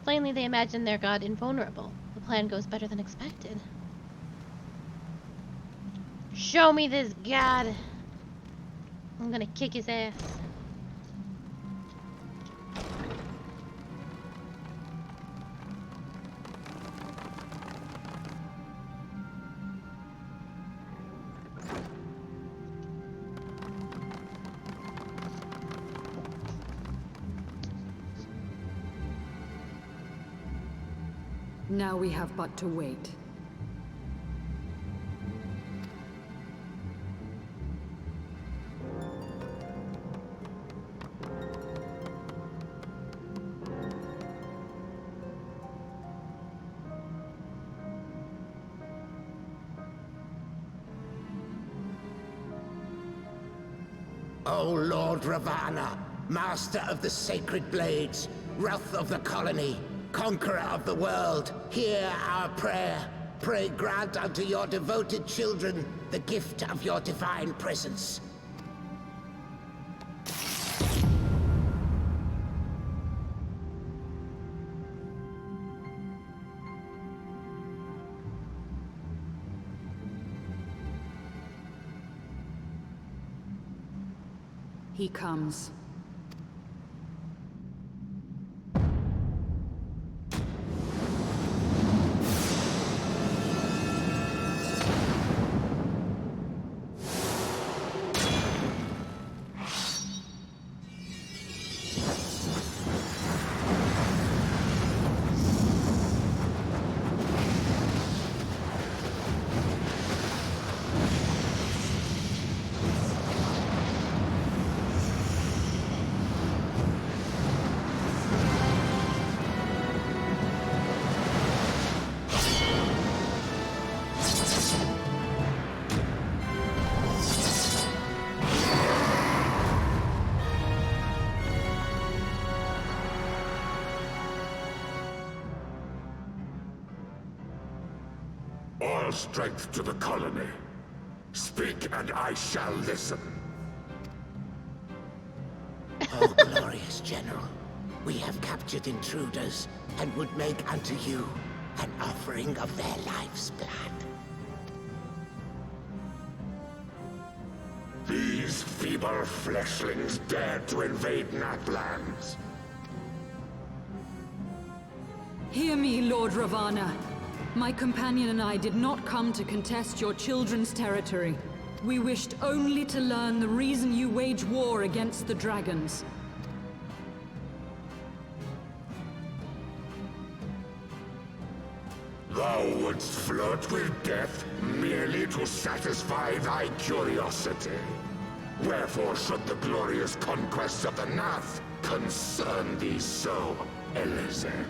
Plainly, they imagine their god invulnerable. The plan goes better than expected. Show me this god! I'm gonna kick his ass. Now we have but to wait. O Lord Dravania, master of the sacred blades, wrath of the colony, conqueror of the world, hear our prayer. Pray grant unto your devoted children the gift of your divine presence. He comes. All strength to the colony. Speak and I shall listen. O glorious General, we have captured intruders and would make unto you an offering of their life's blood. These feeble fleshlings dared to invade Nathlands. Hear me, Lord Dravania. My companion and I did not come to contest your children's territory. We wished only to learn the reason you wage war against the dragons. Thou wouldst flirt with death merely to satisfy thy curiosity. Wherefore should the glorious conquests of the Nath concern thee so, Elezen?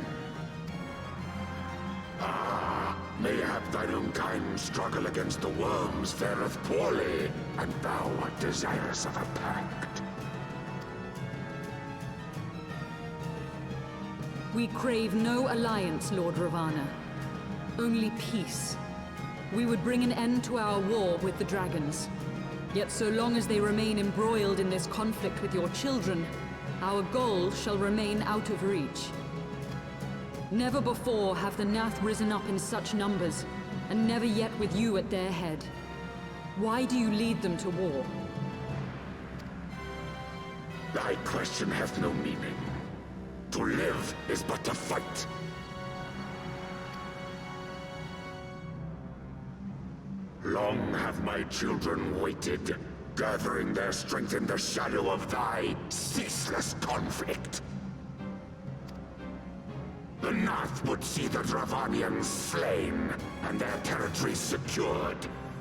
Mayhap thine own kind struggle against the worms fareth poorly, and thou art desirous of a pact. We crave no alliance, Lord Dravania. Only peace. We would bring an end to our war with the dragons. Yet so long as they remain embroiled in this conflict with your children, our goal shall remain out of reach. Never before have the Nath risen up in such numbers, and never yet with you at their head. Why do you lead them to war? Thy question hath no meaning. To live is but to fight. Long have my children waited, gathering their strength in the shadow of thy ceaseless conflict. Nath would see the Dravanians slain, and their territories secured.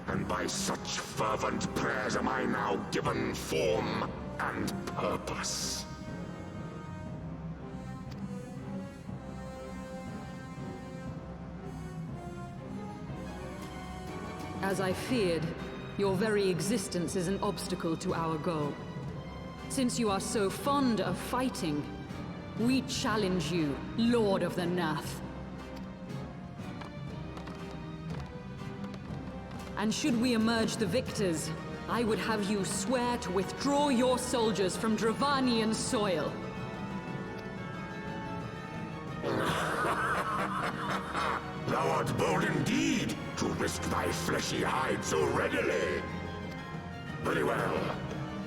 And by such fervent prayers am I now given form and purpose. As I feared, your very existence is an obstacle to our goal. Since you are so fond of fighting, we challenge you, Lord of the Nath. And should we emerge the victors, I would have you swear to withdraw your soldiers from Dravanian soil. Thou art bold indeed, to risk thy fleshy hide so readily. Very well.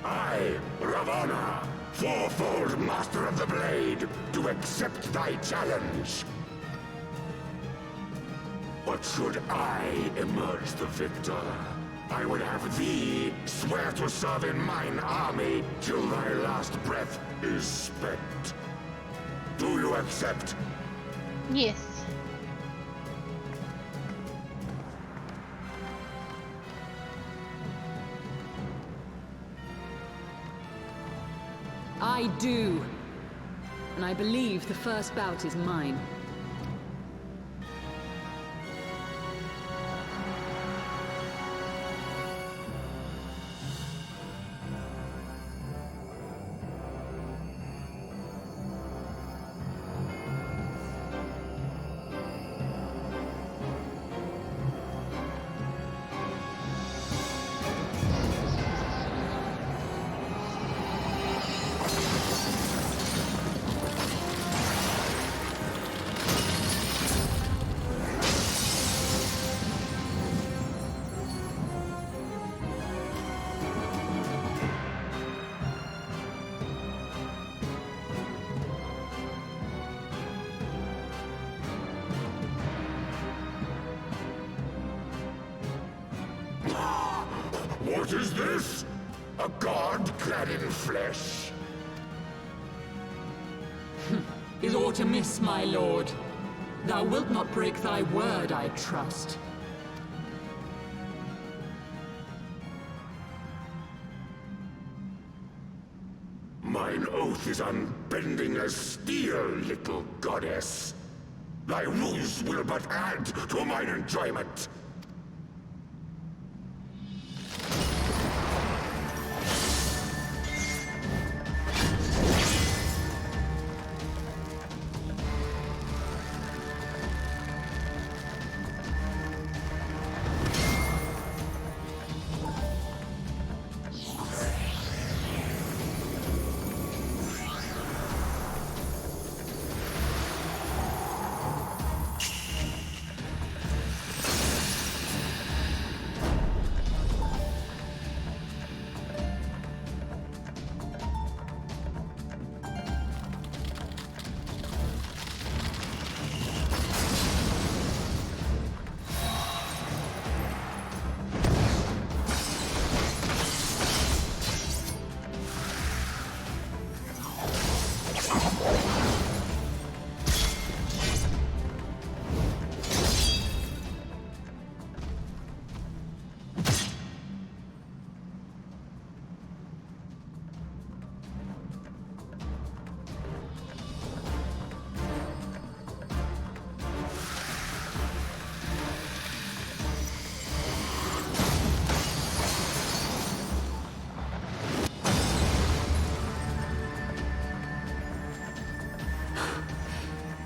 I, Ravana, fourfold Master of the Blade, do accept thy challenge. But should I emerge the victor, I would have thee swear to serve in mine army till thy last breath is spent. Do you accept? Yes. I do. And I believe the first bout is mine. What is this? A god clad in flesh? Is aught amiss, my lord? Thou wilt not break thy word, I trust. Mine oath is unbending as steel, little goddess. Thy ruse will but add to mine enjoyment.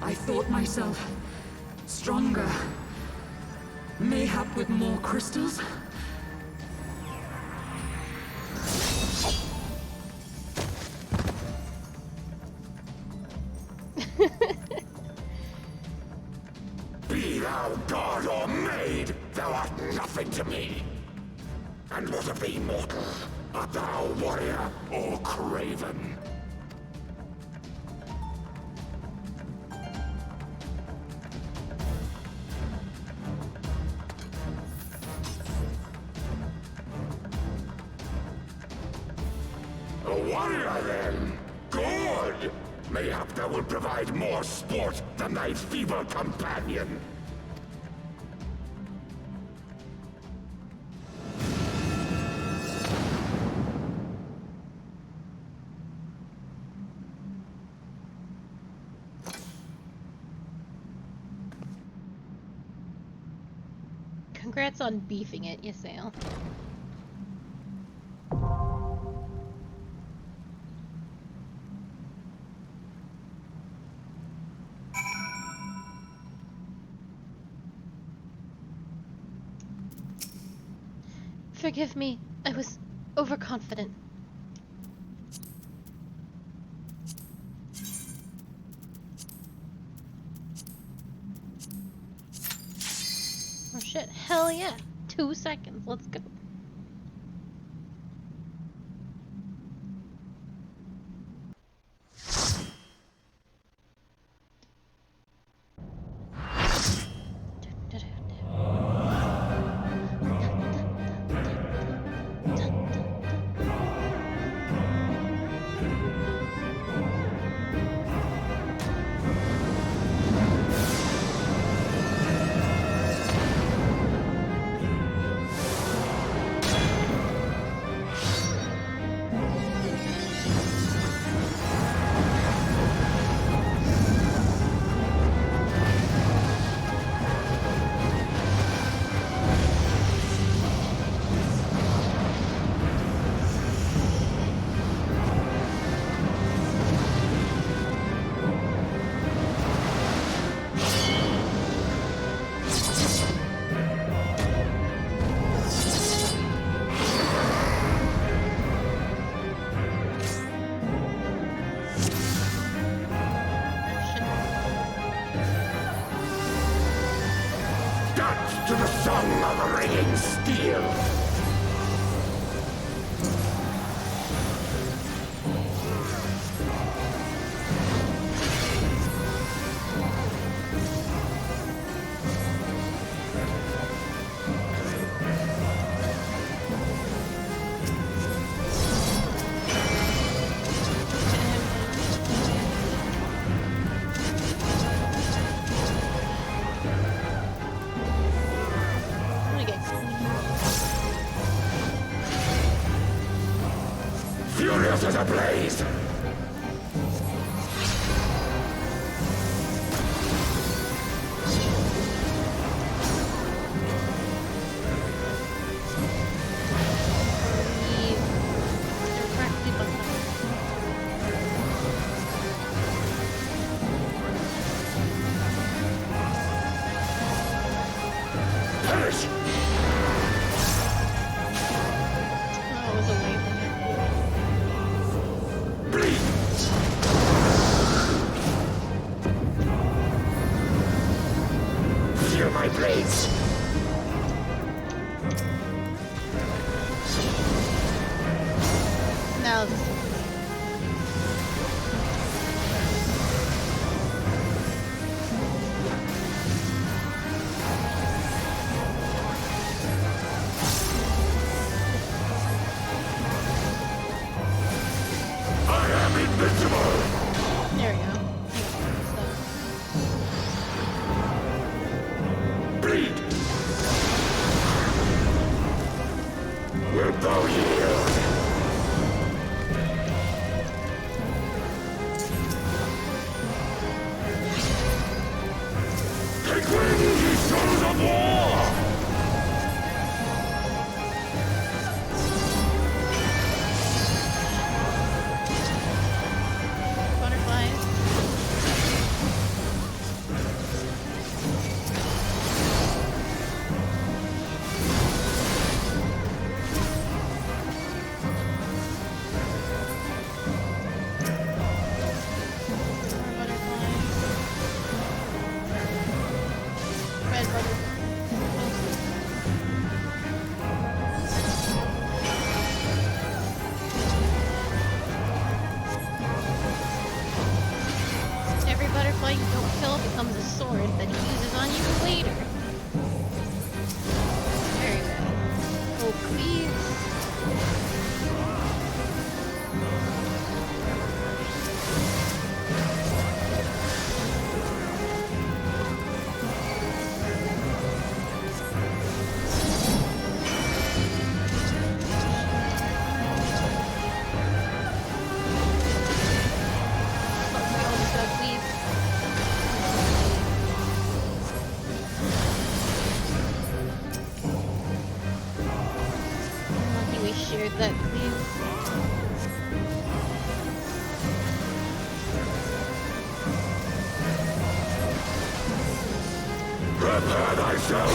I thought myself stronger. Mayhap with more crystals? Be thou god or maid, thou art nothing to me. And what of thee, mortal? Art thou warrior or craven? A warrior, then? Good! Mayhap thou will provide more sport than thy feeble companion. Congrats on beefing it, Ysael. Forgive me, I was overconfident. Oh shit, hell yeah. 2 seconds, let's go. To the song of ringing steel! Furious as a blaze! Perish! Oh, I was away from it. Bleed! make that clear. Prepare thyself!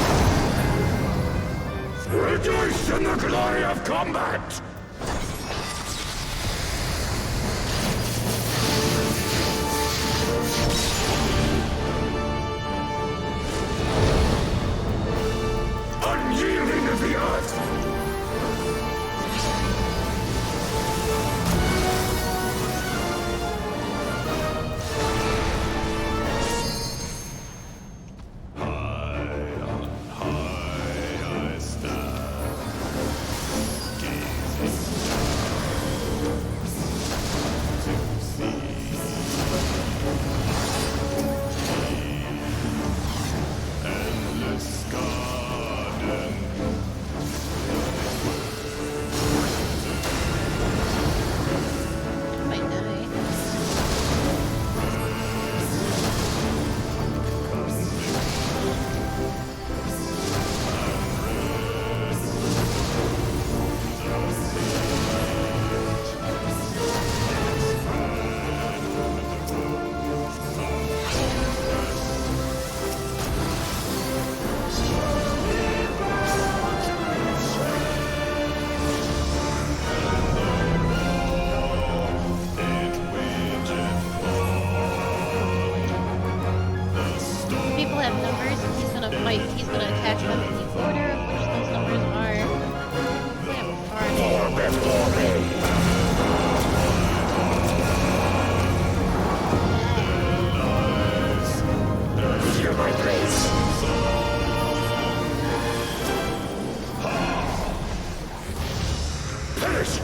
Rejoice in the glory of combat! Unyielding of the earth! He's gonna attack them in the order of which those numbers are. Feel my grace. Perish!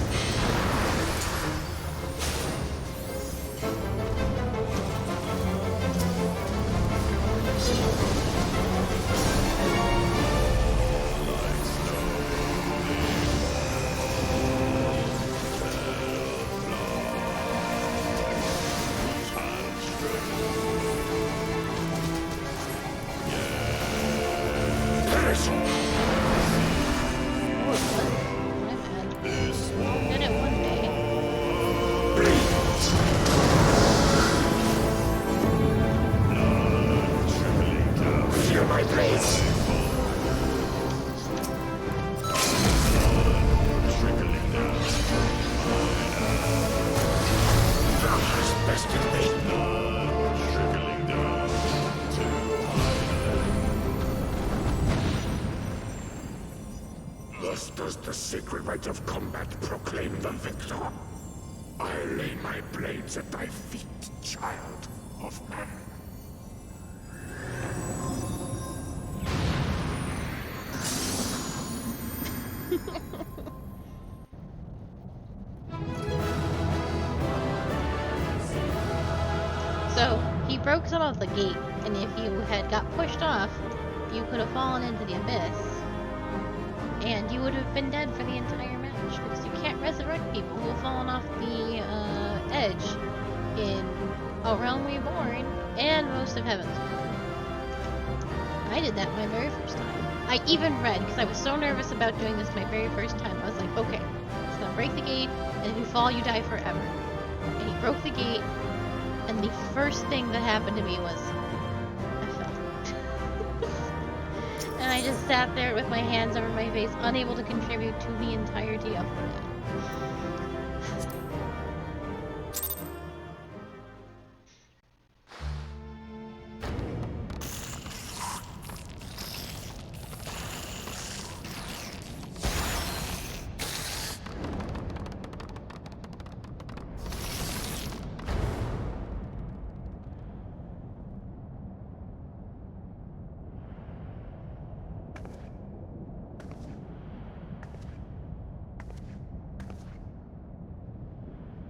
Thus does the sacred rite of combat proclaim the victor. I lay my blades at thy feet, child of man. So, he broke some of the gate, and if you had got pushed off, you could have fallen into the abyss. And you would have been dead for the entire match, because you can't resurrect people who have fallen off the edge in A Realm Reborn and most of Heaven's Door. I did that my very first time. I even read, because I was so nervous about doing this my very first time, I was like, okay, he's gonna break the gate, and if you fall, you die forever. And he broke the gate, and the first thing that happened to me was, I fell. And I just sat there with my hands over my face, unable to contribute to the entirety of the match.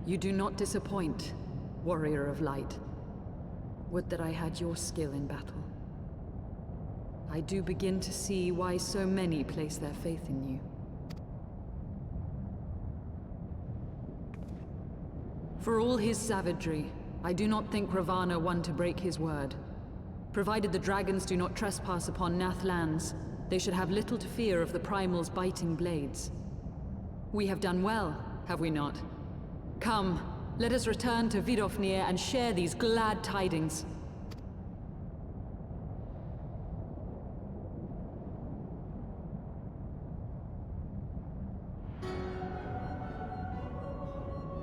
You do not disappoint, warrior of light. Would that I had your skill in battle. I do begin to see why so many place their faith in you. For all his savagery, I do not think Ravana one to break his word. Provided the dragons do not trespass upon Nath lands, they should have little to fear of the Primal's biting blades. We have done well, have we not? Come, let us return to Vidofnir and share these glad tidings.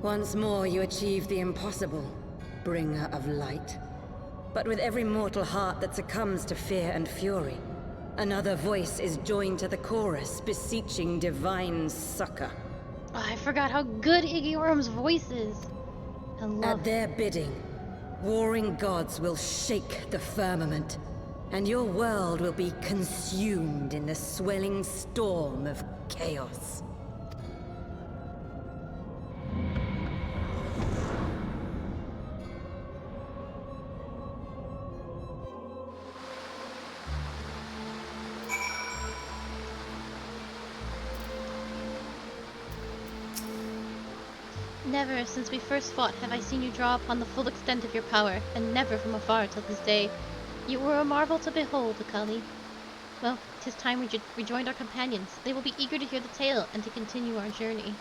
Once more you achieve the impossible, bringer of light. But with every mortal heart that succumbs to fear and fury, another voice is joined to the chorus, beseeching divine succor. Oh, I forgot how good Iggy Orm's voice is. I love At their bidding, warring gods will shake the firmament, and your world will be consumed in the swelling storm of chaos. Never since we first fought have I seen you draw upon the full extent of your power, and never from afar till this day. You were a marvel to behold, Akali. Well, 'tis time we rejoined our companions. They will be eager to hear the tale and to continue our journey.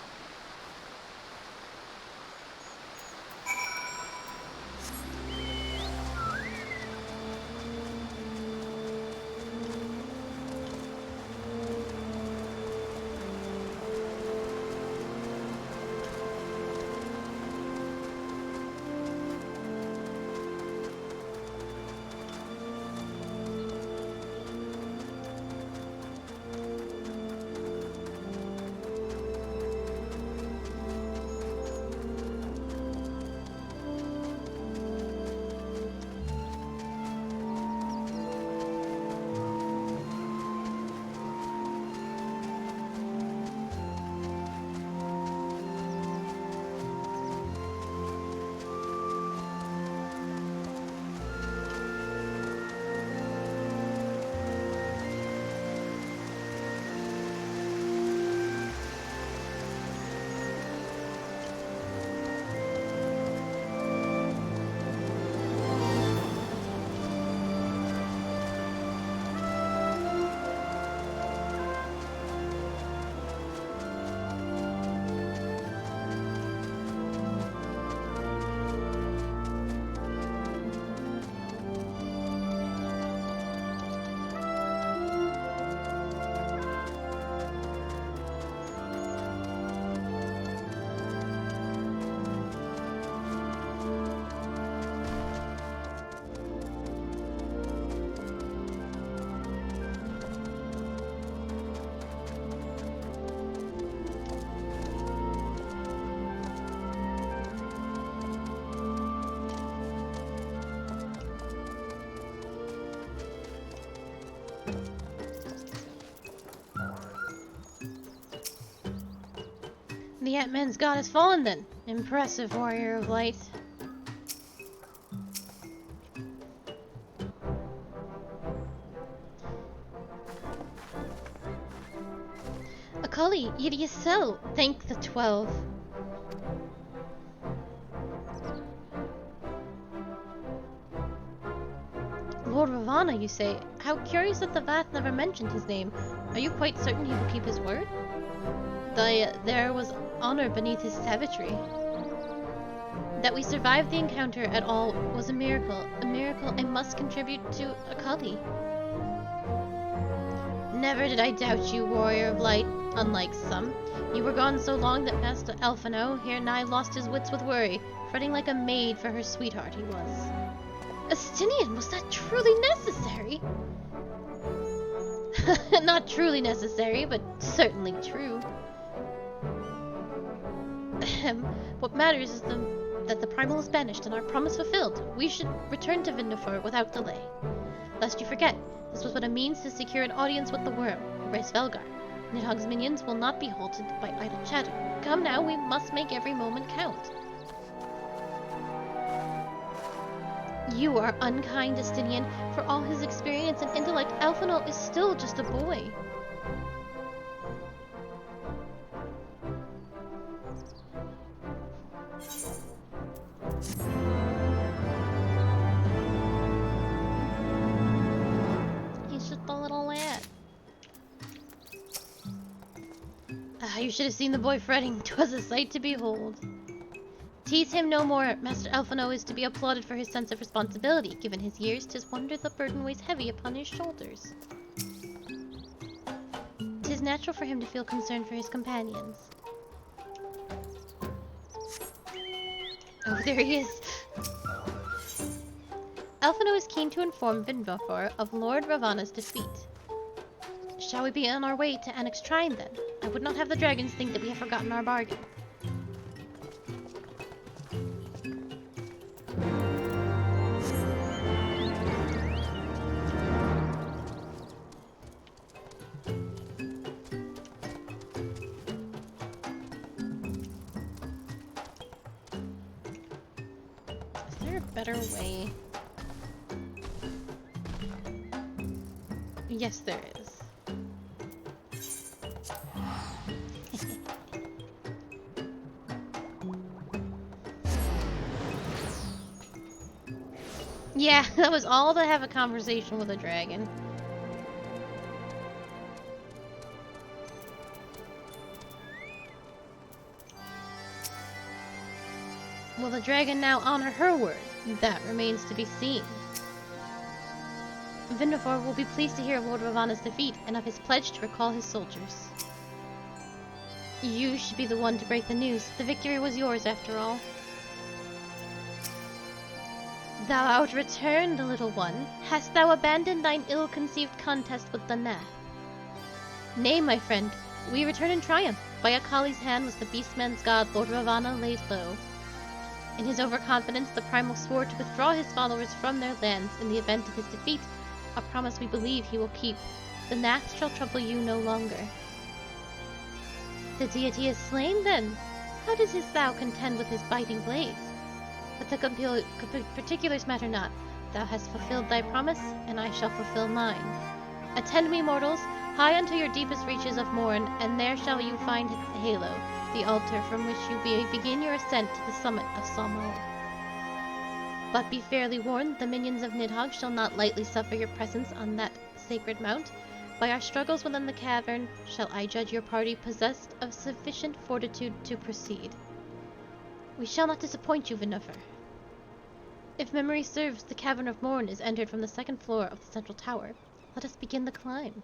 The Ant-Man's god has fallen then. Impressive, warrior of light. Akali, it is so. Thank the 12. Lord Ravana, you say? How curious that the Vath never mentioned his name. Are you quite certain he will keep his word? There was honor beneath his savagery. That we survived the encounter at all was a miracle I must contribute to Akali. Never did I doubt you, warrior of light, unlike some. You were gone so long that Master Alphino here nigh lost his wits with worry, fretting like a maid for her sweetheart he was. Astinian, was that truly necessary? Not truly necessary, but certainly true. What matters is that the primal is banished and our promise fulfilled. We should return to Vindofur without delay. Lest you forget, this was but a means to secure an audience with the worm, Svelgar. Nidhogg's minions will not be halted by idle chatter. Come now, we must make every moment count. You are unkind, Astinian. For all his experience and intellect, Alphino is still just a boy. He's just a little lad. You should have seen the boy fretting. 'Twas a sight to behold. Tease him no more. Master Elfino is to be applauded for his sense of responsibility. Given his years, 'tis wonder the burden weighs heavy upon his shoulders. 'Tis natural for him to feel concern for his companions. Oh, there he is. Elfino is keen to inform Vindvafor of Lord Ravana's defeat. Shall we be on our way to annex Trine, then? I would not have the dragons think that we have forgotten our bargain. Is there a better way? Yes, there is. Yeah, that was all to have a conversation with a dragon. Will the dragon now honor her word? That remains to be seen. Vindvafor will be pleased to hear Lord Ravana's defeat and of his pledge to recall his soldiers. You should be the one to break the news. The victory was yours after all. Thou art returned, little one. Hast thou abandoned thine ill-conceived contest with the Nath? Nay, my friend, we return in triumph. By Akali's hand was the beastman's god, Lord Ravana, laid low. In his overconfidence, the Primal swore to withdraw his followers from their lands in the event of his defeat, a promise we believe he will keep. The Nath shall trouble you no longer. The deity is slain, then? How does his thou contend with his biting blades? But the particulars matter not. Thou hast fulfilled thy promise, and I shall fulfill mine. Attend me, mortals, high unto your deepest reaches of morn, and there shall you find the halo, the altar from which you begin your ascent to the summit of Salmo. But be fairly warned, the minions of Nidhogg shall not lightly suffer your presence on that sacred mount. By our struggles within the cavern, shall I judge your party possessed of sufficient fortitude to proceed. We shall not disappoint you, Vindvafor. If memory serves, the Cavern of Morn is entered from the second floor of the central tower. Let us begin the climb.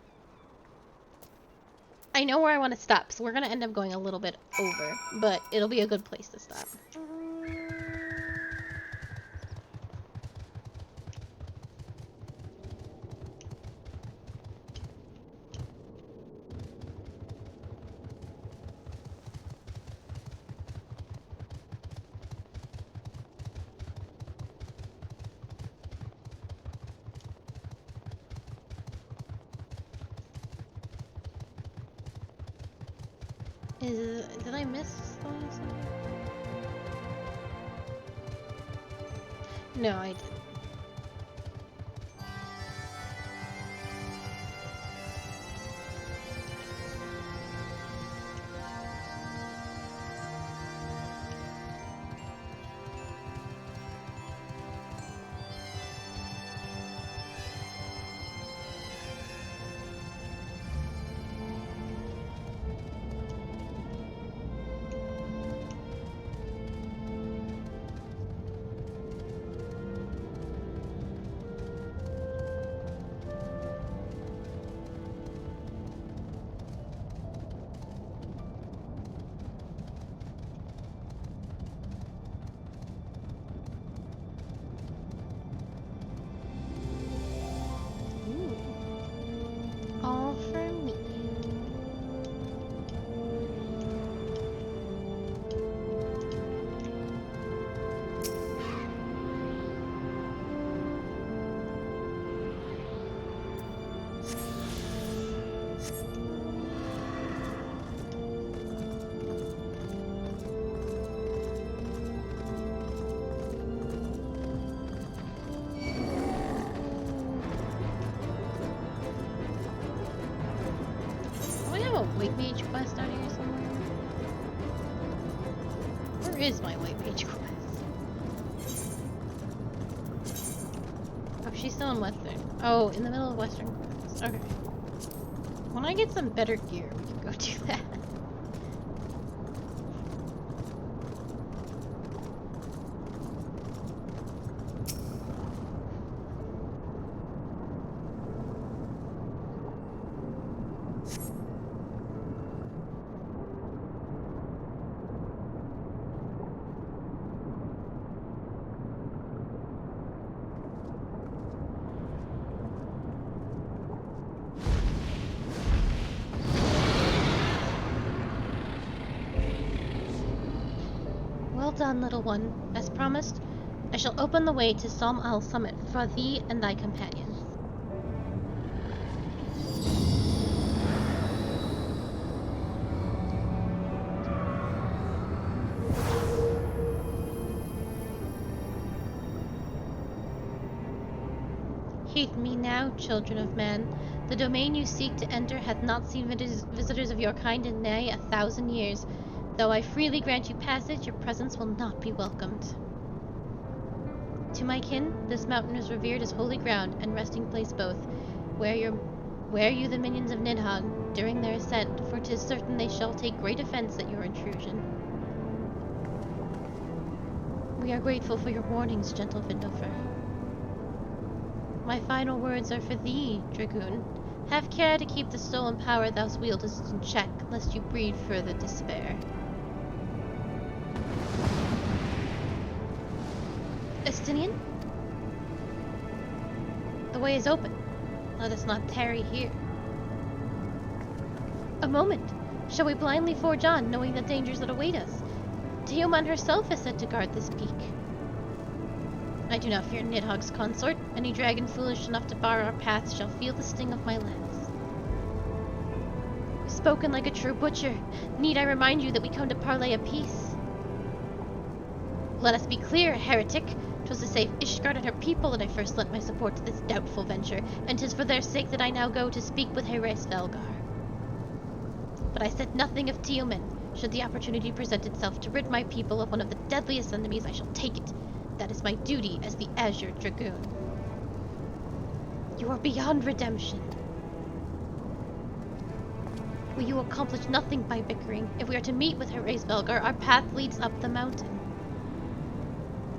I know where I want to stop, so we're going to end up going a little bit over, but it'll be a good place to stop. Did I miss something? No, I didn't. All for me. White mage quest out here somewhere? Where is my white mage quest? Oh, she's still in Western. Oh, in the middle of Western quests. Okay. When I get some better gear, we can go do that. Well done, little one. As promised, I shall open the way to Som Al Summit for thee and thy companions. Heed me now, children of man. The domain you seek to enter hath not seen visitors of your kind in nigh 1,000 years. Though I freely grant you passage, your presence will not be welcomed. To my kin, this mountain is revered as holy ground and resting place both. Where you the minions of Nidhogg during their ascent, for 'tis certain they shall take great offense at your intrusion. We are grateful for your warnings, gentle Vindofur. My final words are for thee, Dragoon. Have care to keep the stolen power thou wieldest in check, lest you breed further despair. Estinian? The way is open. Let us not tarry here. A moment! Shall we blindly forge on, knowing the dangers that await us? Tiamat herself is said to guard this peak. I do not fear Nidhogg's consort. Any dragon foolish enough to bar our paths shall feel the sting of my lance. Spoken like a true butcher. Need I remind you that we come to parley a peace? Let us be clear, heretic. 'Twas to save Ishgard and her people that I first lent my support to this doubtful venture, and 'tis for their sake that I now go to speak with Hraesvelgar. But I said nothing of Teoman. Should the opportunity present itself to rid my people of one of the deadliest enemies, I shall take it. That is my duty as the Azure Dragoon. You are beyond redemption. Will you accomplish nothing by bickering? If we are to meet with Hraesvelgar, our path leads up the mountain.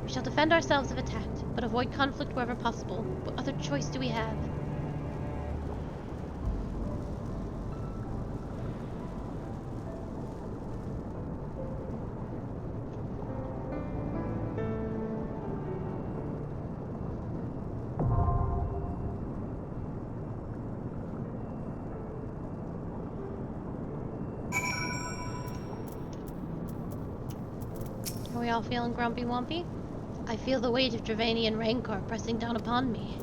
We shall defend ourselves if attacked, but avoid conflict wherever possible. What other choice do we have? Are we all feeling grumpy-wumpy? I feel the weight of Dravanian rancor pressing down upon me.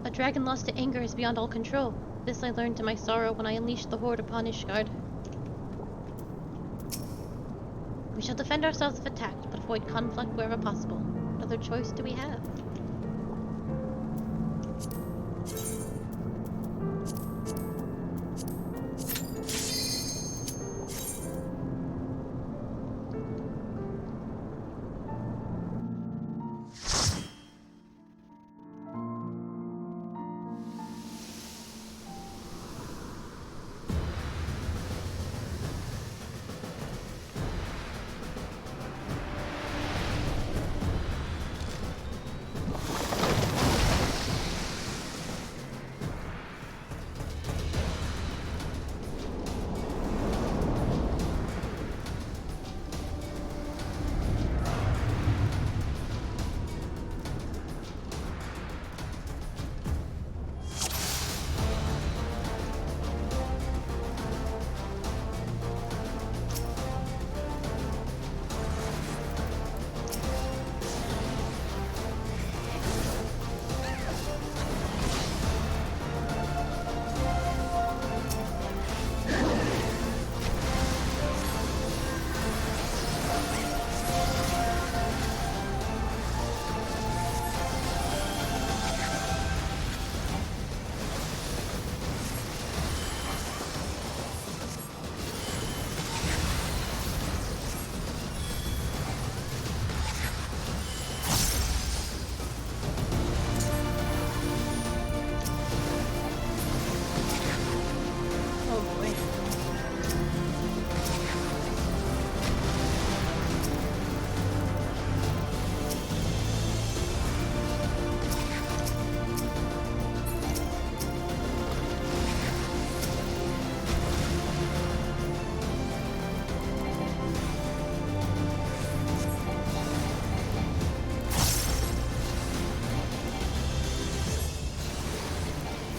A dragon lost to anger is beyond all control. This I learned to my sorrow when I unleashed the horde upon Ishgard. We shall defend ourselves if attacked, but avoid conflict wherever possible. What other choice do we have?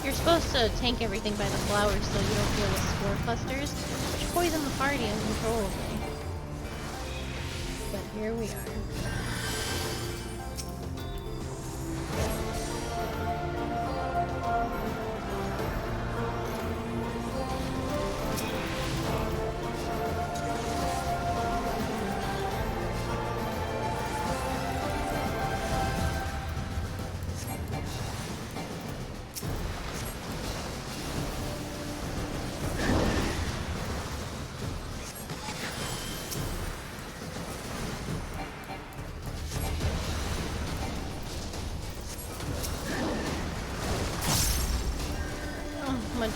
You're supposed to tank everything by the flowers so you don't deal with spore clusters, which poison the party uncontrollably. But here we are. Much.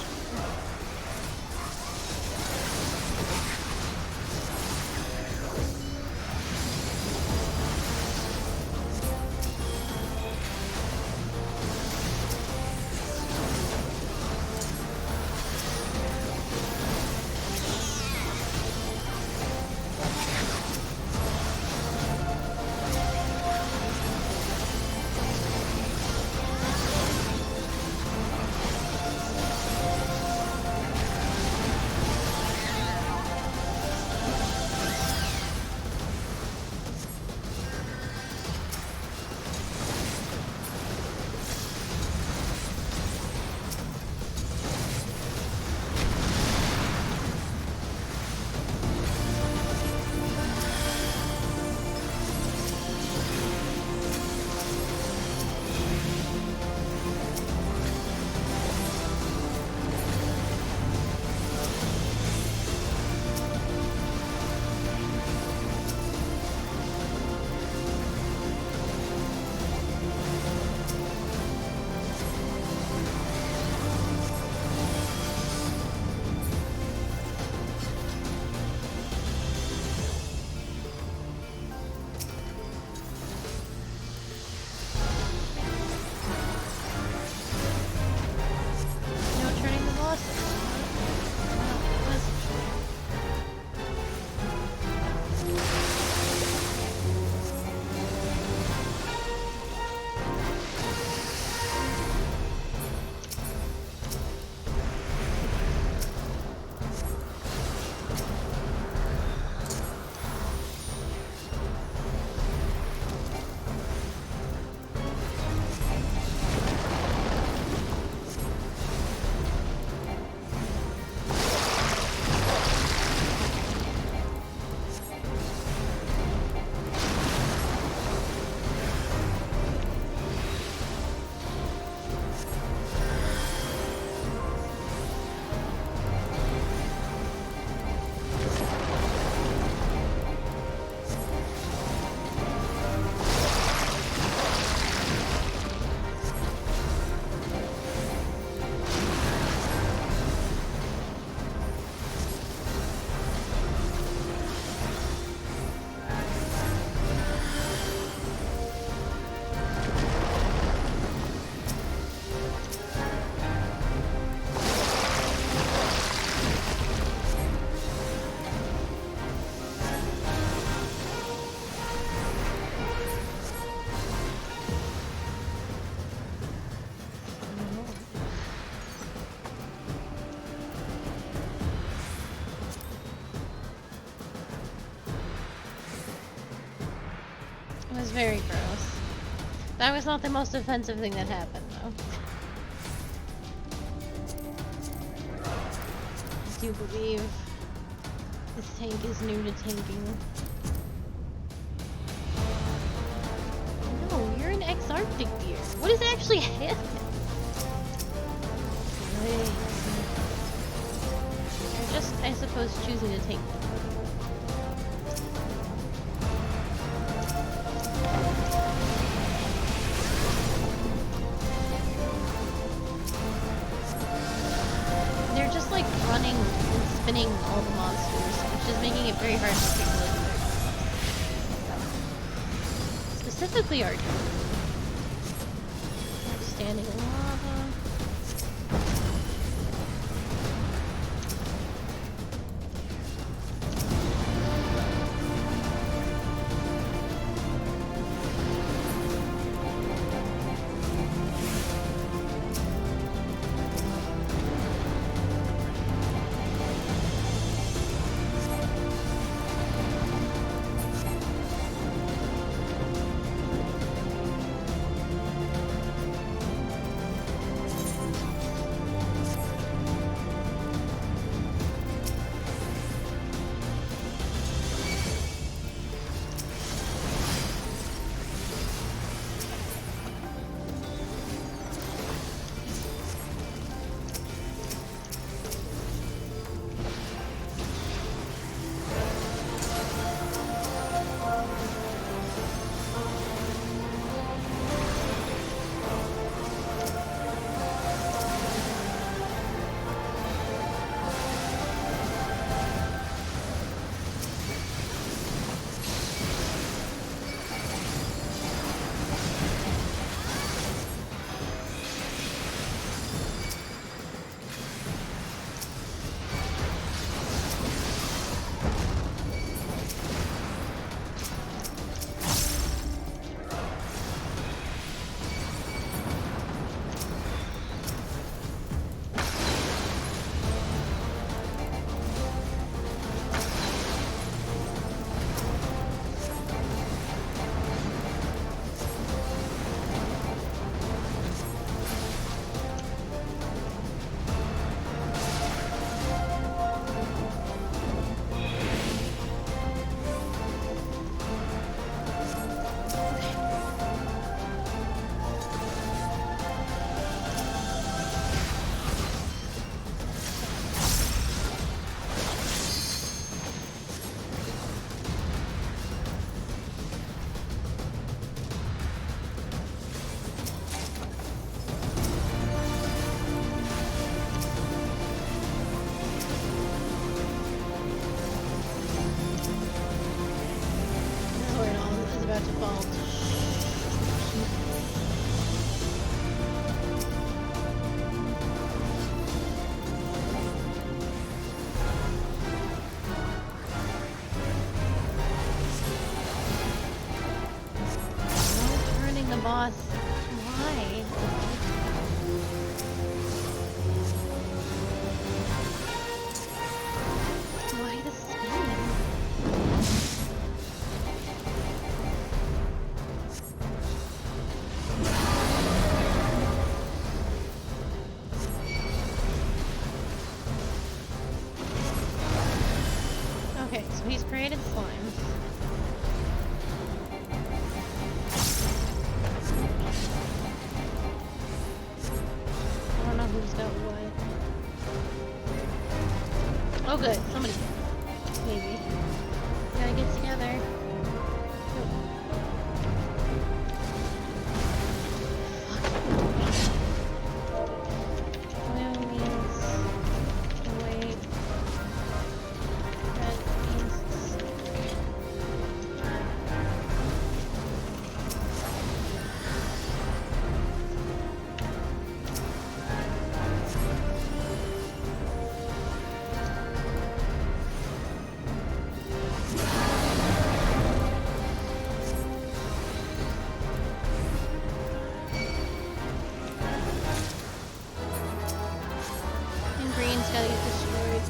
It was very gross. That was not the most offensive thing that happened, though. I do believe this tank is new to tanking. No, you're an ex-Arctic deer. What is actually happening? You're just, I suppose, choosing to tank them. Running and spinning all the monsters, which is making it very hard to take a look. Specifically Archer. Standing in lava. about to fall. No turning the boss. Why? Why the spin? Okay, so he's created slimes. I don't know who's got what. Oh good, somebody did. Maybe. Gotta get together. Blue means wait. Red means and green's gotta get destroyed.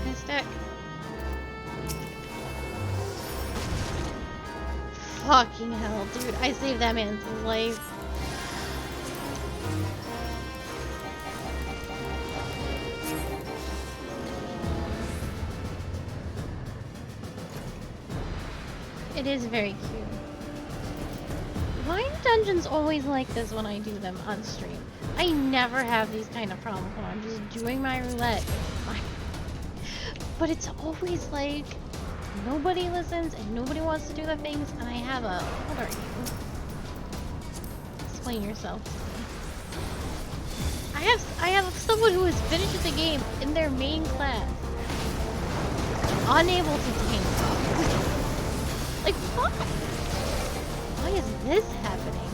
Nice deck. Fucking hell, dude. I saved that man's life. It is very cute. Why are dungeons always like this when I do them on stream? I never have these kind of problems when I'm just doing my roulette. But it's always like nobody listens and nobody wants to do the things, and I have a... What are you? Explain yourself to me. I have someone who has finished the game in their main class, unable to tank. Like what? Why is this happening?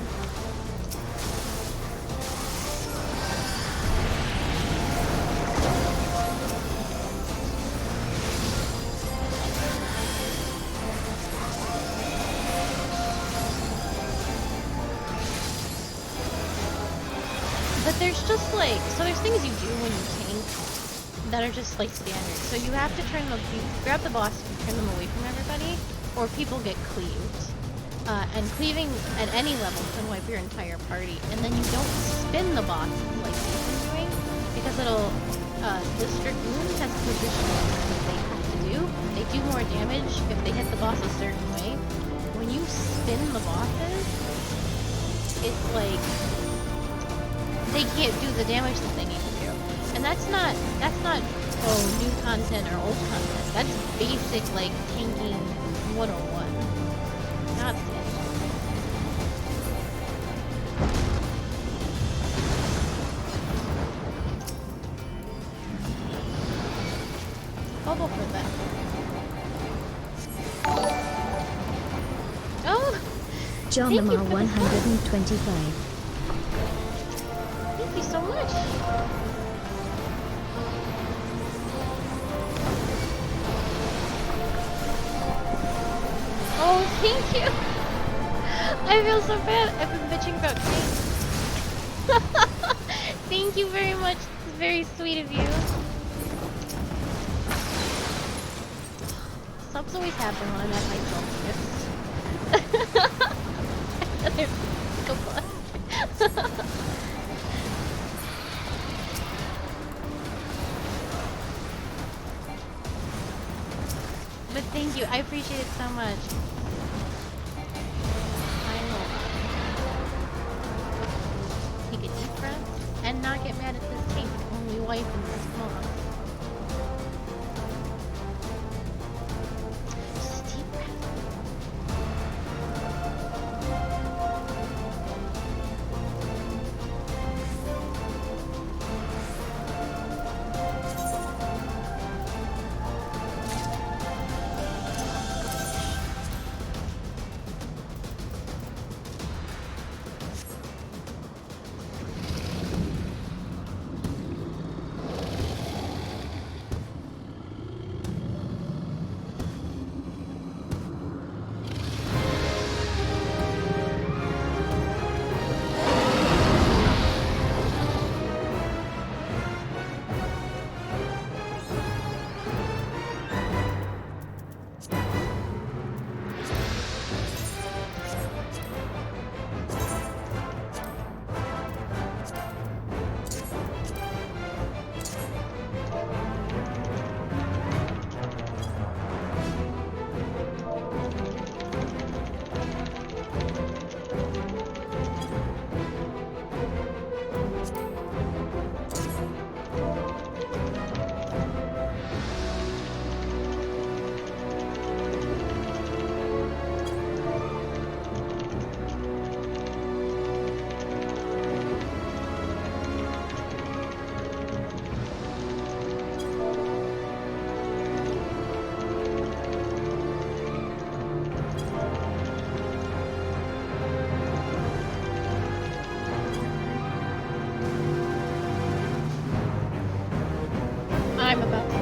But there's just like, so there's things you do when you tank that are just like standard. So you have to turn them, you grab the boss, you turn them away from everybody, or people get cleaved. And cleaving at any level can wipe your entire party. And then you don't spin the boss like they've been doing, because it'll, District Moon has positional that they have to do. They do more damage if they hit the boss a certain way. When you spin the bosses, it's like, they can't do the damage that they need to do. And that's not, oh, new content or old content. That's basic, like, tanking 101. Not standard. Bubble for that. Oh! John Thank you Lamar for the 125. Thank you so much. Oh, thank you. I feel so bad. I've been bitching about things. Thank you very much. It's very sweet of you. Subs always happen when I'm at my self-gift. Goodbye. But thank you, I appreciate it so much. not get mad at this tape when we wiping this off. Just a deep breath.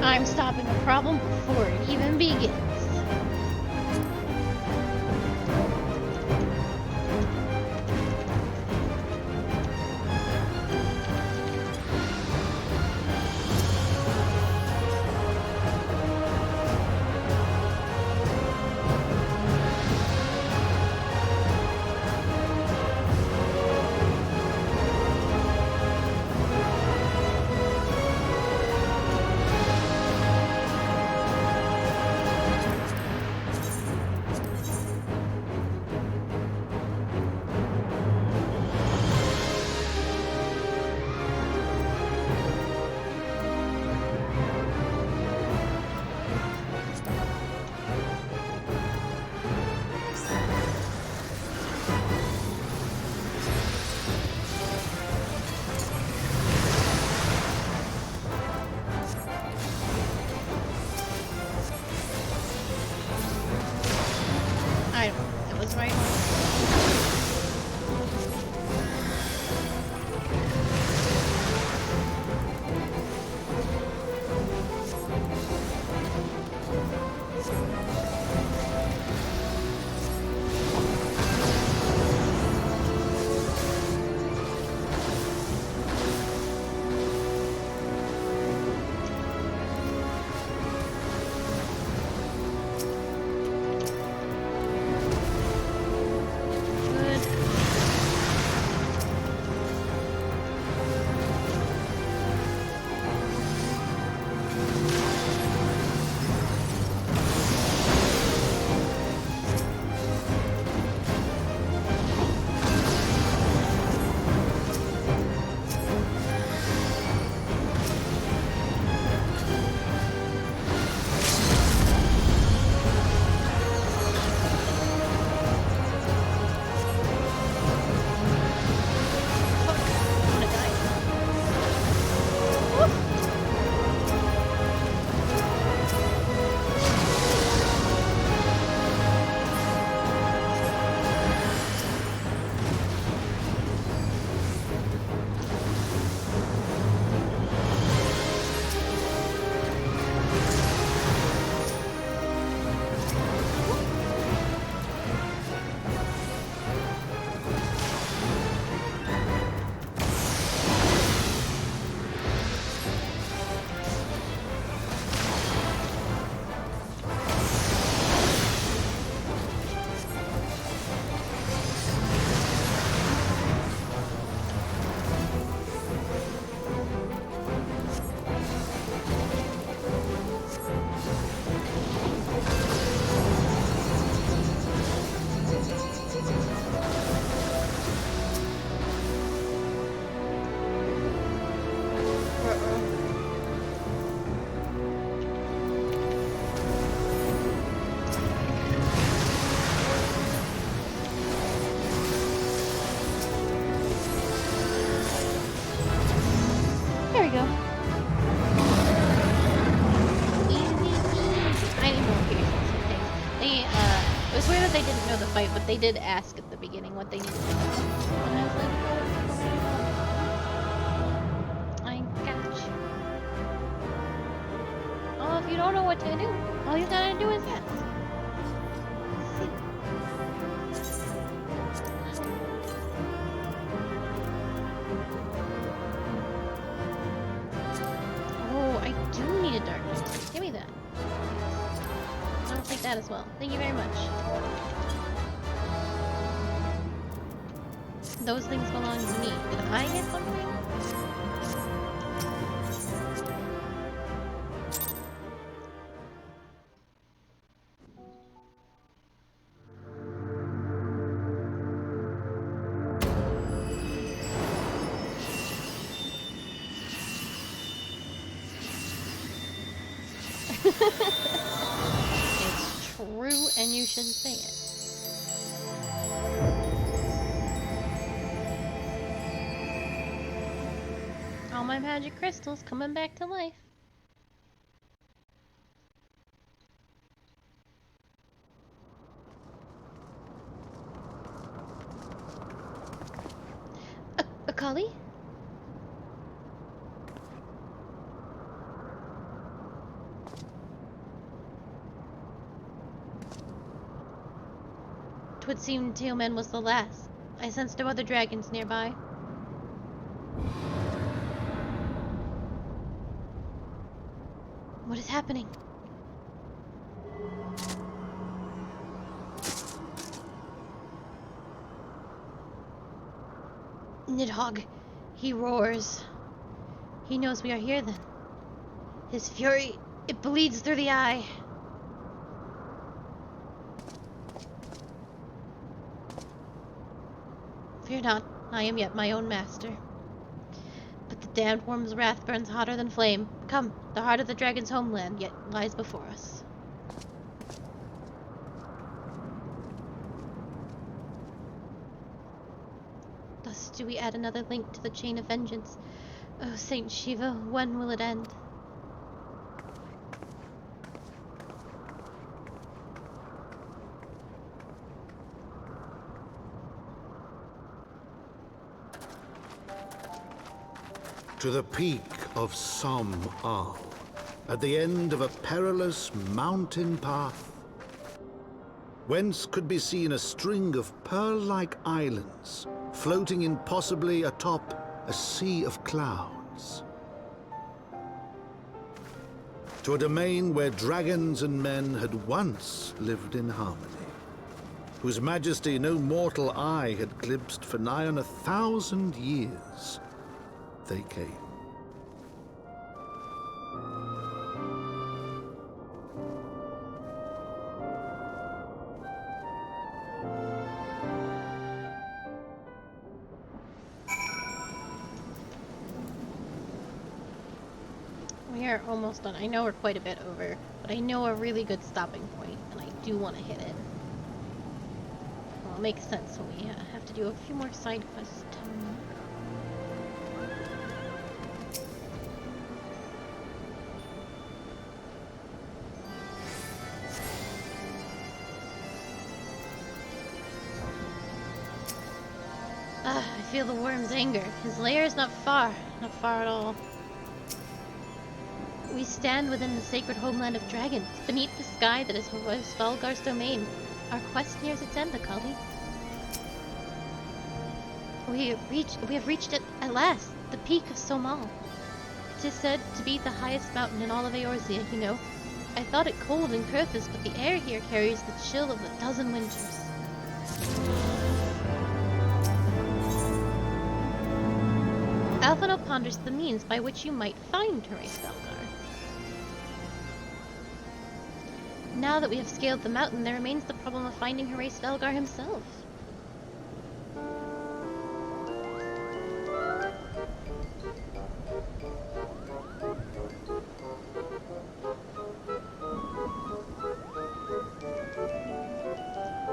I'm stopping the problem before it even begins. they didn't know the fight, but they did ask at the beginning what they needed to know. And I was like, I got you. Oh, if you don't know what to do, all you gotta do is ask. See. Oh, I do need a darkness. Give me that. I'll take that as well. Thank you very much. Those things belong to me. Did I get something? It's true, and you should say it. All my magic crystals coming back to life. A collie? Twould seem Tailman was the last. I sensed no other dragons nearby. What is happening? Nidhogg, he roars. He knows we are here then. His fury, it bleeds through the eye. Fear not, I am yet my own master. But the damned worm's wrath burns hotter than flame. Come, the heart of the dragon's homeland yet lies before us. Thus do we add another link to the chain of vengeance. Oh, Saint Shiva, when will it end? To the peak of Som Al, at the end of a perilous mountain path, whence could be seen a string of pearl-like islands floating impossibly atop a sea of clouds. To a domain where dragons and men had once lived in harmony, whose majesty no mortal eye had glimpsed for nigh on 1,000 years. They came. We are almost done. I know we're quite a bit over, but I know a really good stopping point, and I do want to hit it. Well, it makes sense, so we have to do a few more side quests. I feel the worm's anger. His lair is not far at all. We stand within the sacred homeland of dragons, beneath the sky that is Svalgar's domain. Our quest nears its end, Akali. We have reached it at last, the peak of Somal. It is said to be the highest mountain in all of Eorzea, you know. I thought it cold in Kurthus, but the air here carries the chill of 12 winters. Alphino ponders the means by which you might find Svalgar. Now that we have scaled the mountain, there remains the problem of finding Svalgar himself.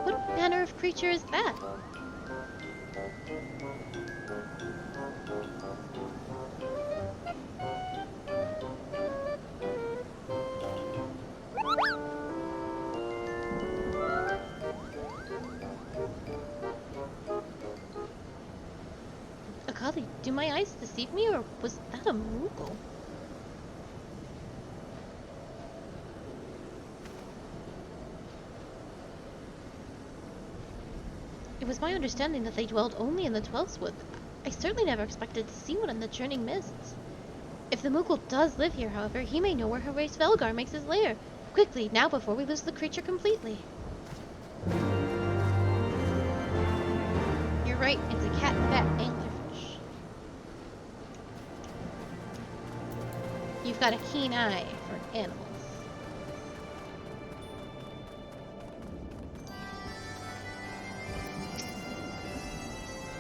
What manner of creature is that? Golly, do my eyes deceive me, or was that a Moogle? It was my understanding that they dwelled only in the 12th Wood. I certainly never expected to see one in the churning mists. If the Moogle does live here, however, he may know where Horace Velgar makes his lair. Quickly, now before we lose the creature completely. You're right, it's a cat-bat anglerfish. You've got a keen eye for animals.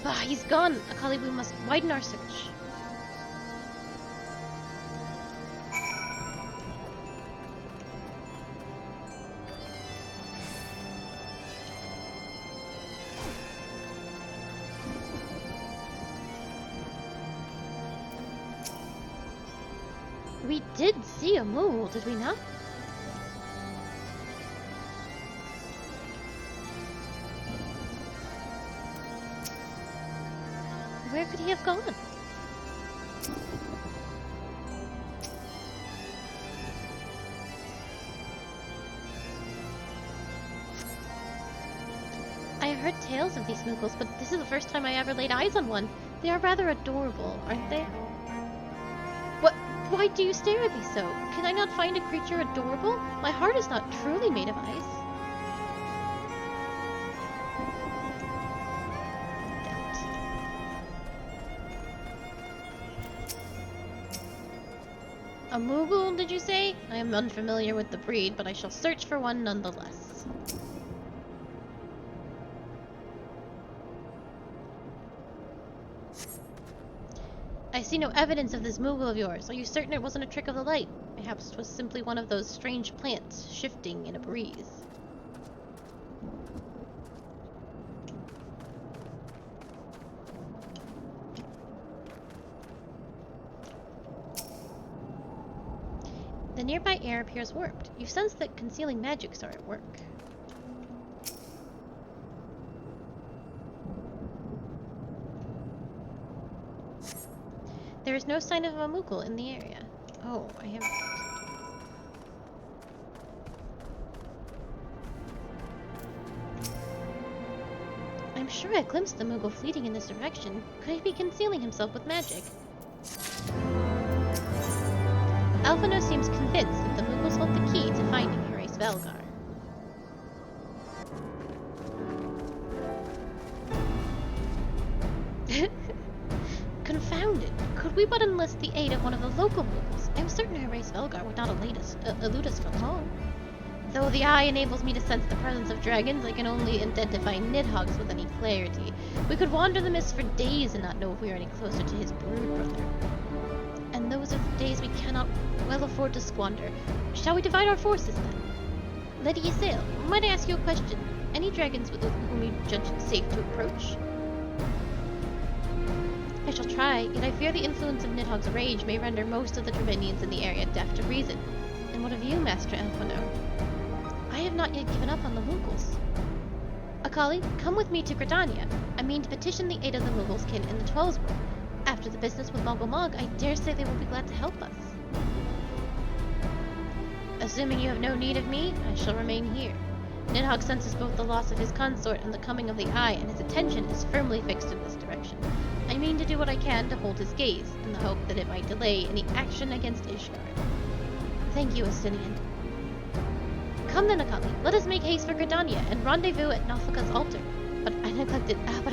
Ah, he's gone! Akali, we must widen our search. We did see a Moogle, did we not? Where could he have gone? I have heard tales of these Moogles, but this is the first time I ever laid eyes on one. They are rather adorable, aren't they? What? Why do you stare at me so? Can I not find a creature adorable? My heart is not truly made of ice. A Moogle, did you say? I am unfamiliar with the breed, but I shall search for one nonetheless. I see no evidence of this Moogle of yours. Are you certain it wasn't a trick of the light? Perhaps it was simply one of those strange plants shifting in a breeze. The nearby air appears warped. You sense that concealing magics are at work. There is no sign of a Moogle in the area. Oh, I have... I'm sure I glimpsed the Moogle fleeting in this direction. Could he be concealing himself with magic? Alphino seems convinced that the Moogles hold the key to finding Horace Velgar. Confounded! Could we but enlist the aid of one of the local Moogles? I'm certain Horace Velgar would not elude us for long. Though the eye enables me to sense the presence of dragons, I can only identify Nidhogg's with any clarity. We could wander the mist for days and not know if we are any closer to his brood brother. And those are the days we cannot well afford to squander. Shall we divide our forces then? Lady Ysayle, might I ask you a question? Any dragons with whom you judge it safe to approach? I shall try, yet I fear the influence of Nidhogg's rage may render most of the Dravanians in the area deaf to reason. And what of you, Master Alphino? I have not yet given up on the Moogles. Akali, come with me to Dravania. I mean to petition the aid of the Moogles kin in the Twelves World. After the business with Mongol Mog, I dare say they will be glad to help us. Assuming you have no need of me, I shall remain here. Nidhogg senses both the loss of his consort and the coming of the Eye, and his attention is firmly fixed in this direction. I mean to do what I can to hold his gaze, in the hope that it might delay any action against Ishgard. Thank you, Estinian. Come then, Akali, let us make haste for Gridania and rendezvous at Nalfaka's altar. But I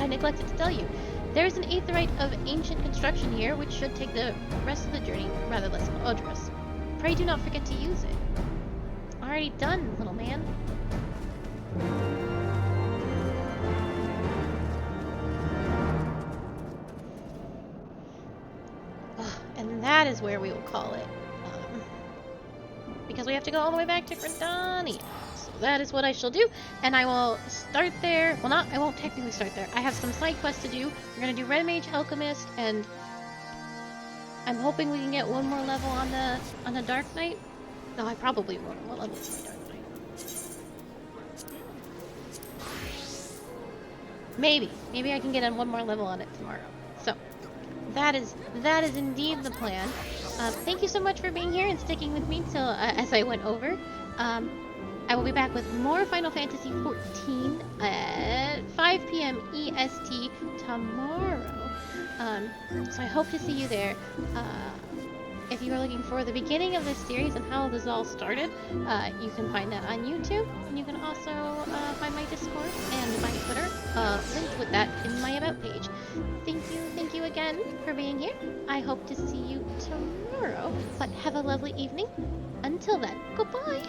neglected to tell you. There is an aetheryte of ancient construction here, which should take the rest of the journey rather less odorous. Pray do not forget to use it. Already done, little man. And that is where we will call it. Because we have to go all the way back to Gridania. So that is what I shall do. And I will start there. Well, I won't technically start there. I have some side quests to do. We're going to do Red Mage Alchemist, and I'm hoping we can get one more level on the Dark Knight. No, I probably won't. What level is my Dark Knight? Maybe I can get on one more level on it tomorrow. So, That is indeed the plan. Thank you so much for being here and sticking with me till as I went over. I will be back with more Final Fantasy XIV at 5 p.m. EST tomorrow. So I hope to see you there. If you are looking for the beginning of this series and how this all started, you can find that on YouTube. And you can also find my Discord and my Twitter linked with that in my About page. Thank you again for being here. I hope to see you tomorrow. But have a lovely evening. Until then, goodbye.